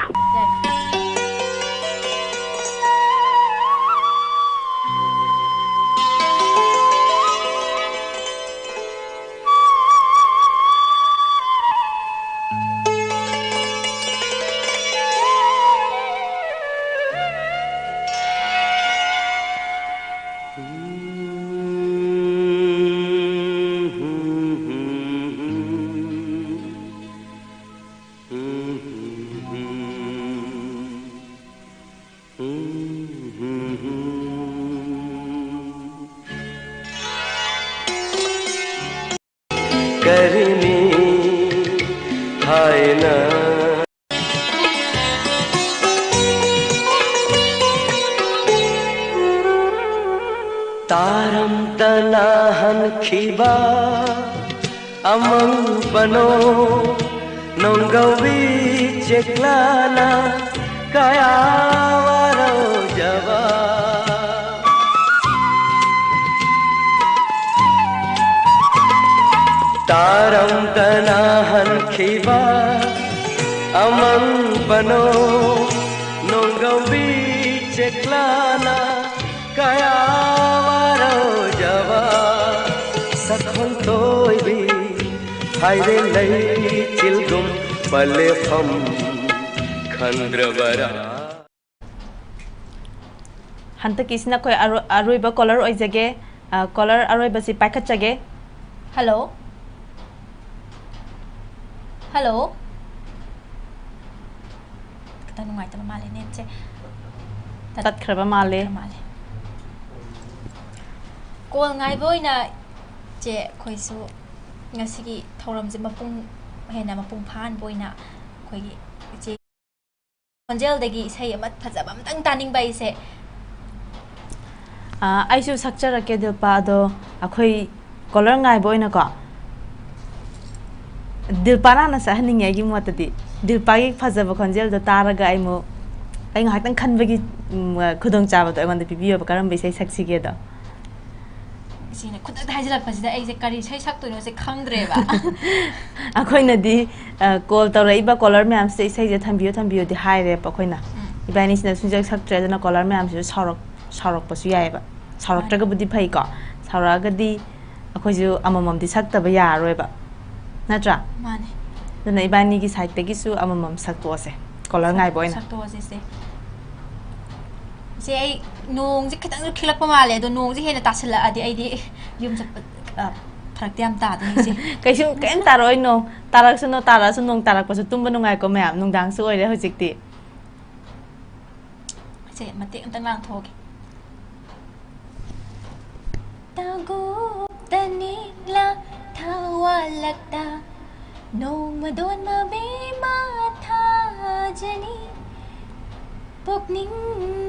Taram तनाहन खिबा amang bano nonggawi ceklana kaya waro jawa taram tanahan khiba amang bano nonggawi ceklana kaya waro jawa sakhon toy bi haire lay chilgum pale pham khandravara hanta kisna koi aroiba color oijage color aroiba si paikachage hello hello ta nungai ta male nem che tat khraba male kol ngai boina che khoisu ngasigi thoram je mapung hena mapung phan boina khoigi che konjel dagi sai amat phajaba amtang taning bai se aisu sakchara ke dilpa do akhoi color ngai boina ko dilpana na sahning yagi motadi ꯗꯤꯜꯄꯥꯒꯤ ꯐꯖꯕ ꯈꯣꯟꯖꯦꯜꯗꯣ ꯇꯥꯔꯒ ꯑꯩ ꯉꯥꯏꯍꯥꯛꯇꯪ ꯈꯟꯕꯒꯤ ꯈꯨꯗꯣꯡꯆꯥꯕꯗꯣ ꯑꯩꯉꯣꯟꯗ ꯄꯤꯕꯤꯌꯣꯕ ꯀꯔꯝꯕ ꯏꯁꯩ ꯁꯛꯁꯤꯒꯦꯗꯣ ꯁꯤꯅ ꯈꯨꯗꯛꯇ ꯍꯥꯏꯖꯤꯜꯂꯛꯄꯁꯤꯗ ꯑꯩꯁꯦ ꯀꯔꯤ ꯏꯁꯩ ꯁꯛꯇꯣꯏꯅꯣꯁꯦ ꯈꯪꯗ꯭ꯔꯦꯕ ꯑꯩꯈꯣꯏꯅꯗꯤ ꯀꯣꯜ ꯇꯧꯔꯛꯏꯕ ꯀꯣꯂꯔ ꯃꯌꯥꯝꯁꯤꯗ ꯏꯁꯩꯁꯦ ꯊꯝꯕꯤꯌꯣꯗꯤ ꯍꯥꯏꯔꯦꯕ ꯑꯩꯈꯣꯏꯅ ꯏꯕꯥꯅꯤꯁꯤꯅ ꯁꯨꯡꯁꯛ ꯁꯛꯇ꯭ꯔꯦ ꯑꯗꯨꯅ ꯀꯣꯂꯔ ꯃꯌꯥꯝꯁꯤꯁꯨ ꯁꯥꯎꯔꯛꯄꯁꯨ ꯌꯥꯏꯑꯕ ꯁꯥꯎꯔꯛꯇ꯭ꯔꯒꯕꯨꯗꯤ ꯐꯩꯀꯣ ꯁꯥꯎꯔꯛꯑꯒꯗꯤ ꯑꯩꯈꯣꯏꯁꯨ ꯑꯃꯃꯝꯗꯤ ꯁꯛꯇꯕ ꯌꯥꯔꯔꯣꯏꯕ ꯅꯠꯇ꯭ꯔꯥ ꯃꯥꯅꯦ ꯑꯗꯨꯅ ꯏꯕꯥꯅꯤꯒꯤ ꯁꯥꯏꯠꯇꯒꯤꯁꯨ ꯑꯃꯃꯝ ꯁꯛꯇꯣꯛꯑꯁꯦ ꯀꯣꯂꯔ ꯉꯥꯏꯕ ꯑꯣꯏꯅ ꯁꯛꯇꯣꯛꯑꯁꯦ ꯏꯆꯦ ꯑꯩ ꯅꯣꯡꯁꯦ ꯈꯤꯇꯪꯁꯨ ꯈꯤꯜꯂꯛꯄ ꯃꯥꯜꯂꯦ ꯑꯗꯣ ꯅꯣꯡꯁꯦ ꯍꯦꯟꯅ ꯇꯥꯁꯤꯜꯂꯛꯑꯗꯤ ꯑꯩꯗꯤ ꯌꯨꯝ ꯆꯠꯄ ꯐꯔꯛꯇꯤ ꯌꯥꯝ ꯇꯥꯗꯣꯏꯅꯦ ꯏꯆꯦ ꯀꯩꯝ ꯇꯥꯔꯛꯑꯣꯏ ꯅꯣꯡ ꯇꯥꯔꯛꯑꯁꯨ ꯅꯣꯡ ꯇꯥꯔꯛꯄꯁꯨ ꯇꯨꯝꯕ ꯅꯨꯡꯉꯥꯏꯀꯣ ꯃꯌꯥꯝ ꯅꯨꯡꯗꯥꯡꯁꯨ ꯑꯣꯏꯔꯦ ꯍꯧꯖꯤꯛꯇꯤ ꯏꯆꯦ ꯃꯇꯦꯛ ꯑꯝꯇꯪ ꯂꯥꯡꯊꯣꯛꯑꯒꯦ ꯇꯥꯒꯨꯞꯇꯅꯤꯂ ꯊꯋꯥꯜꯂꯛꯇ ꯅꯣꯡꯃꯗꯣꯟ ꯃꯕꯦꯝꯃ ꯊꯥꯖꯅꯤ ꯄꯨꯛꯅꯤꯡ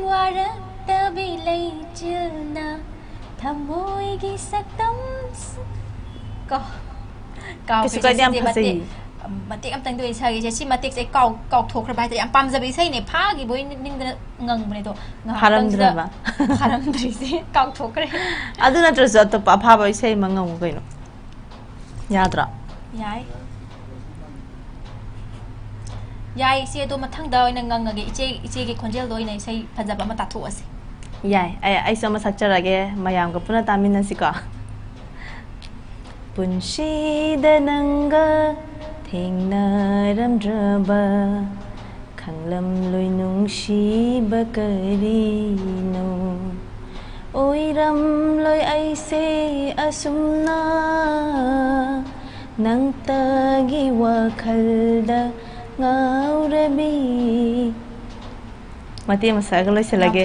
ꯋꯥꯔꯛꯇꯕꯤ ꯂꯩꯆꯤꯜꯅ ꯊꯃꯣꯏꯒꯤ ꯁꯛꯇꯝ ꯃꯇꯦꯛ ꯑꯝꯇꯪꯗ ꯑꯣꯏ ꯁꯛꯏꯁꯦ ꯁꯤ ꯃꯇꯦꯛꯁꯦ ꯑꯩ ꯀꯥꯎꯊꯣꯛꯈ꯭ꯔꯕ ꯍꯥꯏꯇꯥꯔꯦ ꯌꯥꯝ ꯄꯥꯝꯖꯕ ꯏꯁꯩꯅꯦ ꯐꯥꯈꯤꯕꯣꯏ ꯅꯤꯡꯗꯅ ꯉꯪꯕꯅꯦ ꯑꯗꯣ ꯉꯥꯏꯍꯥꯛꯇꯪꯁꯤꯗ ꯐꯥꯔꯝꯗ꯭ꯔꯤꯁꯦ ꯀꯥꯎꯊꯣꯛꯈ꯭ꯔꯦ ꯑꯗꯨ ꯅꯠꯇ꯭ꯔꯁꯨ ꯑꯇꯣꯞꯄ ꯑꯐꯥꯕ ꯏꯁꯩ ꯑꯃ ꯉꯪꯉꯨ ꯀꯩꯅꯣ ꯌꯥꯗ꯭ꯔꯥ ꯌꯥꯏ ꯌꯥꯏ ꯏꯆꯦ ꯑꯗꯣ ꯃꯊꯪꯗ ꯑꯣꯏꯅ ꯉꯪꯉꯒꯦ ꯏꯆꯦꯒꯤ ꯈꯣꯟꯖꯦꯜꯗ ꯑꯣꯏꯅ ꯏꯁꯩ ꯐꯖꯕ ꯑꯃ ꯇꯥꯊꯣꯛꯑꯁꯤ ꯌꯥꯏ ꯑꯩꯁꯨ ꯑꯃ ꯁꯛꯆꯔꯒꯦ ꯃꯌꯥꯝꯒ ꯄꯨꯟꯅ ꯇꯥꯃꯤꯟꯅꯁꯤꯀꯣ ꯄꯨꯟꯁꯤꯗ ꯅꯪꯒ ꯊꯦꯡꯅꯔꯝꯗ꯭ꯔꯕ ꯈꯪꯂꯝꯂꯣꯏ ꯅꯨꯡꯁꯤꯕ ꯀꯔꯤꯅꯣ ꯑꯣꯏꯔꯝꯂꯣꯏ ꯑꯩꯁꯦ ꯑꯁꯨꯝꯅ ꯅꯪꯇꯒꯤ ꯋꯥꯈꯜꯗ ꯉꯥꯎꯔꯕꯤ ꯃꯇꯦꯛ ꯑꯃ ꯁꯛꯑꯒ ꯂꯣꯏꯁꯤꯜꯂꯒꯦ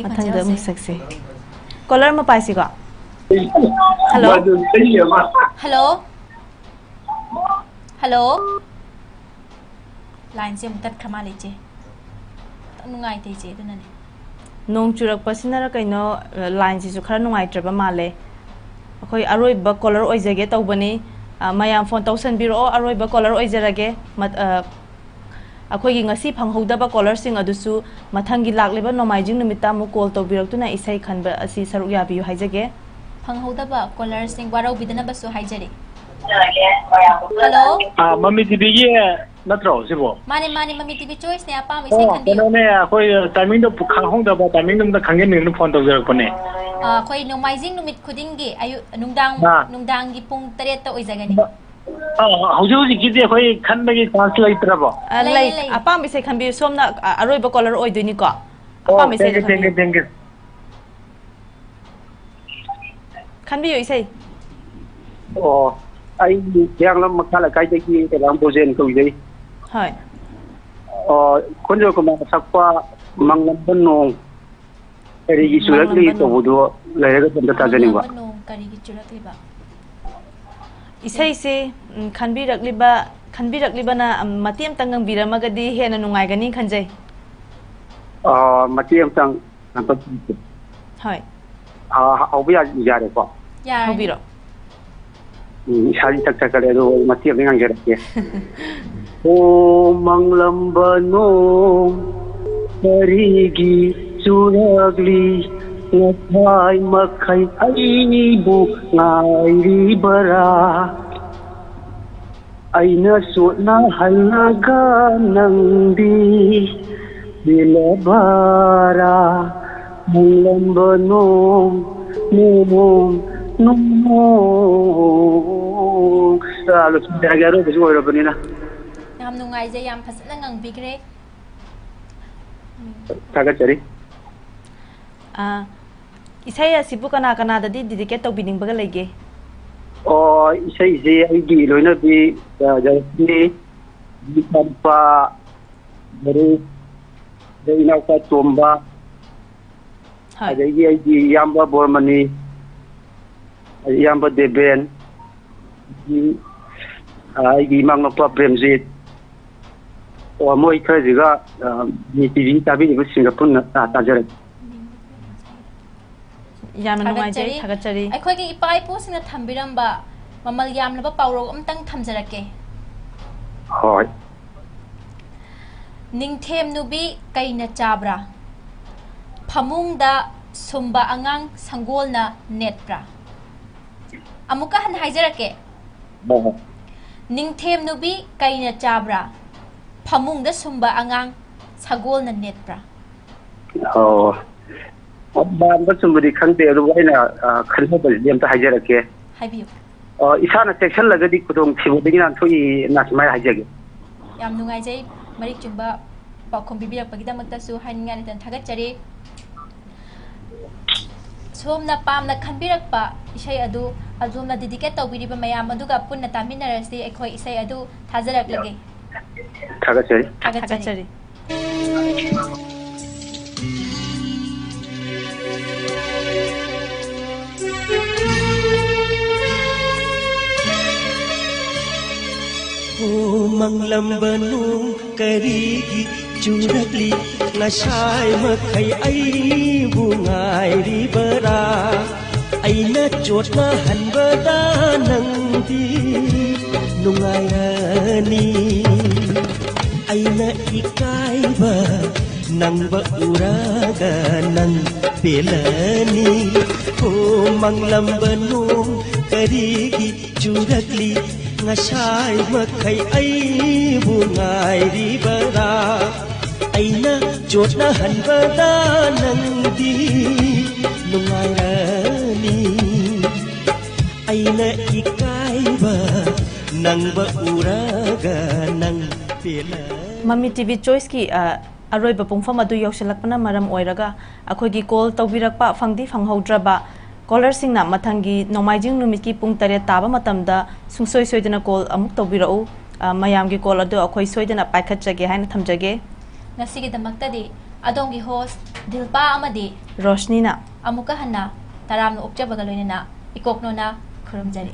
ꯃꯊꯪꯗ ꯑꯃꯨꯛ ꯁꯛꯁꯦ ꯀꯣꯂꯔ ꯑꯃ ꯄꯥꯏꯁꯤꯀꯣ ꯍꯜꯂꯣ ꯍꯜꯂꯣ ꯍꯜꯂꯣ ꯂꯥꯏꯟꯁꯦ ꯑꯃꯨꯛ ꯇꯠꯈ꯭ꯔ ꯃꯥꯜꯂꯦ ꯏꯆꯦ ꯅꯨꯡꯉꯥꯏꯇꯦ ꯏꯆꯦ ꯑꯗꯨꯅꯅꯦ ꯅꯣꯡ ꯆꯨꯔꯛꯄꯁꯤꯅꯔ ꯀꯩꯅꯣ ꯂꯥꯏꯟꯁꯤꯁꯨ ꯈꯔ ꯅꯨꯡꯉꯥꯏꯇ꯭ꯔꯕ ꯃꯥꯜꯂꯦ ꯑꯩꯈꯣꯏ ꯑꯔꯣꯏꯕ ꯀꯣꯂꯔ ꯑꯣꯏꯖꯒꯦ ꯇꯧꯕꯅꯤ ꯃꯌꯥꯝ ꯐꯣꯟ ꯇꯧꯁꯟꯕꯤꯔꯛꯑꯣ ꯑꯔꯣꯏꯕ ꯀꯣꯂꯔ ꯑꯣꯏꯖꯔꯒꯦ ꯑꯩꯈꯣꯏꯒꯤ ꯉꯁꯤ ꯐꯪꯍꯧꯗꯕ ꯀꯣꯂꯔꯁꯤꯡ ꯑꯗꯨꯁꯨ ꯃꯊꯪꯒꯤ ꯂꯥꯛꯂꯤꯕ ꯅꯣꯡꯃꯥꯏꯖꯤꯡ ꯅꯨꯃꯤꯠꯇ ꯑꯃꯨꯛ ꯀꯣꯜ ꯇꯧꯕꯤꯔꯛꯇꯨꯅ ꯏꯁꯩ ꯈꯟꯕ ꯑꯁꯤ ꯁꯔꯨꯛ ꯌꯥꯕꯤꯌꯨ ꯍꯥꯏꯖꯒꯦ ꯐꯪꯍꯧꯗꯕ ꯀꯣꯂꯔꯁꯤꯡ ꯋꯥꯔꯧꯕꯤꯗꯅꯕꯁꯨ ꯍꯥꯏꯖꯔꯤ ꯍꯜꯂꯣ ꯃꯃꯤ ꯇꯤꯚꯤꯒꯤ ꯅꯠꯇ꯭ꯔꯣ ꯁꯤꯕꯣ ꯃꯥꯅꯦ ꯃꯃꯤ ꯇꯤꯚꯤ ꯆꯣꯏꯁꯅꯦ ꯑꯄꯥꯝꯕ ꯏꯁꯩ ꯈꯟꯕꯤꯌꯨ ꯀꯩꯅꯣꯅꯦ ꯑꯩꯈꯣꯏ ꯇꯥꯏꯃꯤꯡꯗꯣ ꯈꯪꯍꯧꯗꯕ ꯇꯥꯏꯃꯤꯡꯗꯣ ꯈꯪꯖꯅꯤꯡꯗꯅ ꯐꯣꯟ ꯇꯧꯖꯔꯛꯄꯅꯦ ꯑꯩꯈꯣꯏ ꯅꯣꯡꯃꯥꯏꯖꯤꯡ ꯅꯨꯃꯤꯠ ꯈꯨꯗꯤꯡꯒꯤ ꯑꯌꯨꯛ ꯅꯨꯡꯗꯥꯡꯒꯤ ꯄꯨꯡ 7ꯇ ꯑꯣꯏꯖꯒꯅꯤ ꯍꯧꯖꯤꯛꯀꯤꯗꯤ ꯑꯩꯈꯣꯏ ꯈꯟꯕꯒꯤ ꯆꯥꯟꯁ ꯂꯩꯇ꯭ꯔꯕꯣ ꯂꯩ ꯑꯄꯥꯝꯕ ꯏꯁꯩ ꯈꯟꯕꯤꯌꯨ ꯁꯣꯝꯅ ꯑꯔꯣꯏꯕ ꯀꯣꯂꯔ ꯑꯣꯏꯗꯣꯏꯅꯤꯀꯣ ꯑꯄꯥꯝꯕ ꯏꯁꯩꯗꯣ ꯊꯦꯡꯀ꯭ꯌꯨ ꯈꯟꯕꯤꯌꯨ ꯏꯁꯩ ꯑꯩ ꯍꯤꯌꯥꯡꯂꯝ ꯃꯈꯥ ꯂꯩꯀꯥꯏꯗꯒꯤ ꯕꯣꯖꯦꯟ ꯀꯧꯖꯩ ꯍꯣꯏ ꯈꯣꯟꯖꯦꯜ ꯀꯨꯃꯥꯔ ꯁꯛꯄ ꯃꯪꯂꯝꯕ ꯅꯣꯡ ꯀꯔꯤꯒꯤ ꯆꯨꯔꯛꯂꯤ ꯇꯧꯕꯗꯣ ꯂꯩꯔꯒ ꯑꯝꯇ ꯇꯥꯖꯅꯤꯡꯕ ꯅꯣꯡ ꯀꯔꯤꯒꯤ ꯆꯨꯔꯛꯂꯤꯕ ꯏꯁꯩꯁꯦ ꯈꯟꯕꯤꯔꯛꯂꯤꯕꯅ ꯃꯇꯦꯛ ꯑꯃꯇꯪ ꯉꯪꯕꯤꯔꯝꯃꯒꯗꯤ ꯍꯦꯟꯅ ꯅꯨꯡꯉꯥꯏꯒꯅꯤ ꯈꯟꯖꯩ ꯃꯇꯦꯛ ꯑꯃꯇꯪ ꯍꯣꯏ ꯍꯧꯕ ꯌꯥꯔꯦꯀꯣ ꯍꯧꯕꯤꯔꯣ ꯏꯁꯥꯗꯤ ꯆꯠꯆꯈ꯭ꯔꯦ ꯑꯗꯣ ꯃꯇꯦꯛ ꯑꯃ ꯉꯥꯡꯖꯔꯛꯀꯦ ꯑꯣ ꯃꯪꯂꯝꯕ ꯅꯣꯡ ꯀꯔꯤꯒꯤ ꯆꯨꯔꯛꯂꯤ ꯉꯁꯥꯏ ꯃꯈꯩ ꯑꯩꯕꯨ ꯉꯥꯏꯔꯤꯕꯔꯥ ꯑꯩꯅ ꯆꯣꯠꯅꯍꯜꯂꯒ ꯅꯪꯗꯤ ꯕꯤꯂꯕꯔꯥ ꯃꯪꯂꯝꯕ ꯅꯣꯡ ꯂꯣꯏꯁꯤꯟꯖꯔꯒꯦ ꯑꯔꯣꯏꯕꯁꯨ ꯑꯣꯏꯔꯕꯅꯤꯅ ꯌꯥꯝ ꯅꯨꯡꯉꯥꯏꯖꯩ ꯌꯥꯝ ꯐꯖꯅ ꯉꯪꯕꯤꯈ꯭ꯔꯦ ꯊꯥꯒꯠꯆꯔꯤ ꯏꯁꯩ ꯑꯁꯤꯕꯨ ꯀꯅꯥꯗꯗꯤ ꯗꯤꯗꯤꯀꯦꯠ ꯇꯧꯕꯤꯅꯤꯡꯕꯒ ꯂꯩꯒꯦ ꯏꯁꯩꯁꯦ ꯑꯩꯒꯤ ꯂꯣꯏꯅꯕꯤ ꯖꯔꯁꯅꯤ ꯏꯄꯥ ꯃꯔꯨꯞ ꯑꯗꯩ ꯏꯅꯥꯎꯄꯥ ꯇꯣꯝꯕ ꯑꯗꯒꯤ ꯑꯩꯒꯤ ꯏꯌꯥꯝꯕ ꯕꯣꯔꯃꯅꯤ ꯏꯌꯥꯝꯕ ꯗꯦꯕꯦꯟ ꯑꯩꯒꯤ ꯏꯃꯥꯅꯄꯥ ꯄ꯭ꯔꯦꯝꯖꯤꯠ ꯃꯣꯏ ꯈꯔꯁꯤꯒ ꯇꯤꯚꯤ ꯇꯥꯕꯤꯔꯤꯕꯁꯤꯡꯒ ꯄꯨꯟꯅ ꯇꯥꯖꯔꯛꯏ ꯌꯥꯝꯅ ꯅꯨꯡꯉꯥꯏꯖꯩ ꯊꯥꯒꯠꯆꯔꯤ ꯑꯩꯈꯣꯏꯒꯤ ꯏꯄꯥ ꯏꯄꯨꯁꯤꯡꯅ ꯊꯝꯕꯤꯔꯝꯕ ꯃꯃꯜ ꯌꯥꯝꯂꯕ ꯄꯥꯎꯔꯧ ꯑꯃꯇꯪ ꯊꯝꯖꯔꯛꯀꯦ ꯍꯣꯏ Ningthem nubi kaina chabra. Phamungda sumba angang sanggolna netpra. Amuka han haijarake. Ningthem nubi kaina chabra. Phamungda sumba angang sagolna netpra. Oh. Ban ba sumbudi khangde adu waina khanba bali amta haijarake. Haibiu. Isana section lagadi kudong thibodi nan thoi nasmai haijage. Yam nungai jai marik chumba pakhom bibirak pagidamata su haingan tan thagachari. Somna pamna khanbirakpa isai adu azumna dedicate tawbiriba mayam aduga punna taminarasi ekhoi isai adu thajarak lage. Thagachari. Thagachari. Manglam banu karigi curagli ngasai makai ai bungai ribara aina chotna hanbada nangdi nungayani aina ikai ba nangba uraga nang pelani manglam banu karigi curagli ngasai makai ai bungai ribara aina chotna hanbada nangdi nungairani aina ikai ba nangba uraga nang pela Mami TV Choice ki aroi ba pungfam adu yausalakpana maram oiraga akhoi gi call tawbirakpa fangdi fanghaudraba caller singna mathangi nomaijing numit ki pung tare taba matamda sungsoi soidana call amuk tawbirau mayam gi call adu akhoi soidana paikhatjage haina thamjage ngasigi damakta di adongi host Dilpa amadi Roshni na amuka hanna taramno upjabaga loinena ikokno na khurumjari